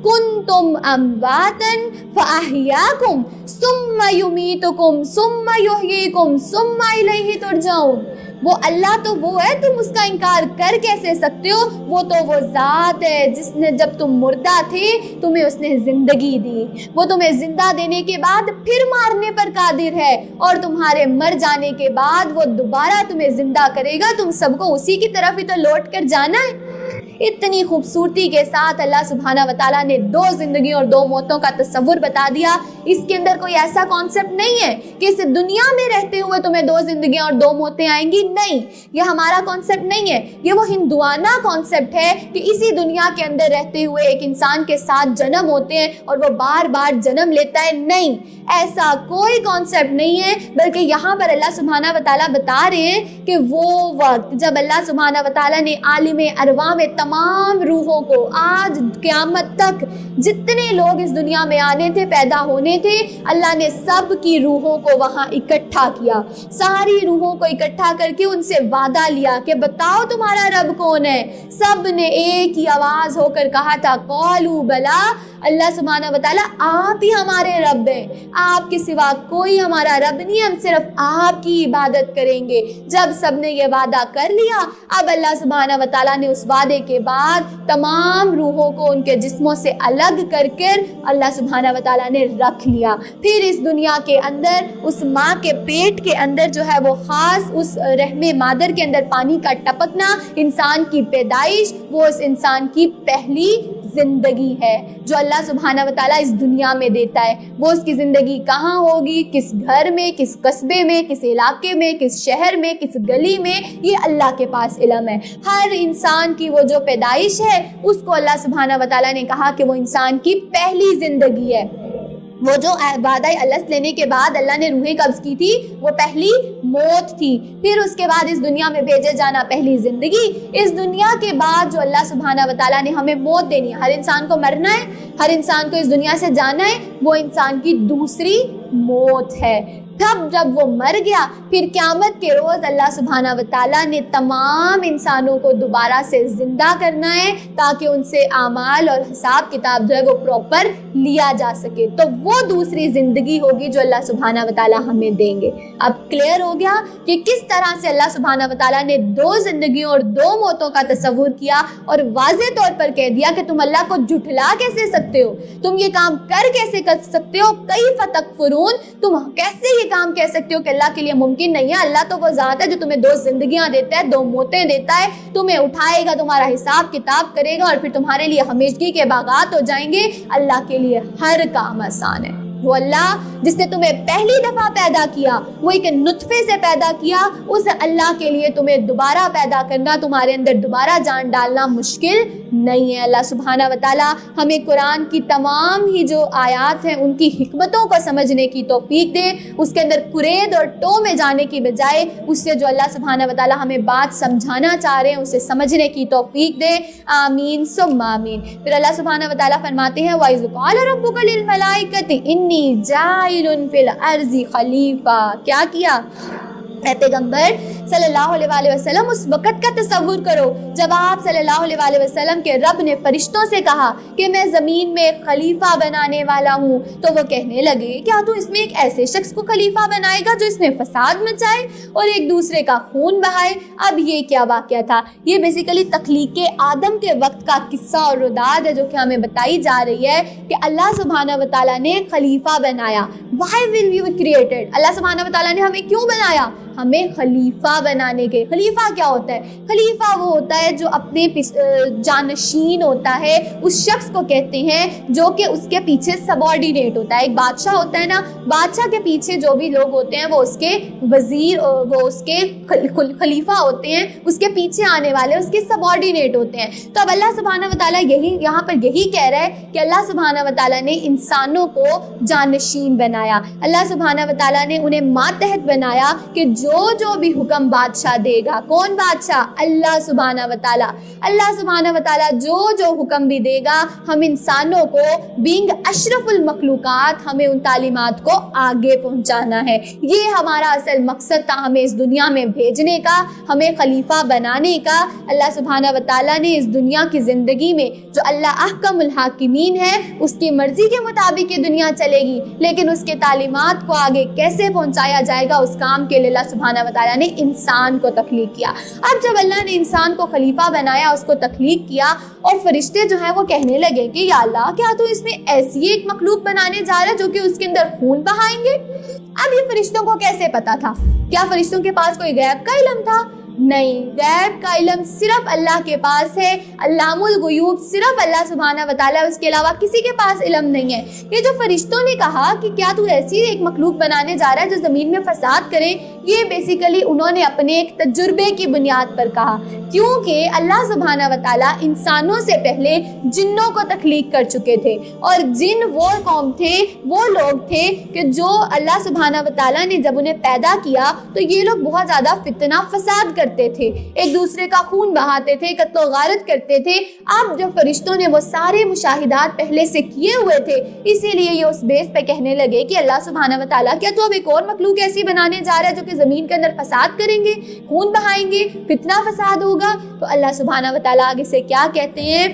کنتم امواتا فاحیاکم ثم یمیتکم ثم یحییکم ثم الیہ ترجعون۔ وہ اللہ تو وہ ہے، تم اس کا انکار کر کیسے سکتے ہو؟ وہ تو وہ ذات ہے جس نے جب تم مردہ تھے تمہیں اس نے زندگی دی، وہ تمہیں زندہ دینے کے بعد پھر مارنے پر قادر ہے، اور تمہارے مر جانے کے بعد وہ دوبارہ تمہیں زندہ کرے گا، تم سب کو اسی کی طرف ہی تو لوٹ کر جانا ہے۔ اتنی خوبصورتی کے ساتھ اللہ سبحانہ و تعالیٰ نے 2 زندگیوں اور 2 موتوں کا تصور بتا دیا۔ اس کے اندر کوئی ایسا کانسیپٹ نہیں ہے کہ اس دنیا میں رہتے ہوئے تمہیں 2 زندگیاں اور 2 موتیں آئیں گی، نہیں، یہ ہمارا کانسیپٹ نہیں ہے، یہ وہ ہندوانہ کانسیپٹ ہے کہ اسی دنیا کے اندر رہتے ہوئے ایک انسان کے ساتھ جنم ہوتے ہیں اور وہ بار بار جنم لیتا ہے، نہیں، ایسا کوئی کانسیپٹ نہیں ہے، بلکہ یہاں پر اللہ سبحانہ و تعالیٰ بتا رہے ہیں کہ وہ وقت جب اللہ سبحانہ و تعالیٰ نے عالم ارواح میں تمام روحوں کو آج قیامت تک جتنے لوگ اس دنیا میں آنے تھے، پیدا ہونے تھے، اللہ نے سب کی روحوں کو وہاں اکٹھا کیا، ساری روحوں کو اکٹھا کر کے ان سے وعدہ لیا کہ بتاؤ تمہارا رب کون ہے۔ سب نے ایک ہی آواز ہو کر کہا تھا قالوا بلا، اللہ سبحانہ و تعالیٰ آپ ہی ہمارے رب ہیں، آپ کے سوا کوئی ہمارا رب نہیں، ہم صرف آپ کی عبادت کریں گے۔ جب سب نے یہ وعدہ کر لیا، اب اللہ سبحانہ و تعالیٰ نے اس وعدے کے بعد تمام روحوں کو ان کے جسموں سے الگ کر کر اللہ سبحانہ و تعالیٰ نے رکھ لیا۔ پھر اس دنیا کے اندر اس ماں کے پیٹ کے اندر جو ہے وہ خاص اس رحم مادر کے اندر پانی کا ٹپکنا، انسان کی پیدائش، وہ اس انسان کی پہلی زندگی ہے جو اللہ سبحانہ و تعالیٰ اس دنیا میں دیتا ہے۔ وہ اس کی زندگی کہاں ہوگی، کس گھر میں، کس قصبے میں، کس علاقے میں، کس شہر میں، کس گلی میں، یہ اللہ کے پاس علم ہے۔ ہر انسان کی وہ جو پیدائش ہے اس کو اللہ سبحانہ و تعالیٰ نے کہا کہ وہ انسان کی پہلی زندگی ہے۔ وہ جو وعدہ الست لینے کے بعد اللہ نے روحیں قبض کی تھی وہ پہلی موت تھی، پھر اس کے بعد اس دنیا میں بھیجے جانا پہلی زندگی۔ اس دنیا کے بعد جو اللہ سبحانہ و تعالیٰ نے ہمیں موت دینی ہے، ہر انسان کو مرنا ہے، ہر انسان کو اس دنیا سے جانا ہے، وہ انسان کی دوسری موت ہے۔ تب جب وہ مر گیا پھر قیامت کے روز اللہ سبحانہ و تعالیٰ نے تمام انسانوں کو دوبارہ سے زندہ کرنا ہے تاکہ ان سے اعمال اور حساب کتاب جو ہے وہ پراپر لیا جا سکے۔ تو وہ دوسری زندگی ہوگی جو اللہ سبحانہ و تعالیٰ ہمیں دیں گے۔ اب کلیئر ہو گیا کہ کس طرح سے اللہ سبحانہ و تعالیٰ نے 2 زندگیوں اور 2 موتوں کا تصور کیا اور واضح طور پر کہہ دیا کہ تم اللہ کو جھٹلا کیسے سکتے ہو، تم یہ کام کر کیسے کر سکتے ہو، کیف تکفرون، تم کیسے یہ کام کہہ سکتے ہو کہ اللہ کے لیے ممکن نہیں ہے۔ اللہ تو وہ ذات ہے جو تمہیں 2 زندگیاں دیتا ہے، 2 موتیں دیتا ہے، تمہیں اٹھائے گا، تمہارا حساب کتاب کرے گا اور پھر تمہارے لیے ہمیشگی کے باغات ہو جائیں گے۔ اللہ کے لیے ہر کام آسان ہے۔ وہ اللہ جس نے تمہیں پہلی دفعہ پیدا کیا، وہ ایک نطفے سے پیدا کیا، اس اللہ کے لیے تمہیں دوبارہ پیدا کرنا، تمہارے اندر دوبارہ جان ڈالنا مشکل نہیں ہے۔ اللہ سبحانہ و تعالیٰ ہمیں قرآن کی تمام ہی جو آیات ہیں ان کی حکمتوں کو سمجھنے کی توفیق دے، اس کے اندر قرید اور ٹو میں جانے کی بجائے اس سے جو اللہ سبحانہ و تعالیٰ ہمیں بات سمجھانا چاہ رہے ہیں اسے سمجھنے کی توفیق دے، آمین ثم آمین۔ پھر اللہ سبحانہ و تعالیٰ فرماتے ہیں وَإِذْ قَالَ رَبُّكَ لِلْمَلَائِكَةِ إِنِّي جَاعِلٌ فِي الْأَرْضِ خَلِيفَةً، کیا کیا؟ اے پیغمبر صلی اللہ علیہ وآلہ وسلم اس وقت کا تصور کرو جب آپ صلی اللہ علیہ وآلہ وسلم کے رب نے فرشتوں سے کہا کہ میں زمین میں خلیفہ بنانے والا ہوں، تو وہ کہنے لگے کیا تو اس میں ایک ایسے شخص کو خلیفہ بنائے گا جو اس میں فساد مچائے اور ایک دوسرے کا خون بہائے۔ اب یہ کیا واقعہ تھا؟ یہ بیسیکلی تخلیق آدم کے وقت کا قصہ اور رداد ہے جو کہ ہمیں بتائی جا رہی ہے کہ اللہ سبحانہ و تعالیٰ نے خلیفہ بنایا۔ Why will you created؟ اللہ سبحانہ و تعالیٰ نے ہمیں کیوں بنایا؟ ہمیں خلیفہ بنانے کے. خلیفہ کیا ہوتا ہے؟ خلیفہ وہ ہوتا ہے جو اپنے جانشین ہوتا ہے, اس شخص کو کہتے ہیں جو کہ اس کے پیچھے سبارڈینیٹ ہوتا ہے. ایک بادشاہ ہوتا ہے نا, بادشاہ کے پیچھے جو بھی لوگ ہوتے ہیں وہ اس کے وزیر, وہ اس کے خلیفہ ہوتے ہیں, اس کے پیچھے آنے والے اس کے سبارڈینیٹ ہوتے ہیں. تو اب اللہ سبحانہ و تعالیٰ یہاں پر یہی کہہ رہا ہے کہ اللہ سبحانہ و تعالیٰ نے انسانوں کو جانشین بنایا. اللہ سبحانہ و تعالیٰ نے انہیں ماتحت بنایا کہ جو بھی حکم بادشاہ دے گا, کون بادشاہ؟ اللہ سبحانہ و تعالیٰ. اللہ سبحانہ و تعالیٰ جو حکم بھی دے گا, ہم انسانوں کو بینگ اشرف المخلوقات ہمیں ان تعلیمات کو آگے پہنچانا ہے. یہ ہمارا اصل مقصد تھا, ہمیں اس دنیا میں بھیجنے کا, ہمیں خلیفہ بنانے کا. اللہ سبحانہ و تعالیٰ نے اس دنیا کی زندگی میں جو اللہ احکم الحاکمین ہے اس کی مرضی کے مطابق یہ دنیا چلے گی, لیکن اس کے تعلیمات کو آگے کیسے پہنچایا جائے گا اس کام کے لیے اللہ سبحانہ و تعالیٰ نے انسان کو تخلیق کیا. اب جب اللہ نے انسان کو خلیفہ بنایا, اس کو تخلیق کیا, اور فرشتے جو ہیں وہ کہنے لگے کہ یا اللہ کیا تو اس میں ایسی ایک مخلوق بنانے جا رہا ہے جو کہ اس کے اندر خون بہائیں گے. اب یہ فرشتوں کو کیسے پتا تھا؟ کیا فرشتوں کے پاس کوئی غیب کا علم تھا؟ نہیں, غیب کا علم صرف اللہ کے پاس ہے. علام الغیوب صرف اللہ سبحانہ و تعالیٰ, اس کے علاوہ کسی کے پاس علم نہیں ہے. یہ جو فرشتوں نے کہا کہ کیا تو ایسی ایک مخلوق بنانے جا رہا ہے جو زمین میں فساد کرے, یہ بیسیکلی انہوں نے اپنے ایک تجربے کی بنیاد پر کہا, کیونکہ اللہ سبحانہ و تعالیٰ انسانوں سے پہلے جنوں کو تخلیق کر چکے تھے, اور جن وہ قوم تھے, وہ لوگ تھے کہ جو اللہ سبحانہ و تعالیٰ نے جب انہیں پیدا کیا تو یہ لوگ بہت زیادہ فتنہ فساد کرتے تھے, ایک دوسرے کا خون بہاتے تھے, قتل و غارت کرتے تھے. اب جو فرشتوں نے وہ سارے مشاہدات پہلے سے کیے ہوئے تھے, اسی لیے یہ اس بیس پہ کہنے لگے کہ اللہ سبحانہ و تعالیٰ کیا تو اب ایک اور مخلوق ایسی بنانے جا رہا ہے جو کہ زمین کے اندر فساد کریں گے, خون بہائیں گے, فتنہ فساد ہوگا. تو اللہ سبحانہ و تعالیٰ آگے سے کیا کہتے ہیں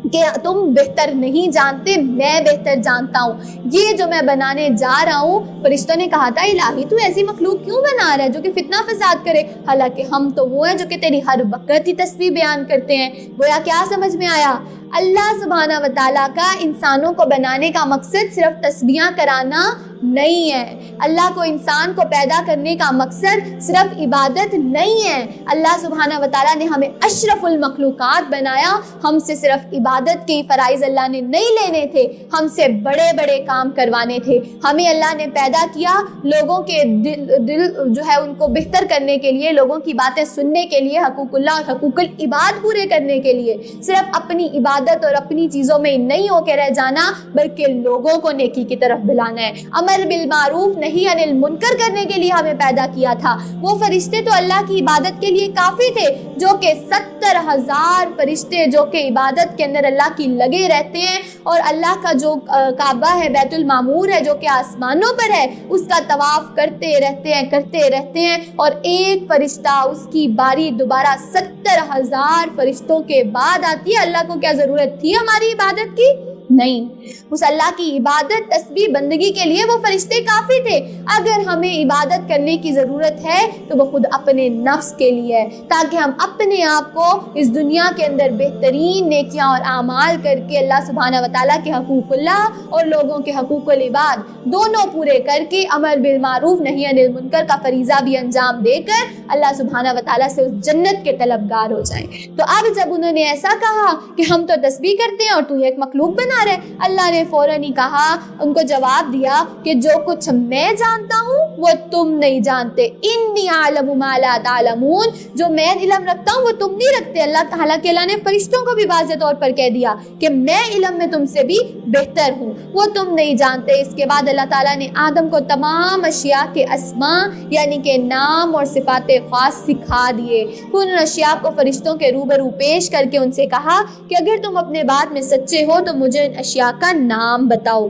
کہ تم بہتر نہیں جانتے, میں بہتر جانتا ہوں. یہ جو میں بنانے جا رہا ہوں, فرشتوں نے کہا تھا الہی تو ایسی مخلوق کیوں بنا رہا ہے جو کہ فتنہ فساد کرے, حالانکہ ہم تو وہ ہیں جو کہ تیری ہر وقت ہی تسبیح بیان کرتے ہیں. گویا کیا سمجھ میں آیا؟ اللہ سبحانہ و تعالیٰ کا انسانوں کو بنانے کا مقصد صرف تسبیحاں کرانا نہیں ہے. اللہ کو انسان کو پیدا کرنے کا مقصد صرف عبادت نہیں ہے. اللہ سبحانہ و تعالیٰ نے ہمیں اشرف المخلوقات بنایا. ہم سے صرف عبادت کے فرائض اللہ نے نہیں لینے تھے, ہم سے بڑے بڑے کام کروانے تھے. ہمیں اللہ نے پیدا کیا لوگوں کے دل جو ہے ان کو بہتر کرنے کے لیے, لوگوں کی باتیں سننے کے لیے, حقوق اللہ اور حقوق العباد پورے کرنے کے لیے. صرف اپنی عبادت اور اپنی چیزوں میں نہیں ہو کے رہ جانا, بلکہ لوگوں کو نیکی کی طرف بلانا ہے. امر بالمعروف نہیں عن المنکر کرنے کے لیے ہمیں پیدا کیا تھا. وہ فرشتے تو اللہ کی عبادت کے لیے کافی تھے, جو کہ 70,000 فرشتے جو کہ عبادت کے اندر اللہ کی لگے رہتے ہیں, اور اللہ کا جو کعبہ ہے, بیت المعمور ہے جو کہ آسمانوں پر ہے, اس کا طواف کرتے رہتے ہیں. اور ایک فرشتہ اس کی باری دوبارہ 70,000 فرشتوں کے بعد آتی ہے. اللہ کو کیا ضرورت تھی ہماری عبادت کی؟ نہیں. اس اللہ کی عبادت تسبیح بندگی کے لیے وہ فرشتے کافی تھے. اگر ہمیں عبادت کرنے کی ضرورت ہے تو وہ خود اپنے نفس کے لیے ہے, تاکہ ہم اپنے آپ کو اس دنیا کے اندر بہترین نیکیاں اور اعمال کر کے اللہ سبحانہ و تعالیٰ کے حقوق اللہ اور لوگوں کے حقوق العباد دونوں پورے کر کے امر بالمعروف نہی عن المنکر کا فریضہ بھی انجام دے کر اللہ سبحانہ و تعالیٰ سے اس جنت کے طلبگار ہو جائیں. تو اب جب انہوں نے ایسا کہا کہ ہم تو تسبیح کرتے ہیں اور تو ایک مخلوق بنا رہے, اللہ نے فوراً ہی کہا, ان کو جواب دیا کہ جو کچھ میں جانتا ہوں وہ تم نہیں جانتے. انی اعلم ما لا تعلمون, جو میں علم رکھتا ہوں وہ تم نہیں رکھتے. حالانکہ اللہ نے فرشتوں کو بھی واضح طور پر کہہ دیا کہ میں علم میں تم سے بھی بہتر ہوں, وہ تم نہیں جانتے. اس کے بعد اللہ تعالیٰ نے آدم کو تمام اشیاء کے اسماء یعنی کہ نام اور صفات خاص سکھا دیے. ان اشیاء کو فرشتوں کے روبرو پیش کر کے ان سے کہا کہ اگر تم اپنے بات میں سچے ہو تو مجھے اشیاء کا نام بتاؤ.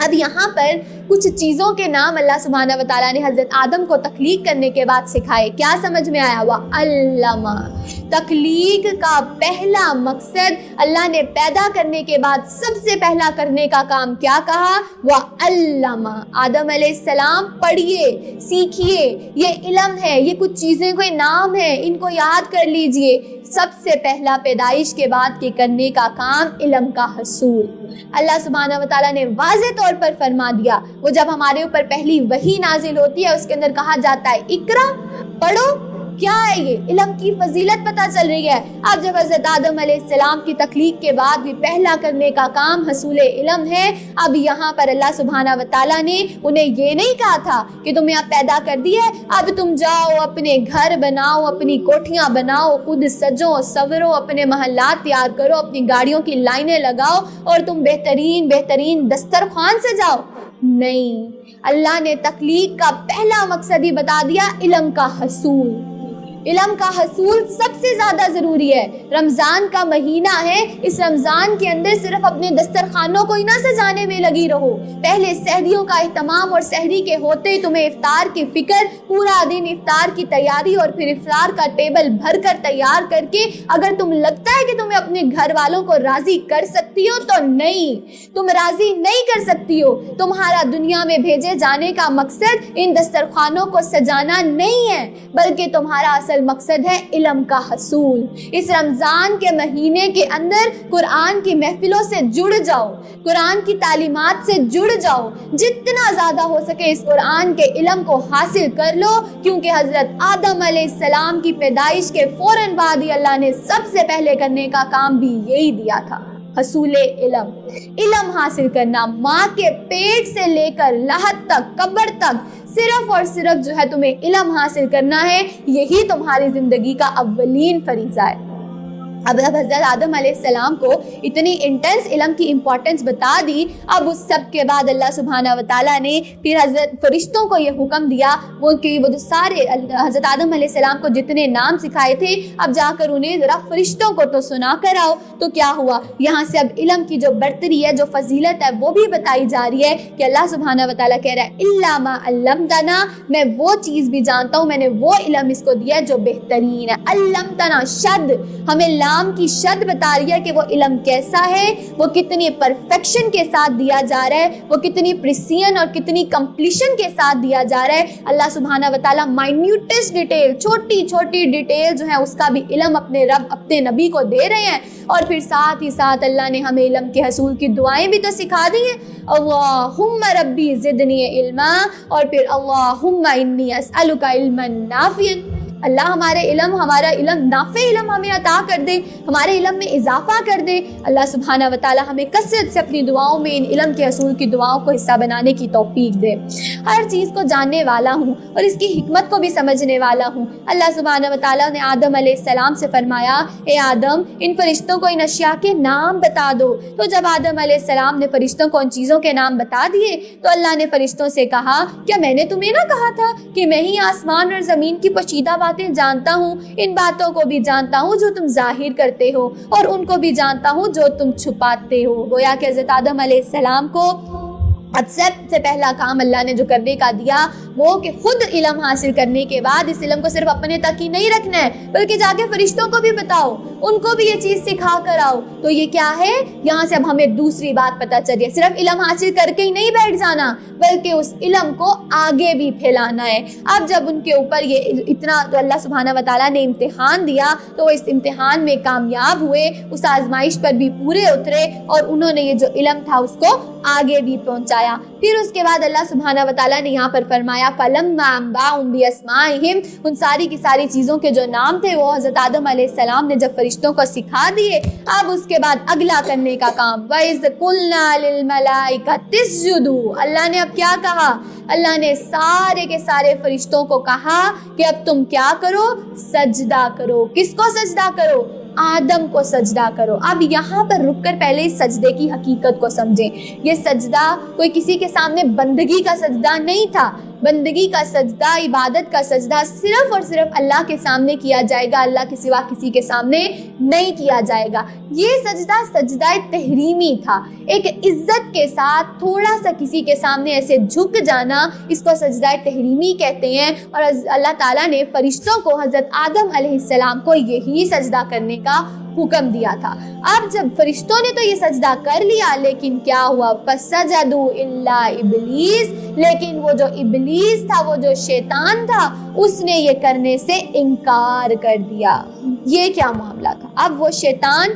اب یہاں پر کچھ چیزوں کے نام اللہ سبحانہ و تعالیٰ نے حضرت آدم کو تخلیق کرنے کے بعد سکھائے. کیا سمجھ میں آیا؟ وَعَلَّمَ, تخلیق کا پہلا مقصد اللہ نے پیدا کرنے کے بعد سب سے پہلا کرنے کا کام کیا کہا؟ وَعَلَّمَ, آدم علیہ السلام پڑھیے, سیکھیے, یہ علم ہے, یہ کچھ چیزیں کوئی نام ہے, ان کو یاد کر لیجئے. سب سے پہلا پیدائش کے بعد کے کرنے کا کام علم کا حصول. اللہ سبحانہ و تعالیٰ نے واضح طور پر فرما دیا, وہ جب ہمارے اوپر پہلی وحی نازل ہوتی ہے اس کے اندر کہا جاتا ہے اقرا، پڑھو. کیا ہے یہ؟ علم کی فضیلت پتہ چل رہی ہے. اب جب حضرت آدم علیہ السلام کی تخلیق کے بعد بھی پہلا کرنے کا کام حصول علم ہے. اب یہاں پر اللہ سبحانہ و تعالیٰ نے انہیں یہ نہیں کہا تھا کہ تمہیں اب پیدا کر دیا ہے، اب تم جاؤ اپنے گھر بناؤ، اپنی کوٹھیاں بناؤ، خود سجو سورو، اپنے محلات تیار کرو، اپنی گاڑیوں کی لائنیں لگاؤ اور تم بہترین بہترین دسترخوان سے جاؤ. نہیں، اللہ نے تخلیق کا پہلا مقصد ہی بتا دیا، علم کا حصول. علم کا حصول سب سے زیادہ ضروری ہے. رمضان کا مہینہ ہے، اس رمضان کے اندر صرف اپنے دسترخوانوں کو ہی نہ سجانے میں لگی رہو. پہلے سحریوں کا اہتمام اور سحری کے ہوتے تمہیں افطار کی فکر، پورا دن افطار کی تیاری اور پھر افطار کا ٹیبل بھر کر تیار کر کے اگر تم لگتا ہے کہ تمہیں اپنے گھر والوں کو راضی کر سکتی ہو تو نہیں، تم راضی نہیں کر سکتی ہو. تمہارا دنیا میں بھیجے جانے کا مقصد ان دسترخوانوں کو سجانا نہیں ہے، بلکہ تمہارا مقصد ہے علم کا حصول. اس رمضان کے مہینے کے اندر قرآن کی محفلوں سے جڑ جاؤ، قرآن کی تعلیمات سے جڑ جاؤ، جتنا زیادہ ہو سکے اس قرآن کے علم کو حاصل کر لو، کیونکہ حضرت آدم علیہ السلام کی پیدائش کے فوراً بعد ہی اللہ نے سب سے پہلے کرنے کا کام بھی یہی دیا تھا، حصول علم. علم حاصل کرنا، ماں کے پیٹ سے لے کر لحد تک، قبر تک صرف اور صرف جو ہے تمہیں علم حاصل کرنا ہے. یہی تمہاری زندگی کا اولین فریضہ ہے. اب حضرت آدم علیہ السلام کو اتنی انٹینس علم کی امپورٹنس بتا دی. اب اس سب کے بعد اللہ سبحانہ و تعالیٰ نے پھر حضرت فرشتوں کو یہ حکم دیا، وہ جو سارے حضرت آدم علیہ السلام کو جتنے نام سکھائے تھے، اب جا کر انہیں ذرا فرشتوں کو تو سنا کر آؤ. تو کیا ہوا، یہاں سے اب علم کی جو برتری ہے، جو فضیلت ہے، وہ بھی بتائی جا رہی ہے کہ اللہ سبحانہ و تعالیٰ کہہ رہا ہے الا ما علمتنا، میں وہ چیز بھی جانتا ہوں، میں نے وہ علم اس کو دیا جو بہترین ہے. علمتنا شد، ہمیں کی شد بتا رہی ہے کہ وہ علم کیسا ہے، وہ کتنی پرفیکشن کے ساتھ دیا جا رہا ہے، وہ کتنی پریسیژن اور کتنی کمپلیشن کے ساتھ دیا جا رہا ہے. اللہ سبحانہ و تعالیٰ مائنیوٹسٹ ڈیٹیل، چھوٹی چھوٹی ڈیٹیل جو ہے اس کا بھی علم اپنے رب، اپنے نبی کو دے رہے ہیں. اور پھر ساتھ ہی ساتھ اللہ نے ہمیں علم کے حصول کی دعائیں بھی تو سکھا دی ہیں. اللہم ربی زدنی علما، اور پھر اللہم انی اسألک علما نافعا. اللہ ہمارا علم نافع علم ہمیں عطا کر دے، ہمارے علم میں اضافہ کر دے. اللہ سبحانہ و تعالیٰ ہمیں کثرت سے اپنی دعاؤں میں ان علم کے حصول کی دعاؤں کو حصہ بنانے کی توفیق دے. ہر چیز کو جاننے والا ہوں اور اس کی حکمت کو بھی سمجھنے والا ہوں. اللہ سبحانہ و تعالیٰ نے آدم علیہ السلام سے فرمایا، اے آدم ان فرشتوں کو ان اشیاء کے نام بتا دو. تو جب آدم علیہ السلام نے فرشتوں کو ان چیزوں کے نام بتا دیے تو اللہ نے فرشتوں سے کہا، کیا میں نے تمہیں نہ کہا تھا کہ میں ہی آسمان اور زمین کی پوشیدہ باتیں جانتا ہوں، ان باتوں کو بھی جانتا ہوں جو تم ظاہر کرتے ہو اور ان کو بھی جانتا ہوں جو تم چھپاتے ہو. گویا کہ حضرت آدم علیہ السلام کو سب سے پہلا کام اللہ نے جو کرنے کا دیا وہ کہ خود علم حاصل کرنے کے بعد اس علم کو صرف اپنے تک ہی نہیں رکھنا ہے، بلکہ جا کے فرشتوں کو بھی بتاؤ، ان کو بھی یہ چیز سکھا کر آؤ. تو یہ کیا ہے، یہاں سے اب ہمیں دوسری بات پتہ چلی ہے، صرف علم حاصل کر کے ہی نہیں بیٹھ جانا بلکہ اس علم کو آگے بھی پھیلانا ہے. اب جب ان کے اوپر یہ اتنا تو اللہ سبحانہ و تعالیٰ نے امتحان دیا تو وہ اس امتحان میں کامیاب ہوئے، اس آزمائش پر بھی پورے اترے اور انہوں نے یہ جو علم تھا اس کو آگے بھی پہنچایا. پھر اس کے بعد اللہ سبحانہ و تعالیٰ نے یہاں پر فرمایا فَلَمَّا أَنبَأَهُم بِأَسْمَائِهِمْ، ان ساری کی ساری چیزوں کے جو نام تھے وہ حضرت آدم علیہ السلام نے جب فرشتوں کو سکھا دیے. اب اس کے بعد اگلا کرنے کا کام وَإِذْ قُلْنَا لِلْمَلَائِكَةِ اسْجُدُوا، اللہ نے اب کیا کہا، اللہ نے سارے کے سارے فرشتوں کو کہا کہ اب تم کیا کرو، سجدہ کرو. کس کو سجدہ کرو، آدم کو سجدہ کرو. اب یہاں پر رک کر پہلے اس سجدے کی حقیقت کو سمجھیں. یہ سجدہ کوئی کسی کے سامنے بندگی کا سجدہ نہیں تھا. بندگی کا سجدہ، عبادت کا سجدہ صرف اور صرف اللہ کے سامنے کیا جائے گا، اللہ کے سوا کسی کے سامنے نہیں کیا جائے گا. یہ سجدہ سجدہ تحریمی تھا، ایک عزت کے ساتھ تھوڑا سا کسی کے سامنے ایسے جھک جانا، اس کو سجدہ تحریمی کہتے ہیں. اور اللہ تعالیٰ نے فرشتوں کو حضرت آدم علیہ السلام کو یہی سجدہ کرنے کا حکم دیا تھا. اب جب فرشتوں نے تو یہ سجدہ کر لیا لیکن کیا ہوا، فسجدوا الا ابلیس، لیکن وہ جو ابلیس تھا، وہ جو شیطان تھا، اس نے یہ کرنے سے انکار کر دیا. یہ کیا معاملہ تھا، اب وہ شیطان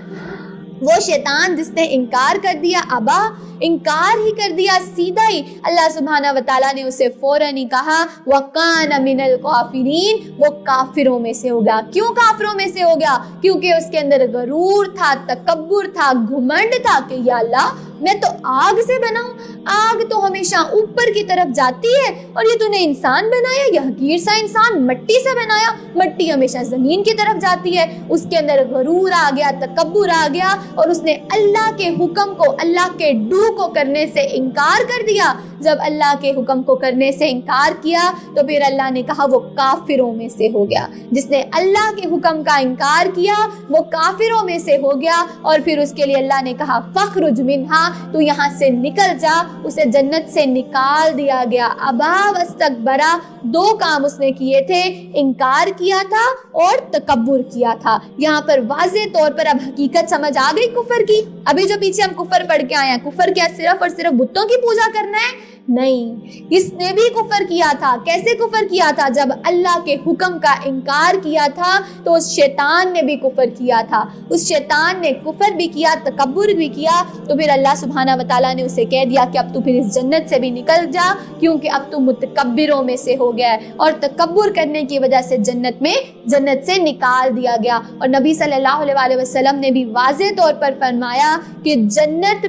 جس نے انکار کر دیا، ابا انکار ہی کر دیا سیدھا ہی. اللہ سبحانہ و تعالیٰ نے اسے فوراً ہی کہا وَقَانَ مِنَ الْقَافِرِينَ، وہ کافروں میں سے ہو گیا. کیوں کافروں میں سے ہو گیا؟ کیونکہ اس کے اندر غرور تھا، تکبر تھا، گھمنڈ تھا کہ یا اللہ میں تو آگ سے بنا ہوں، آگ تو ہمیشہ اوپر کی طرف جاتی ہے اور یہ تو نے انسان بنایا، یہ حقیر سا انسان مٹی سے بنایا، مٹی ہمیشہ زمین کی طرف جاتی ہے. اس کے اندر غرور آ گیا، تکبر آ گیا اور اس نے اللہ کے حکم کو، اللہ کے ڈو کو کرنے سے انکار کر دیا. جب اللہ کے حکم کو کرنے سے انکار کیا تو پھر اللہ نے کہا وہ کافروں میں سے ہو گیا. جس نے اللہ کے حکم کا انکار کیا وہ کافروں میں سے ہو گیا. اور پھر اس کے لیے اللہ نے کہا فخرج منہا، تو یہاں سے نکل جا. اسے جنت سے نکال دیا گیا. ابا واستکبرا، دو کام اس نے کیے تھے، انکار کیا تھا اور تکبر کیا تھا. یہاں پر واضح طور پر اب حقیقت سمجھ آ گئی کفر کی. ابھی جو پیچھے ہم کفر پڑھ کے آئے ہیں، کفر کیا صرف اور صرف بتوں کی پوجا کرنا ہے؟ نہیں، اس نے بھی کفر کیا تھا. کیسے کفر کیا تھا؟ جب اللہ کے حکم کا انکار کیا تھا تو اس شیطان نے بھی کفر کیا تھا. اس شیطان نے کفر بھی کیا، تکبر بھی کیا. تو پھر اللہ سبحانہ و تعالیٰ نے اسے کہہ دیا کہ اب تو پھر اس جنت سے بھی نکل جا، کیونکہ اب تو متکبروں میں سے ہو گیا ہے. اور تکبر کرنے کی وجہ سے جنت سے نکال دیا گیا. اور نبی صلی اللہ علیہ وسلم نے بھی واضح طور پر فرمایا کہ جنت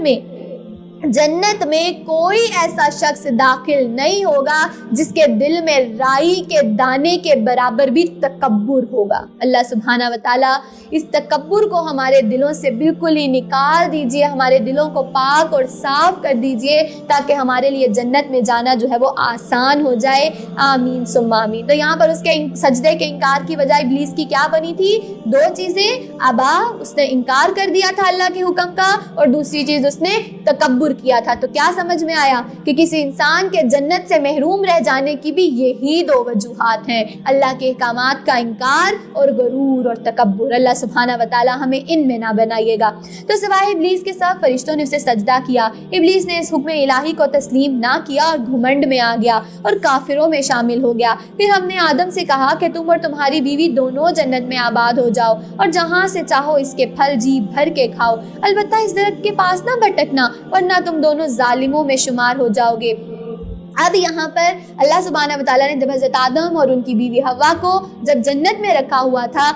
میں کوئی ایسا شخص داخل نہیں ہوگا جس کے دل میں رائی کے دانے کے برابر بھی تکبر ہوگا. اللہ سبحانہ و تعالیٰ اس تکبر کو ہمارے دلوں سے بالکل ہی نکال دیجئے، ہمارے دلوں کو پاک اور صاف کر دیجئے تاکہ ہمارے لیے جنت میں جانا جو ہے وہ آسان ہو جائے. آمین ثم آمین. تو یہاں پر اس کے سجدے کے انکار کی وجہ ابلیس کی کیا بنی تھی؟ دو چیزیں. ابا، اس نے انکار کر دیا تھا اللہ کے حکم کا، اور دوسری چیز اس نے تکبر کیا تھا. تو کیا سمجھ میں آیا کہ کسی انسان کے جنت سے محروم رہ جانے کی بھی یہی دو وجوہات ہیں، اللہ کے احکامات کا انکار اور غرور اور تکبر. اللہ سبحانہ و تعالی ہمیں ان میں نہ بنائیے گا. تو سوائے ابلیس کے سب فرشتوں نے اسے سجدہ کیا. ابلیس نے اس حکم الہی کو تسلیم نہ کیا اور گھمنڈ میں آ گیا اور کافروں میں شامل ہو گیا. پھر ہم نے آدم سے کہا کہ تم اور تمہاری بیوی دونوں جنت میں آباد ہو جاؤ اور جہاں سے چاہو اس کے پھل جی بھر کے کھاؤ، البتہ اس درخت کے پاس نہ بھٹکنا ورنہ تم دونوں ظالموں میں شمار ہو جاؤ گے. اب یہاں پر اللہ سبحانہ و تعالیٰ نے جب حضرت آدم اور ان کی بیوی حوا کو جب جنت میں رکھا ہوا تھا،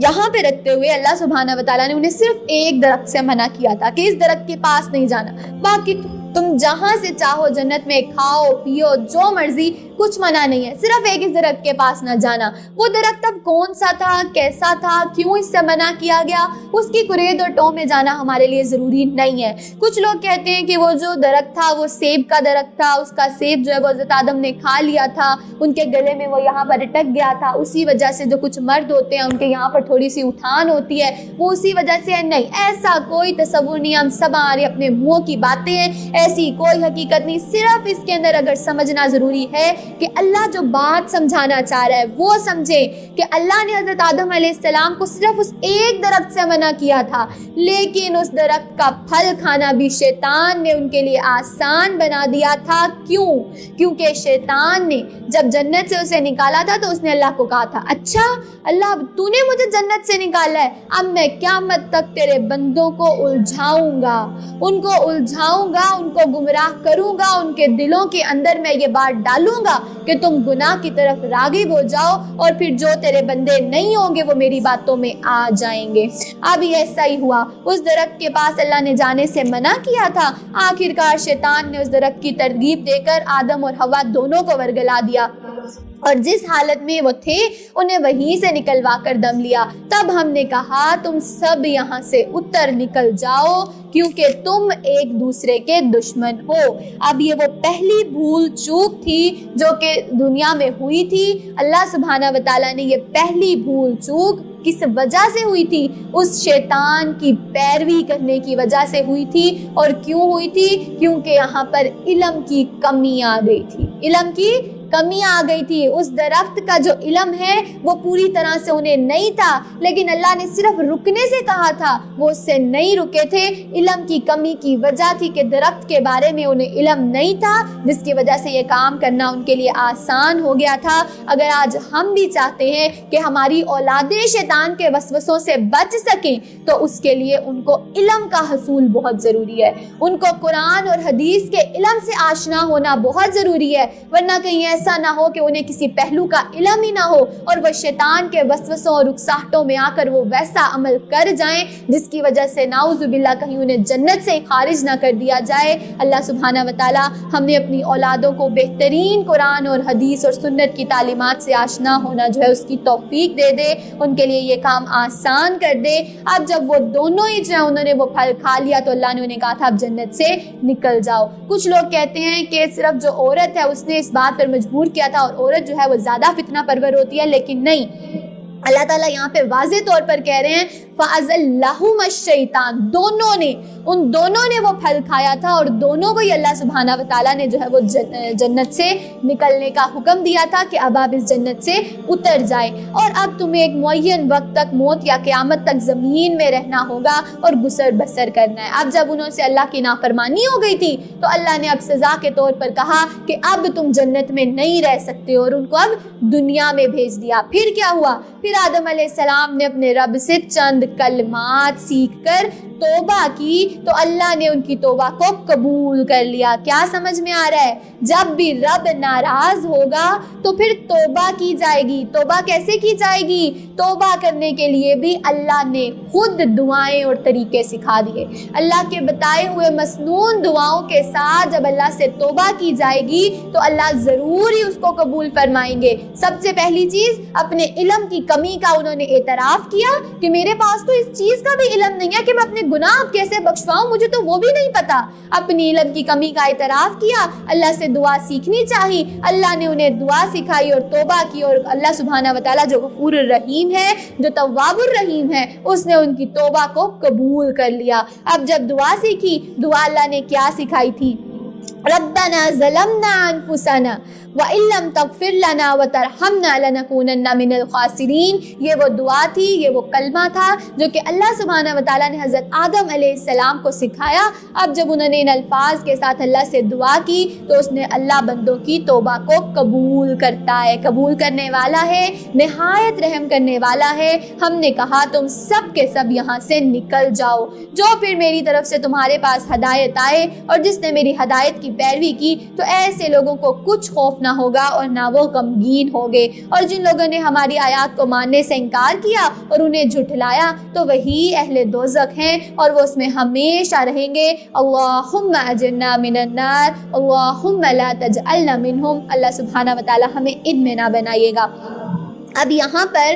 یہاں پہ رکھتے ہوئے اللہ سبحانہ و تعالیٰ نے انہیں صرف ایک درخت سے منع کیا تھا کہ اس درخت کے پاس نہیں جانا، باقی تم جہاں سے چاہو جنت میں کھاؤ پیو جو مرضی، کچھ منع نہیں ہے، صرف ایک اس درخت کے پاس نہ جانا. وہ درخت اب کون سا تھا، کیسا تھا، کیوں اس سے منع کیا گیا، اس کی کرید اور ٹو میں جانا ہمارے لیے ضروری نہیں ہے. کچھ لوگ کہتے ہیں کہ وہ جو درخت تھا وہ سیب کا درخت تھا، اس کا سیب جو ہے وہ حضرت آدم نے کھا لیا تھا، ان کے گلے میں وہ یہاں پر اٹک گیا تھا، اسی وجہ سے جو کچھ مرد ہوتے ہیں ان کے یہاں پر تھوڑی سی اٹھان ہوتی ہے، وہ اسی وجہ سے ہے. نہیں، ایسا کوئی تصور نہیں. ہم سب ہمارے اپنے منہ کی باتیں ہیں، ایسی کوئی حقیقت نہیں. صرف اس کے اندر اگر سمجھنا ضروری ہے کہ اللہ جو بات سمجھانا چاہ رہا ہے وہ سمجھیں کہ اللہ نے حضرت آدم علیہ السلام کو صرف اس ایک درخت سے منع کیا تھا، لیکن اس درخت کا پھل کھانا بھی شیطان نے ان کے لیے آسان بنا دیا تھا. کیوں؟ کیونکہ شیطان نے جب جنت سے اسے نکالا تھا تو اس نے اللہ کو کہا تھا، اچھا اللہ تو نے مجھے جنت سے نکالا ہے، اب میں قیامت تک تیرے بندوں کو الجھاؤں گا، ان کو گمراہ کروں گا، ان کے دلوں کے اندر میں یہ بات ڈالوں گا کہ تم گناہ کی طرف راغب ہو جاؤ اور پھر جو تیرے بندے نہیں ہوں گے وہ میری باتوں میں آ جائیں گے. اب ایسا ہی ہوا، اس درخت کے پاس اللہ نے جانے سے منع کیا تھا، آخرکار شیطان نے اس درخت کی ترغیب دے کر آدم اور حوا دونوں کو ورگلا دیا اور جس حالت میں وہ تھے انہیں وہیں سے نکلوا کر دم لیا. تب ہم نے کہا تم سب یہاں سے اتر نکل جاؤ کیونکہ تم ایک دوسرے کے دشمن ہو. اب یہ وہ پہلی بھول چوک تھی جو کہ دنیا میں ہوئی تھی. اللہ سبحانہ و تعالیٰ نے یہ پہلی بھول چوک کس وجہ سے ہوئی تھی؟ اس شیطان کی پیروی کرنے کی وجہ سے ہوئی تھی. اور کیوں ہوئی تھی؟ کیونکہ یہاں پر علم کی کمی آ گئی تھی. علم کی کمی آ گئی تھی، اس درخت کا جو علم ہے وہ پوری طرح سے انہیں نہیں تھا، لیکن اللہ نے صرف رکنے سے کہا تھا، وہ اس سے نہیں رکے تھے۔ علم کی کمی کی وجہ تھی کہ درخت کے بارے میں انہیں علم نہیں تھا، جس کی وجہ سے یہ کام کرنا ان کے لیے آسان ہو گیا تھا۔ اگر آج ہم بھی چاہتے ہیں کہ ہماری اولادیں شیطان کے وسوسوں سے بچ سکیں تو اس کے لیے ان کو علم کا حصول بہت ضروری ہے، ان کو قرآن اور حدیث کے علم سے آشنا ہونا بہت ضروری ہے، ورنہ کہیں ایسا نہ ہو کہ انہیں کسی پہلو کا علم ہی نہ ہو اور وہ شیطان کے وسوسوں اور اکساہٹوں میں آ کر وہ ویسا عمل کر جائیں جس کی وجہ سے نعوذ باللہ کہیں انہیں جنت سے خارج نہ کر دیا جائے۔ اللہ سبحانہ و تعالی ہمیں اپنی اولادوں کو بہترین قرآن اور حدیث اور سنت کی تعلیمات سے آشنا ہونا جو ہے اس کی توفیق دے دے، ان کے لیے یہ کام آسان کر دے۔ اب جب وہ دونوں ہی جو ہے انہوں نے وہ پھل کھا لیا تو اللہ نے انہیں کہا تھا اب جنت سے نکل جاؤ۔ کچھ لوگ کہتے ہیں کہ صرف جو عورت ہے اس نے اس بات پر مجبور کیا تھا اور عورت جو ہے وہ زیادہ فتنہ پرور ہوتی ہے، لیکن نہیں، اللہ تعالیٰ یہاں پہ واضح طور پر کہہ رہے ہیں فَأَزَلَّهُمَ الشَّيْطَانُ ان دونوں نے وہ پھل کھایا تھا اور دونوں کو ہی اللہ سبحانہ و تعالیٰ نے جو ہے وہ جنت سے نکلنے کا حکم دیا تھا کہ اب آپ اس جنت سے اتر جائیں اور اب تمہیں ایک معین وقت تک موت یا قیامت تک زمین میں رہنا ہوگا اور گزر بسر کرنا ہے۔ اب جب انہوں سے اللہ کی نافرمانی ہو گئی تھی تو اللہ نے اب سزا کے طور پر کہا کہ اب تم جنت میں نہیں رہ سکتے اور ان کو اب دنیا میں بھیج دیا۔ پھر کیا ہوا؟ پھر آدم علیہ السلام نے اپنے رب سے چند کلمات سیکھ کر توبہ کی تو اللہ نے ان کی توبہ کو قبول کر لیا۔ کیا سمجھ میں آ رہا ہے؟ جب بھی رب ناراض ہوگا تو پھر توبہ کی جائے گی۔ توبہ کیسے کی جائے گی؟ توبہ کرنے کے لیے بھی اللہ نے خود دعائیں اور طریقے سکھا دیے۔ اللہ کے بتائے ہوئے مسنون دعاؤں کے ساتھ جب اللہ سے توبہ کی جائے گی تو اللہ ضرور ہی اس کو قبول فرمائیں گے۔ سب سے پہلی چیز اپنے علم کی کمی کا انہوں نے اعتراف کیا کہ میرے پاس تو اس چیز کا بھی علم نہیں ہے کہ میں اپنے گناہ کیسے بخشواؤں، مجھے تو وہ بھی نہیں پتا۔ اپنی علم کی کمی کا اعتراف کیا، اللہ سے دعا سیکھنی چاہی، اللہ نے انہیں دعا سکھائی اور توبہ کی اور اللہ سبحانہ و تعالیٰ جو غفور الرحیم ہے، جو تواب الرحیم ہے، اس نے ان کی توبہ کو قبول کر لیا۔ اب جب دعا سیکھی، دعا اللہ نے کیا سکھائی تھی؟ ربنا ظلمنا انفسنا وَإِن لَّمْ تَغْفِرْ لَنَا وَتَرْحَمْنَا لَنَكُونَنَّ مِنَ الْخَاسِرِينَ۔ یہ وہ دعا تھی، یہ وہ کلمہ تھا جو کہ اللہ سبحانہ و تعالیٰ نے حضرت آدم علیہ السلام کو سکھایا۔ اب جب انہوں نے ان الفاظ کے ساتھ اللہ سے دعا کی تو اس نے اللہ بندوں کی توبہ کو قبول کرتا ہے، قبول کرنے والا ہے، نہایت رحم کرنے والا ہے۔ ہم نے کہا تم سب کے سب یہاں سے نکل جاؤ، جو پھر میری طرف سے تمہارے پاس ہدایت آئے اور جس نے میری ہدایت کی پیروی کی تو ایسے لوگوں کو کچھ خوف نہ ہوگا اور نہ وہ غمگین ہوگے، اور جن لوگوں نے ہماری آیات کو ماننے سے انکار کیا اور انہیں جھٹلایا تو وہی اہل دوزخ ہیں اور وہ اس میں ہمیشہ رہیں گے۔ اللہم اجرنا من النار اللہم لا تجعلنا منہم۔ اللہ سبحانہ و تعالی ہمیں ان میں نہ بنائیے گا۔ اب یہاں پر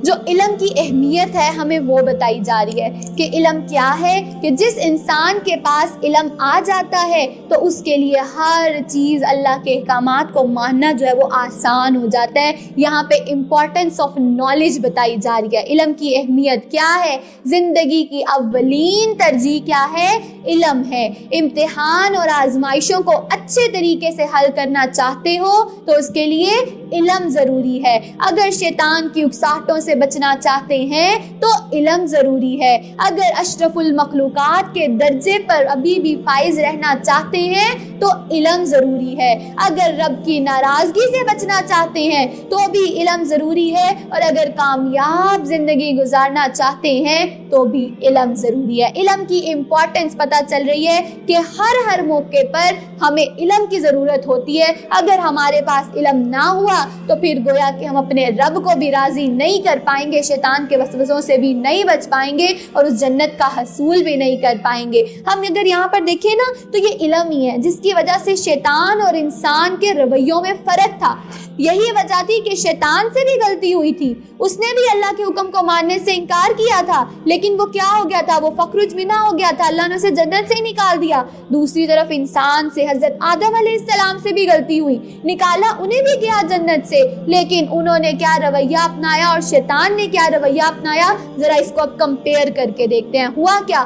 جو علم کی اہمیت ہے ہمیں وہ بتائی جا رہی ہے کہ علم کیا ہے، کہ جس انسان کے پاس علم آ جاتا ہے تو اس کے لیے ہر چیز اللہ کے احکامات کو ماننا جو ہے وہ آسان ہو جاتا ہے۔ یہاں پہ امپورٹنس آف نالج بتائی جا رہی ہے۔ علم کی اہمیت کیا ہے؟ زندگی کی اولین ترجیح کیا ہے؟ علم ہے۔ امتحان اور آزمائشوں کو اچھے طریقے سے حل کرنا چاہتے ہو تو اس کے لیے علم ضروری ہے۔ اگر شیطان کی اکساہٹوں سے بچنا چاہتے ہیں تو علم ضروری ہے۔ اگر اشرف المخلوقات کے درجے پر ابھی بھی فائز رہنا چاہتے ہیں تو علم ضروری ہے۔ اگر رب کی ناراضگی سے بچنا چاہتے ہیں تو بھی علم ضروری ہے، اور اگر کامیاب زندگی گزارنا چاہتے ہیں تو بھی علم ضروری ہے۔ علم کی امپورٹنس پتہ چل رہی ہے کہ ہر موقع پر ہمیں علم کی ضرورت ہوتی ہے۔ اگر ہمارے پاس علم نہ ہوا تو پھر گویا کہ ہم اپنے رب کو بھی راضی نہیں کر پائیں گے، شیطان کے وسوسوں سے بھی نہیں بچ پائیں گے اور اس جنت کا حصول بھی نہیں کر پائیں گے۔ ہم اگر یہاں پر دیکھیں نا تو یہ علم ہی ہے جس کی وجہ سے شیطان اور انسان کے رویوں میں فرق تھا۔ یہی وجہ تھی کہ شیطان سے بھی غلطی ہوئی تھی، اس نے بھی اللہ کے حکم کو ماننے سے انکار کیا تھا، لیکن وہ کیا ہو گیا تھا؟ وہ فخر جمنا ہو گیا تھا، اللہ نے اسے جنت سے ہی نکال دیا۔ دوسری طرف انسان سے، حضرت آدم علیہ السلام سے بھی غلطی ہوئی، نکالا انہیں بھی گیا جنت سے، لیکن انہوں نے کیا رویہ اپنایا اور شیطان نے کیا رویہ اپنایا؟ ذرا اس کو اب کمپیئر کر کے دیکھتے ہیں۔ ہوا کیا؟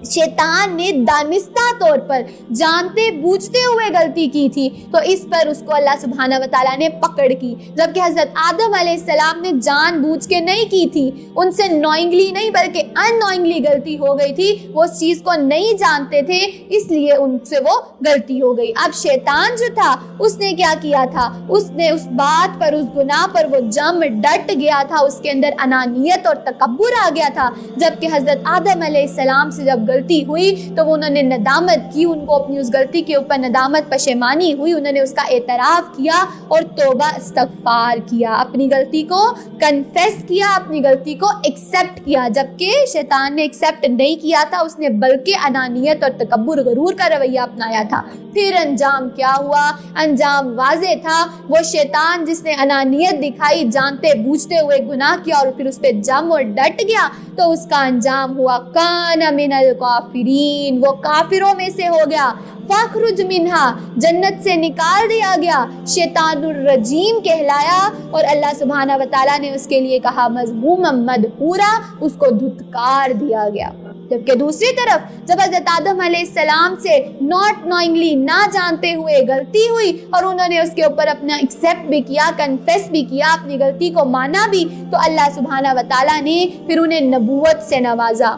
شیطان نے دانستہ طور پر جانتے بوجھتے ہوئے غلطی کی تھی، تو اس پر اس کو اللہ سبحانہ و تعالیٰ نے پکڑ کی، جبکہ حضرت آدم علیہ السلام نے جان بوجھ کے نہیں کی تھی، ان سے نوئنگلی نہیں بلکہ ان نوئنگلی غلطی ہو گئی تھی، وہ اس چیز کو نہیں جانتے تھے، اس لیے ان سے وہ غلطی ہو گئی۔ اب شیطان جو تھا اس نے کیا کیا تھا، اس نے اس بات پر، اس گناہ پر وہ جم ڈٹ گیا تھا، اس کے اندر انانیت اور تکبر آ گیا تھا، جبکہ حضرت آدم علیہ السلام سے جب غلطی ہوئی تو وہ انہوں نے ندامت کی، ان کو اپنی اس غلطی کے اوپر ندامت پشیمانی ہوئی، انہوں نے اس کا اعتراف کیا اور توبہ استغفار کیا، اپنی غلطی کو کنفیس کیا، اپنی غلطی کو ایکسیپٹ کیا، جبکہ شیطان نے ایکسیپٹ نہیں کیا تھا، اس نے بلکہ انانیت اور تکبر غرور کا رویہ اپنایا تھا۔ پھر انجام کیا ہوا؟ انجام واضح تھا، وہ شیطان جس نے انانیت دکھائی، جانتے بوجھتے ہوئے گناہ کیا اور پھر اس پہ جم اور ڈٹ گیا، تو اس کا انجام ہوا کان من الکافرین، وہ کافروں میں سے ہو گیا، فاخرج منہا، جنت سے نکال دیا گیا، شیطان الرجیم کہلایا، اور اللہ سبحانہ و تعالیٰ نے اس کے لیے کہا مذموما مدحورا، اس کو دھتکار دیا گیا۔ جبکہ دوسری طرف جب حضرت آدم علیہ السلام سے ناٹ نوئنگلی، نہ جانتے ہوئے غلطی ہوئی اور انہوں نے اس کے اوپر اپنا ایکسیپٹ بھی کیا، کنفیس بھی کیا، اپنی غلطی کو مانا بھی، تو اللہ سبحانہ و تعالیٰ نے پھر انہیں نبوت سے نوازا،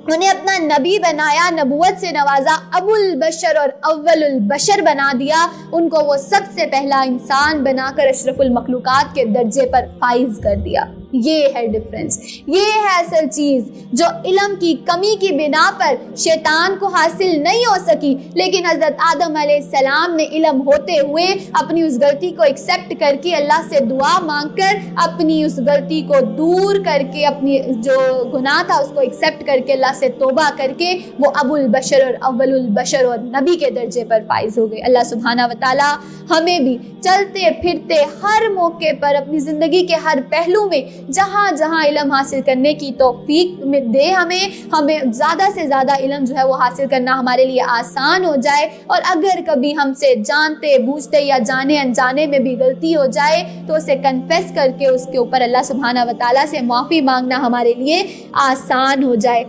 انہیں اپنا نبی بنایا، نبوت سے نوازا، ابو البشر اور اول البشر بنا دیا، ان کو وہ سب سے پہلا انسان بنا کر اشرف المخلوقات کے درجے پر فائز کر دیا۔ یہ ہے ڈفرنس، یہ ہے اصل چیز جو علم کی کمی کی بنا پر شیطان کو حاصل نہیں ہو سکی، لیکن حضرت آدم علیہ السلام نے علم ہوتے ہوئے اپنی اس غلطی کو ایکسیپٹ کر کے اللہ سے دعا مانگ کر اپنی اس غلطی کو دور کر کے، اپنی جو گناہ تھا اس کو ایکسیپٹ کر کے اللہ سے توبہ کر کے وہ ابو البشر اور اول البشر اور نبی کے درجے پر فائز ہو گئے۔ اللہ سبحانہ و تعالی ہمیں بھی چلتے پھرتے ہر موقع پر اپنی زندگی کے ہر پہلو میں جہاں جہاں علم حاصل کرنے کی توفیق دے، ہمیں زیادہ سے زیادہ علم جو ہے وہ حاصل کرنا ہمارے لیے آسان ہو جائے، اور اگر کبھی ہم سے جانتے بوجھتے یا جانے انجانے میں بھی غلطی ہو جائے تو اسے کنفیس کر کے اس کے اوپر اللہ سبحانہ و تعالیٰ سے معافی مانگنا ہمارے لیے آسان ہو جائے،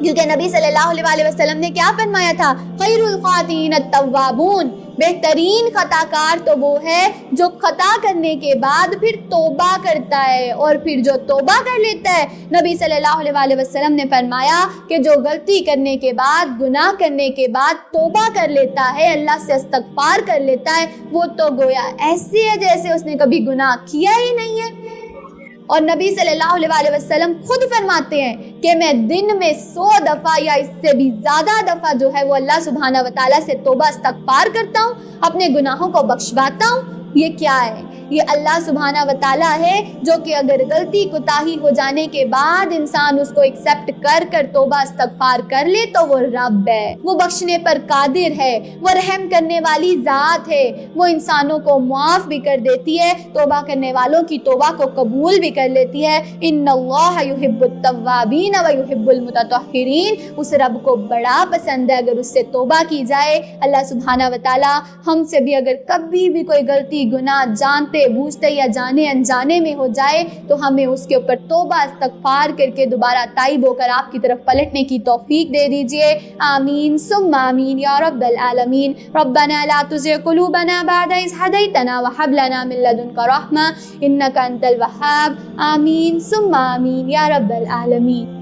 کیونکہ نبی صلی اللہ علیہ وسلم نے کیا فرمایا تھا؟ خیر الخاطئین التوابون، بہترین خطا کار تو وہ ہے جو خطا کرنے کے بعد پھر توبہ کرتا ہے، اور پھر جو توبہ کر لیتا ہے، نبی صلی اللہ علیہ وسلم نے فرمایا کہ جو غلطی کرنے کے بعد، گناہ کرنے کے بعد توبہ کر لیتا ہے، اللہ سے استغفار کر لیتا ہے، وہ تو گویا ایسے ہے جیسے اس نے کبھی گناہ کیا ہی نہیں ہے۔ اور نبی صلی اللہ علیہ وسلم خود فرماتے ہیں کہ میں دن میں 100 دفعہ یا اس سے بھی زیادہ دفعہ جو ہے وہ اللہ سبحانہ و تعالیٰ سے توبہ استغفار کرتا ہوں، اپنے گناہوں کو بخشواتا ہوں۔ یہ کیا ہے؟ یہ اللہ سبحانہ و تعالیٰ ہے جو کہ اگر غلطی کوتاہی ہو جانے کے بعد انسان اس کو ایکسیپٹ کر کر توبہ استغفار کر لے تو وہ رب ہے، وہ بخشنے پر قادر ہے، وہ رحم کرنے والی ذات ہے، وہ انسانوں کو معاف بھی کر دیتی ہے، توبہ کرنے والوں کی توبہ کو قبول بھی کر لیتی ہے۔ ان اللہ یحب التوابین و یحب المتطہرین، اس رب کو بڑا پسند ہے اگر اس سے توبہ کی جائے۔ اللہ سبحانہ و تعالیٰ ہم سے بھی اگر کبھی بھی کوئی غلطی، گناہ جانتے بوجھتے یا جانے انجانے میں ہو جائے تو ہمیں اس کے اوپر توبہ استغفار کر کے دوبارہ تائب ہو کر آپ کی طرف پلٹنے کی توفیق دے دیجئے۔ آمین ثم آمین یا رب العالمین۔ ربنا لا تزغ قلوبنا بعد إذ هديتنا وهب لنا من لدنك رحمة إنك أنت الوهاب۔ آمین ثم آمین یا رب العالمین۔